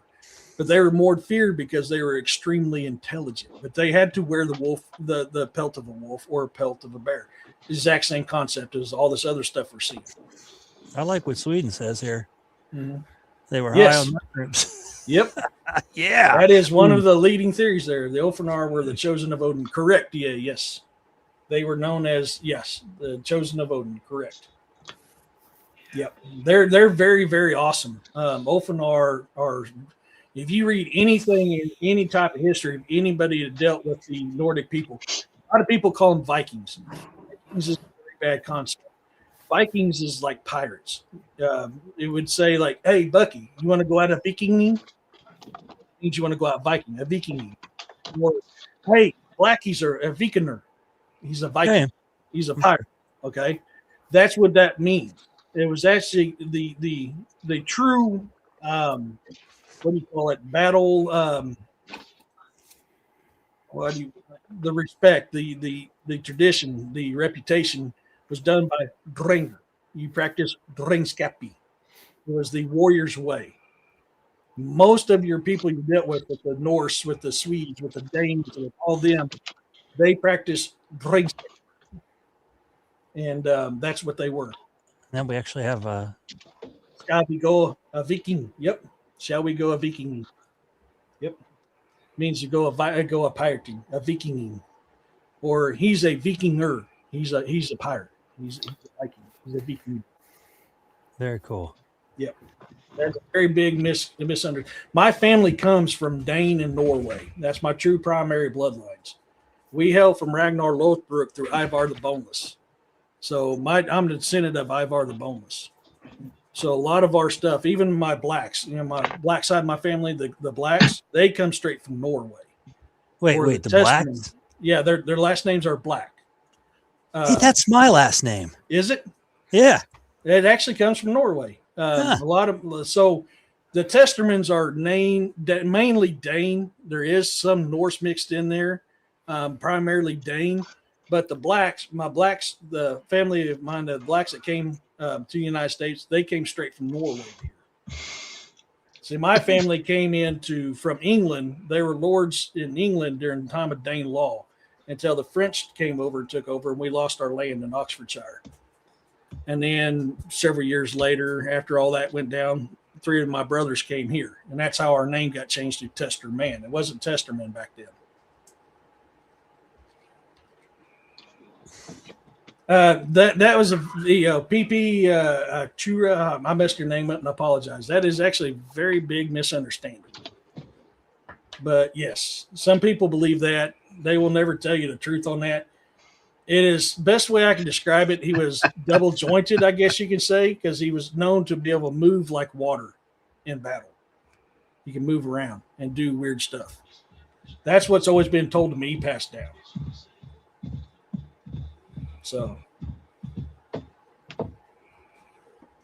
S5: But they were more feared because they were extremely intelligent. But they had to wear the pelt of a wolf or a pelt of a bear. The exact same concept as all this other stuff we're seeing.
S4: I like what Sweden says here.
S5: Mm-hmm.
S4: They were high on mushrooms.
S5: Yep.
S4: Yeah.
S5: That is one of the leading theories there. The Ulfanar were the chosen of Odin. Correct, yeah, yes. They were known as, the chosen of Odin. Correct. Yep. They're very, very awesome. Ulfanar are, if you read anything in any type of history of anybody that dealt with the Nordic people, a lot of people call them Vikings. Vikings is a very bad concept. Vikings is like pirates. It would say like, hey, Bucky, you want to go out a Viking? Means you want to go out Viking, a Viking. Or, hey, Blackies are a Vikaner. He's a Viking.
S4: Hey.
S5: He's a pirate. Okay. That's what that means. It was actually the true, what do you call it? Battle. The respect, the the tradition, the reputation was done by Dringer. You practice Dringskapi. It was the warrior's way. Most of your people you dealt with the Norse, with the Swedes, with the Danes, with all them, they practice Dringskapi. And that's what they were.
S4: Then we actually have
S5: Shall we go a Viking? Yep. Shall we go a Viking? Yep. Means you go a pirating, a Viking, or he's a Vikinger. He's a pirate. He's a Viking. He's a Viking.
S4: very cool.
S5: Yep. That's a very big misunderstanding. My family comes from Dane and Norway. That's my true primary bloodlines. We hail from Ragnar Lothbrok through Ivar the Boneless. So I'm the descendant of Ivar the Boneless. So a lot of our stuff, even my blacks, my black side of my family, the blacks, they come straight from Norway.
S4: Wait, the blacks?
S5: Yeah, their last names are Black.
S4: Hey, that's my last name.
S5: Is it?
S4: Yeah.
S5: It actually comes from Norway. A lot of so the Testermans are mainly Dane. There is some Norse mixed in there, primarily Dane. But the blacks, the family of mine, the blacks that came to the United States, they came straight from Norway here. See, my family came from England. They were lords in England during the time of Dane law until the French came over and took over, and we lost our land in Oxfordshire. And then several years later, after all that went down, 3 of my brothers came here, and that's how our name got changed to Testerman. It wasn't Testerman back then. That was the PP Chura. I messed your name up and I apologize. That is actually a very big misunderstanding. But yes, some people believe that. They will never tell you the truth on that. It is best way I can describe it. He was double jointed, I guess you can say, because he was known to be able to move like water in battle. He can move around and do weird stuff. That's what's always been told to me, passed down. So,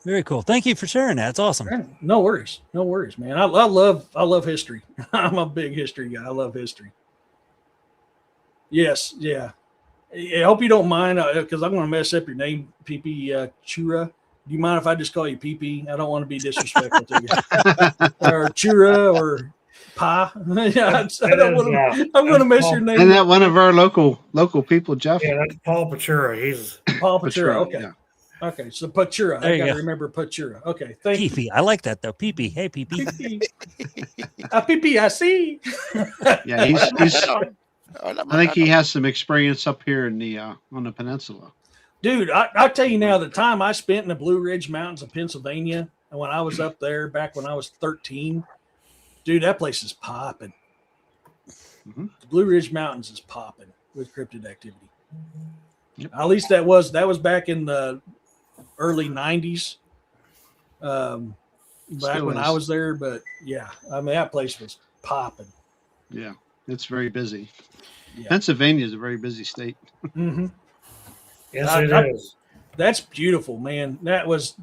S4: Very cool. Thank you for sharing that. It's awesome.
S5: no worries, man. I love history. I'm a big history guy. I love history. Yes, yeah. I hope you don't mind because I'm going to mess up your name, PP Chura. Do you mind if I just call you PP? I don't want to be disrespectful to you, or Chura or Pa. Yeah, I'm going to mess your name.
S1: Isn't that one of our local people, Jeff?
S2: Yeah, that's Paul Pachura. He's
S5: Paul Pachura. Okay.
S1: Yeah.
S5: Okay. So Pachura.
S4: There
S5: I
S4: you
S5: got to
S4: go.
S5: remember Pachura. Okay. Thank you.
S4: PP. I like that though. PP. Hey, PP.
S5: PP, I see.
S1: Yeah, he's I think he has some experience up here in the on the peninsula.
S5: Dude, I'll tell you now, the time I spent in the Blue Ridge Mountains of Pennsylvania, and when I was up there back when I was 13, dude, that place is popping.
S1: Mm-hmm.
S5: The Blue Ridge Mountains is popping with cryptid activity. Yep. At least that was back in the early 90s. Back when I was there, but yeah, I mean that place was popping.
S1: Yeah, it's very busy.
S5: Yeah.
S1: Pennsylvania is a very busy state.
S5: Mm-hmm.
S2: yes, it is.
S5: That's beautiful, man. That was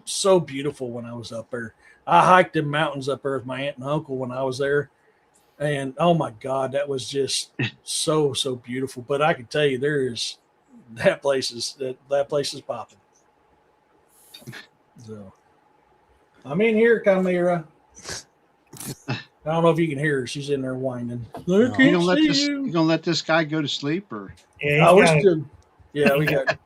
S5: so beautiful when I was up there. I hiked the mountains up there with my aunt and uncle when I was there, and oh my God, that was just so beautiful. But I can tell you, that place is popping. So I'm in here, Chimera. I don't know if you can hear her. She's in there whining.
S1: You gonna let this guy go to sleep or?
S2: Yeah,
S5: we got.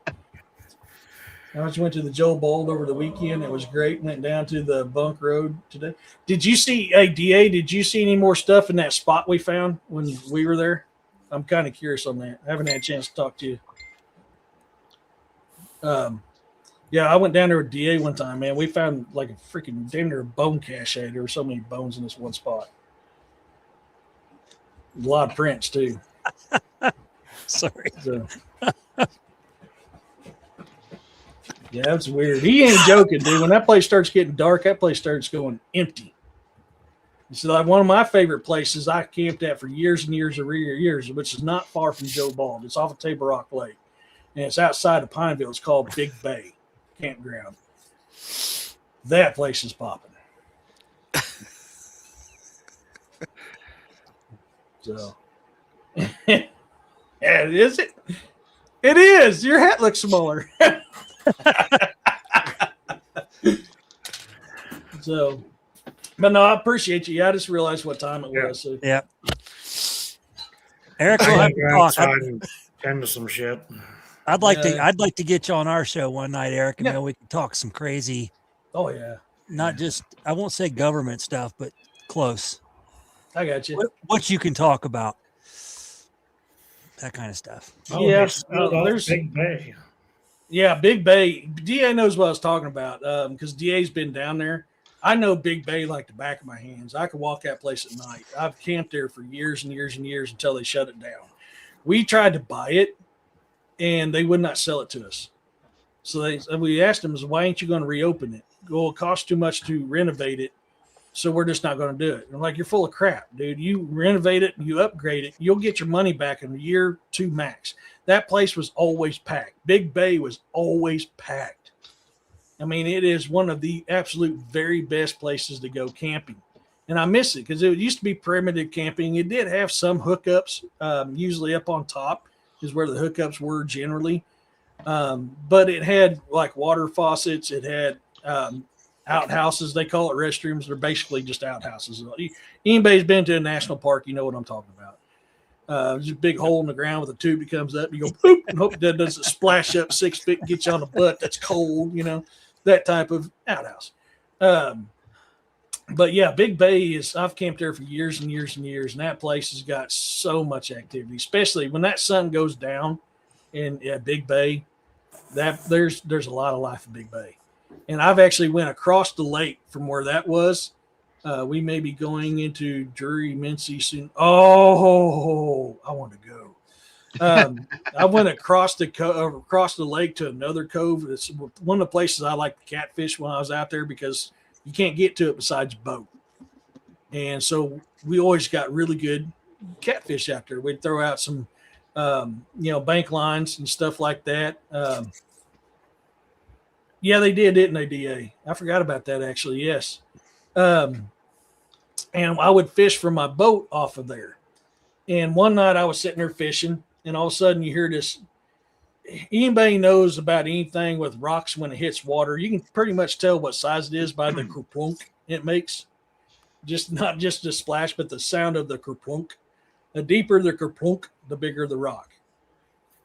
S5: I just went to the Joe Bold over the weekend. It was great. Went down to the Bunk Road today. Did you see, DA, did you see any more stuff in that spot we found when we were there? I'm kind of curious on that. I haven't had a chance to talk to you. Yeah, I went down there with DA one time, man. We found like a freaking damn near bone cache. There were so many bones in this one spot. A lot of prints, too.
S4: Sorry.
S5: So. Yeah, that's weird. He ain't joking, dude. When that place starts getting dark, that place starts going empty. It's like one of my favorite places I camped at for years and years, which is not far from Joe Bald. It's off of Table Rock Lake, and it's outside of Pineville. It's called Big Bay Campground. That place is popping. So, Yeah, is it? It is. Your hat looks smaller. So, but no, I appreciate you. Yeah, I just realized what time it was. So.
S4: Yeah. Eric,
S2: I
S4: we'll have
S2: gotta
S4: to
S2: go
S4: talk.
S2: outside and tend to some shit.
S4: I'd like to get you on our show one night, Eric, and
S5: Yeah.
S4: then we can talk some crazy,
S5: Oh yeah.
S4: not just, I won't say government stuff, but close.
S5: I got you.
S4: What you can talk about. That kind of stuff.
S2: Oh,
S5: Yeah,
S2: they sealed off
S5: there's-
S2: Big Bay.
S5: Yeah, Big Bay. DA knows what I was talking about because DA's been down there. I know Big Bay like the back of my hands. I could walk that place at night. I've camped there for years and years and years until they shut it down. We tried to buy it, and they would not sell it to us. So we asked them, why ain't you going to reopen it? Well, it costs too much to renovate it, so we're just not going to do it. And I'm like, you're full of crap, dude. You renovate it, you upgrade it, you'll get your money back in a year, 2 max. That place was always packed. Big Bay was always packed. I mean, it is one of the absolute very best places to go camping. And I miss it because it used to be primitive camping. It did have some hookups, usually up on top is where the hookups were generally. But it had like water faucets. It had outhouses. They call it restrooms. They're basically just outhouses. Anybody's been to a national park, you know what I'm talking about. There's a big hole in the ground with a tube that comes up. You go boop and hope that doesn't splash up 6 feet and get you on the butt. That's cold, that type of outhouse. But yeah, Big Bay is, I've camped there for years and years and years, and that place has got so much activity, especially when that sun goes down in Big Bay. That there's a lot of life in Big Bay. And I've actually went across the lake from where that was. We may be going into Drury, Mincy soon. Oh, I want to go. I went across the lake to another cove. It's one of the places I like to catfish when I was out there because you can't get to it besides boat. And so we always got really good catfish out there. We'd throw out some, bank lines and stuff like that. Yeah, they did, didn't they, DA? I forgot about that, actually. Yes. And I would fish from my boat off of there. And one night I was sitting there fishing, and all of a sudden you hear this. Anybody knows about anything with rocks when it hits water, you can pretty much tell what size it is by the kerplunk it makes. Not just the splash, but the sound of the kerplunk. The deeper the kerplunk, the bigger the rock.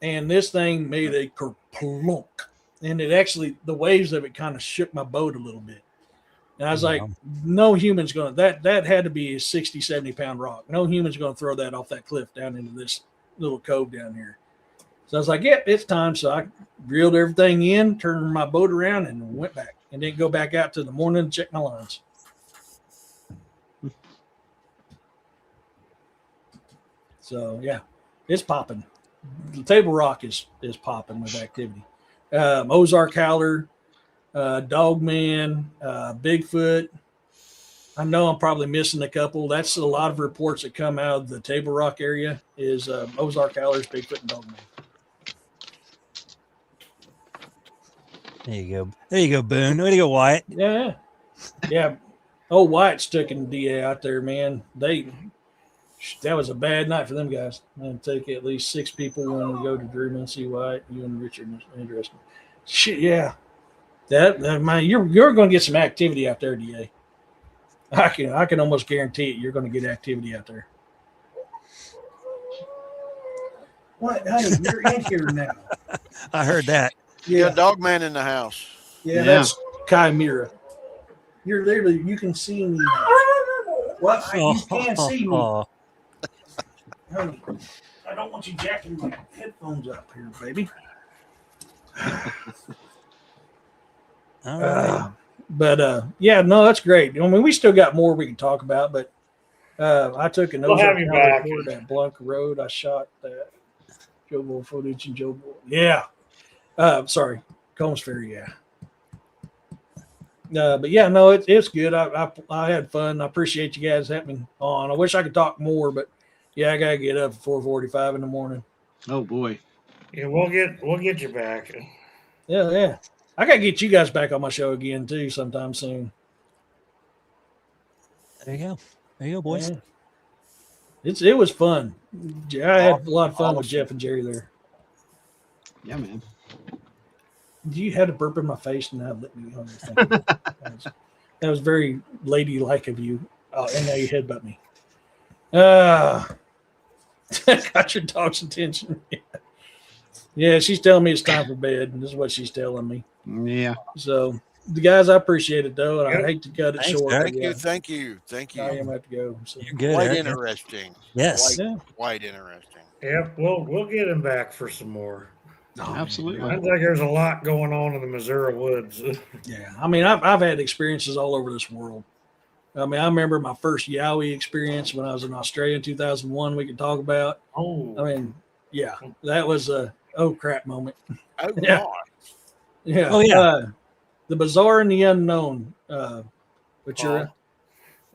S5: And this thing made a kerplunk. And it actually, the waves of it kind of shook my boat a little bit. And I was like, no human's going to, that had to be a 60, 70 pound rock. No human's going to throw that off that cliff down into this little cove down here. So I was like, yep, it's time. So I reeled everything in, turned my boat around, and went back. And didn't go back out till the morning to check my lines. So, yeah, it's popping. The Table Rock is popping with activity. Ozark Howler, Dogman, Bigfoot. I know I'm probably missing a couple. That's a lot of reports that come out of the Table Rock area is Ozark Howlers, Bigfoot, and Dogman.
S4: There you go, Boone. Way to go, Wyatt.
S5: Yeah. Oh, Wyatt's taking DA out there, man. That was a bad night for them guys. I'm gonna take at least 6 people when we go to Drew and see Wyatt. You and Richard are interested. Shit, yeah. That man, you're going to get some activity out there, DA. I can almost guarantee it. You're going to get activity out there. What? Hey, you're in here now.
S4: I heard that.
S3: Yeah, Dogman in the house.
S5: Yeah, that's Chimera. You're literally, you can see me. What? You can see me. Honey, I don't want you jacking my headphones up here, baby.
S4: All right.
S5: Yeah, no, that's great. I mean, we still got more we can talk about, but I took an
S2: We'll have you back.
S5: at Blanca Road. I shot that Joe Bull footage and Joe Bull. Yeah. Sorry, Combs Ferry. Yeah. But yeah, no, it's good. I had fun. I appreciate you guys having me on. I wish I could talk more, but yeah, I gotta get up at 4:45 in the morning.
S1: Oh boy.
S2: Yeah, we'll get you back.
S5: Yeah. I gotta get you guys back on my show again too sometime soon.
S4: There you go, boys.
S5: It was fun. I had a lot of fun with
S3: Awesome.
S5: Jeff and Jerry there.
S1: Yeah, man.
S5: You had a burp in my face and that lit me on. That was very ladylike of you. And now you headbutt me. Got your dog's attention. Yeah, she's telling me it's time for bed, and this is what she's telling me.
S1: Yeah.
S5: So, the guys, I appreciate it though, and
S2: Yep.
S5: I hate to cut it
S4: Thanks,
S5: short.
S4: Eric.
S5: but
S3: Thank you.
S5: I am gonna have to go. So.
S4: You're good.
S3: Quite
S4: Eric.
S3: interesting.
S4: Yes.
S5: Yeah.
S3: Quite interesting.
S2: Yep, we'll get him back for some more.
S1: Absolutely.
S2: Sounds like there's a lot going on in the Missouri woods.
S5: Yeah, I mean, I've had experiences all over this world. I mean, I remember my first Yowie experience when I was in Australia in 2001. We can talk about.
S2: Oh,
S5: I mean, yeah, that was a oh crap moment.
S3: Oh,
S5: Yeah.
S3: my.
S5: Yeah.
S4: Oh, yeah.
S5: The bizarre and the unknown. But you're.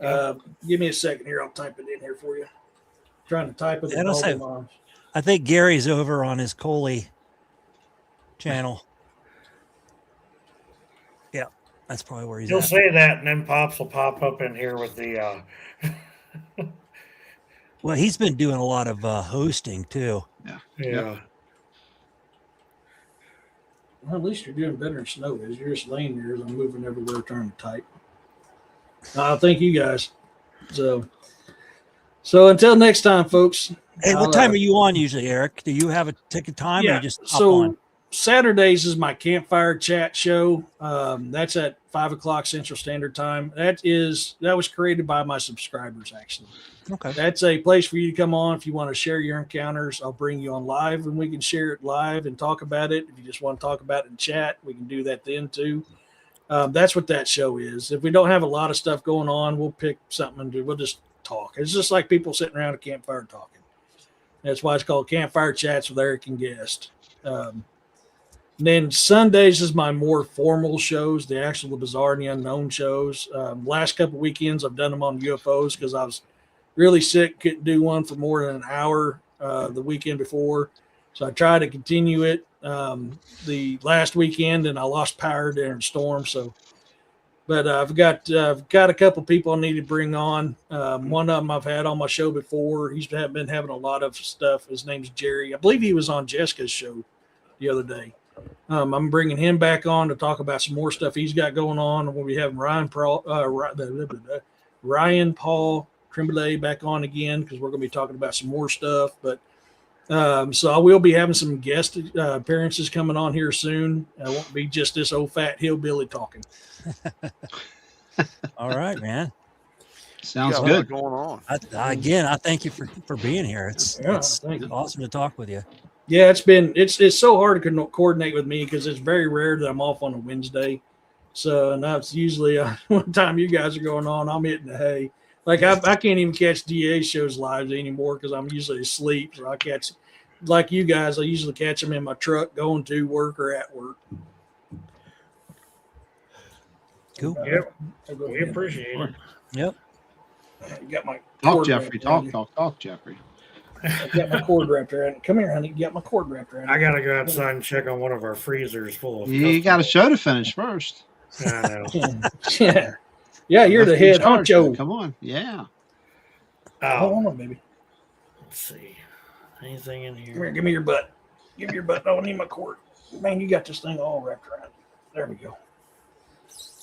S2: Oh.
S5: Give me a second here. I'll type it in here for you. Trying to type it.
S4: Yeah, don't say- I think Gary's over on his Coley channel. Yeah, that's probably where he's
S2: You'll
S4: at.
S2: say that, and then Pops will pop up in here with the.
S4: Well, he's been doing a lot of hosting too.
S2: Yeah.
S5: Well, at least you're doing better than Snow is. You're just laying there as I'm moving everywhere trying to type. Thank you guys. So until next time, folks.
S4: Hey, what time are you on usually, Eric? Do you have a ticket time or you just hop on?
S5: Saturdays is my campfire chat show. That's at 5:00 Central Standard Time. That was created by my subscribers, actually.
S4: Okay.
S5: That's a place for you to come on if you want to share your encounters. I'll bring you on live and we can share it live and talk about it. If you just want to talk about it in chat, we can do that then too. That's what that show is. If we don't have a lot of stuff going on, we'll pick something and we'll just talk. It's just like people sitting around a campfire talking. That's why it's called Campfire Chats with Eric and Guest. Then Sundays is my more formal shows, the bizarre and the unknown shows. Last couple weekends, I've done them on UFOs because I was really sick, couldn't do one for more than an hour the weekend before. So I tried to continue it the last weekend, and I lost power during the storm. But I've got a couple people I need to bring on. One of them I've had on my show before. He's been having a lot of stuff. His name's Jerry. I believe he was on Jessica's show the other day. I'm bringing him back on to talk about some more stuff he's got going on. We'll be having Ryan Paul Tremblay back on again because we're going to be talking about some more stuff. But so I will be having some guest appearances coming on here soon. I won't be just this old fat hillbilly talking.
S4: All right, man.
S1: Sounds
S3: Got a lot
S1: good.
S3: going on.
S4: I thank you for being here. It's
S5: thank you.
S4: awesome to talk with you.
S5: Yeah, it's so hard to coordinate with me because it's very rare that I'm off on a Wednesday. So, and that's usually one time you guys are going on, I'm hitting the hay. Like I can't even catch DA shows live anymore because I'm usually asleep. So I catch, like you guys, I usually catch them in my truck going to work or at work.
S4: Cool.
S2: Yep. We appreciate it.
S4: Yep.
S5: You got my
S1: Talk,
S5: cord
S1: Jeffrey.
S5: wrapped around you.
S1: Talk, Jeffrey.
S5: I got my cord wrapped around. Come here, honey. You got my cord wrapped around.
S2: I got to go outside and check on one of our freezers full of.
S1: You got a show to finish first.
S2: I know.
S5: Yeah, you're the
S1: That's in
S5: head
S1: charge,
S5: honcho.
S1: man. Come on. Yeah.
S5: Hold on, baby.
S2: Let's see. Anything in
S5: Come
S2: here?
S5: here, give me your butt. Give me your butt. I don't need my cord. Man, you got this thing all wrapped around. There we go.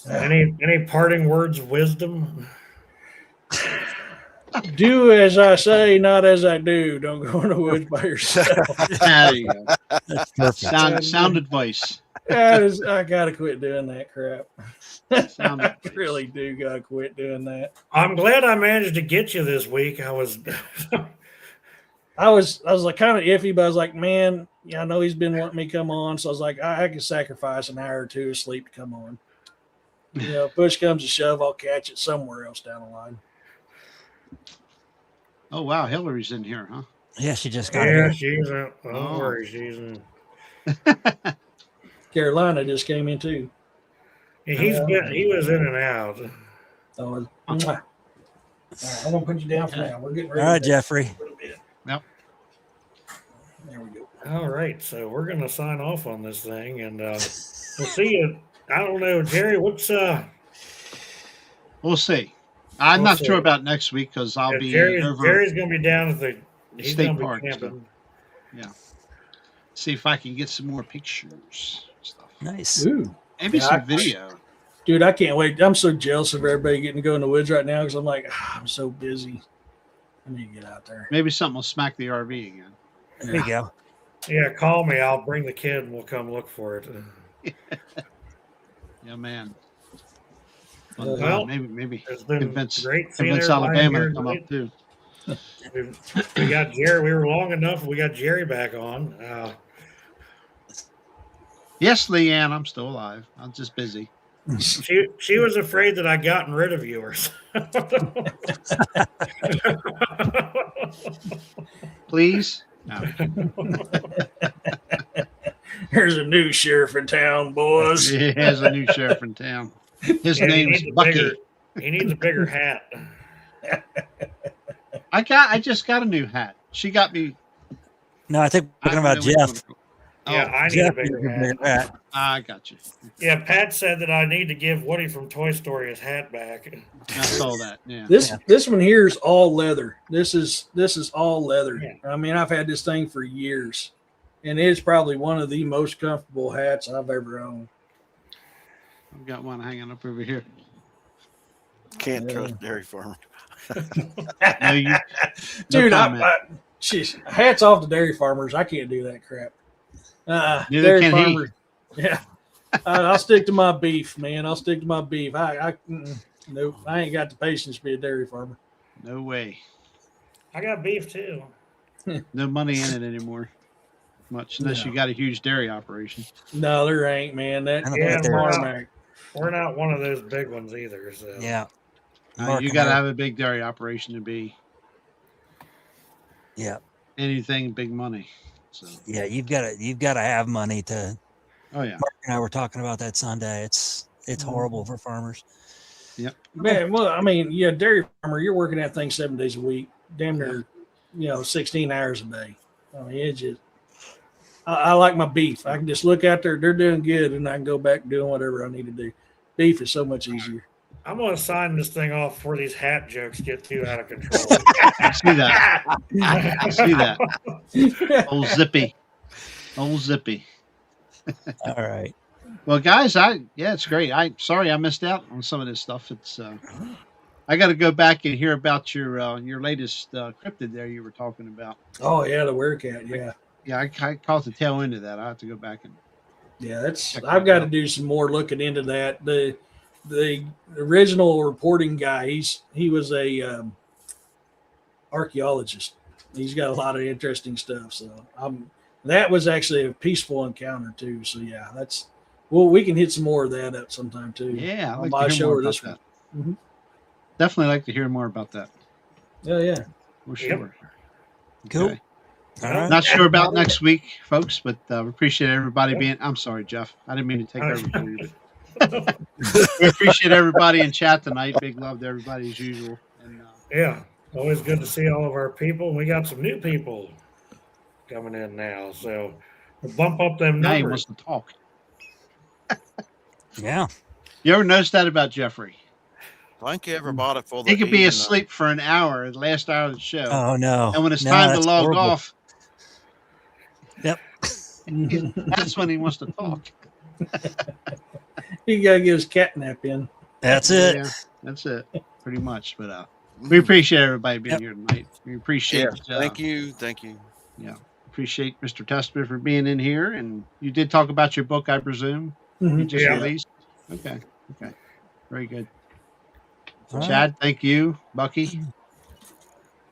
S2: Any parting words of wisdom?
S5: Do as I say, not as I do. Don't go in the woods by yourself.
S1: There you go.
S4: That's perfect.
S1: Sound advice.
S5: I gotta quit doing that crap.
S1: Sound
S5: I
S1: advice.
S5: really do gotta quit doing that.
S2: I'm glad I managed to get you this week. I was.
S5: I was like kind of iffy, but I was like, man, yeah, I know he's been wanting me to come on, so I was like, I can sacrifice an hour or two of sleep to come on. You know, push comes to shove, I'll catch it somewhere else down the line.
S1: Oh wow, Hillary's in here, huh?
S4: Yeah, she just got
S2: Yeah,
S4: here.
S2: she's in. Don't
S1: Oh.
S2: worry, she's in.
S5: Carolina just came in too.
S2: He was in and out.
S5: So, all right, I'm gonna put you down for now. We're getting ready.
S4: All right,
S5: to-
S4: Jeffrey.
S5: a little bit.
S1: Yep.
S5: There we go.
S2: All right, so we're gonna sign off on this thing, and we'll see you. I don't know, Jerry. What's
S1: We'll see. I'm
S2: We'll
S1: not sure
S2: see.
S1: about next week because I'll
S2: Yeah,
S1: be
S2: Jerry's
S1: over
S2: going to be down at the he's
S1: state
S2: going to be
S1: park. So,
S2: camping.
S1: see if I can get some more pictures stuff.
S4: Nice.
S5: Ooh,
S1: Maybe
S5: Yeah,
S1: some video.
S5: dude, I can't wait. I'm so jealous of everybody getting to go in the woods right now because I'm like, I'm so busy. I need to get out there.
S1: Maybe something will smack the RV again.
S4: There you go.
S2: Yeah, call me. I'll bring the kid and we'll come look for it.
S1: Yeah, man.
S2: Well,
S1: maybe
S2: it's been
S1: convince
S2: great seeing
S1: convince
S2: everybody
S1: Alabama
S2: here
S1: to come
S2: tonight.
S1: up too.
S2: We got Jerry. We were long enough. We got Jerry back on.
S1: Yes, Leanne, I'm still alive. I'm just busy.
S2: She was afraid that I gotten rid of yours.
S1: Please. No.
S5: There's a new sheriff in town, boys.
S1: He has a new sheriff in town. His
S2: Yeah,
S1: name's Bucky.
S2: He needs a bigger hat.
S1: I just got a new hat. She got me.
S4: No, I think we're talking about Jeff.
S2: Yeah, I need
S4: Jeff
S2: a bigger
S4: needs a
S2: hat.
S4: bigger hat.
S1: I got you.
S2: Yeah, Pat said that I need to give Woody from Toy Story his hat back.
S1: I saw that. Yeah.
S5: This one here is all leather. This is all leather.
S2: Yeah.
S5: I mean, I've had this thing for years, and it's probably one of the most comfortable hats I've ever owned.
S1: I've got one hanging up over here.
S3: Can't trust dairy farmer.
S1: No, you,
S5: Dude,
S1: comment.
S5: Jeez, hats off to dairy farmers. I can't do that crap.
S1: Neither
S5: Dairy
S1: can he.
S5: farmers. Yeah, I'll stick to my beef, man. I'll stick to my beef. Nope, I ain't got the patience to be a dairy farmer.
S1: No way.
S2: I got beef too.
S1: No money in it anymore. Much unless you got a huge dairy operation.
S5: No, there ain't, man. That
S4: I don't
S2: Yeah,
S4: think there is.
S5: Marmac.
S2: We're not one of those big ones either. So
S4: Yeah.
S1: You got to have a big dairy operation to be
S4: Yeah.
S1: anything big money. So
S4: Yeah. You've got to have money to.
S1: oh yeah.
S4: Mark and I were talking about that Sunday. It's horrible for farmers.
S1: Yep.
S5: Man, well, I mean, yeah, dairy farmer, you're working that thing 7 days a week, damn near, 16 hours a day. I mean, it's just, I like my beef. I can just look out there, they're doing good, and I can go back doing whatever I need to do. Beef is so much easier.
S2: I'm gonna sign this thing off before these hat jokes get too out of control.
S1: I see that. I see that. Old Zippy.
S4: All right.
S1: Well, guys, it's great. Sorry I missed out on some of this stuff. It's I got to go back and hear about your latest cryptid there you were talking about.
S5: Oh, yeah, the werecat, yeah.
S1: Yeah, I caught the tail end of that. I have to go back and
S5: I've got to do some more looking into that. The original reporting guy, he was a archaeologist. He's got a lot of interesting stuff. So that was actually a peaceful encounter too. So yeah, we can hit some more of that up sometime too.
S1: yeah,
S5: on my show or this one.
S1: Mm-hmm. Definitely like to hear more about that.
S5: Yeah.
S1: For sure.
S2: Yep.
S4: Cool.
S1: Okay.
S4: All right.
S1: Not sure about next week, folks, but we appreciate everybody being. I'm sorry, Jeff. I didn't mean to take over for you. But we appreciate everybody in chat tonight. Big love to everybody as usual. And,
S2: Yeah, always good to see all of our people. We got some new people coming in now, so we'll bump up them
S1: now he wants
S2: numbers.
S1: to talk.
S4: Yeah.
S1: You ever noticed that about Jeffrey?
S3: I think you ever bought it for the
S1: He could be
S3: evening,
S1: asleep for an hour, the last hour of the show.
S4: Oh no.
S1: And when it's
S4: No,
S1: time to
S4: that's
S1: log
S4: horrible.
S1: off,
S4: Yep.
S1: that's when he wants to talk.
S5: He got to get his catnap in.
S4: That's it.
S1: Yeah, that's it, pretty much. But we appreciate everybody being here tonight. We appreciate
S3: Thank you.
S1: Yeah, appreciate Mr. Testerman for being in here. And you did talk about your book, I presume. You just
S2: Yeah.
S1: released. Okay. Very good.
S4: All right.
S1: Chad, thank you. Bucky.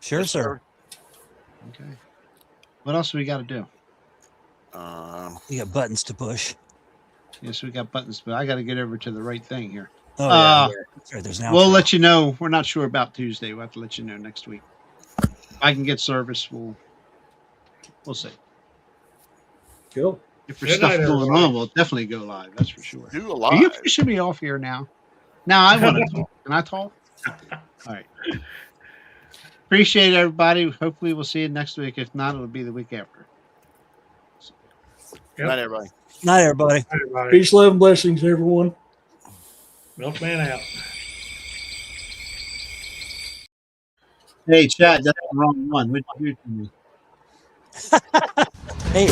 S4: Sure,
S3: Yes,
S4: sir.
S1: Okay. What else do we got to do?
S4: You got buttons to push.
S1: Yes, we got buttons, but I got to get over to the right thing here.
S4: Oh yeah. Sorry, there's an
S1: We'll
S4: outro.
S1: let you know. We're not sure about Tuesday. We'll have to let you know next week. If I can get service, we'll see.
S5: Cool.
S1: If there's
S2: Good
S1: stuff
S2: night,
S1: going
S2: everybody.
S1: on, we'll definitely go live. That's for sure.
S3: Do a
S1: Are
S3: lot.
S1: you pushing me off here now? Now I want to talk. Can I talk? All right. Appreciate everybody. Hopefully we'll see you next week. If not, it'll be the week after.
S3: Good night, everybody.
S4: Night, everybody.
S2: Everybody,
S5: Peace, love, and blessings, everyone.
S2: Milkman out.
S1: Hey, Chad, that's the wrong one. What did you do to me?
S4: Hey,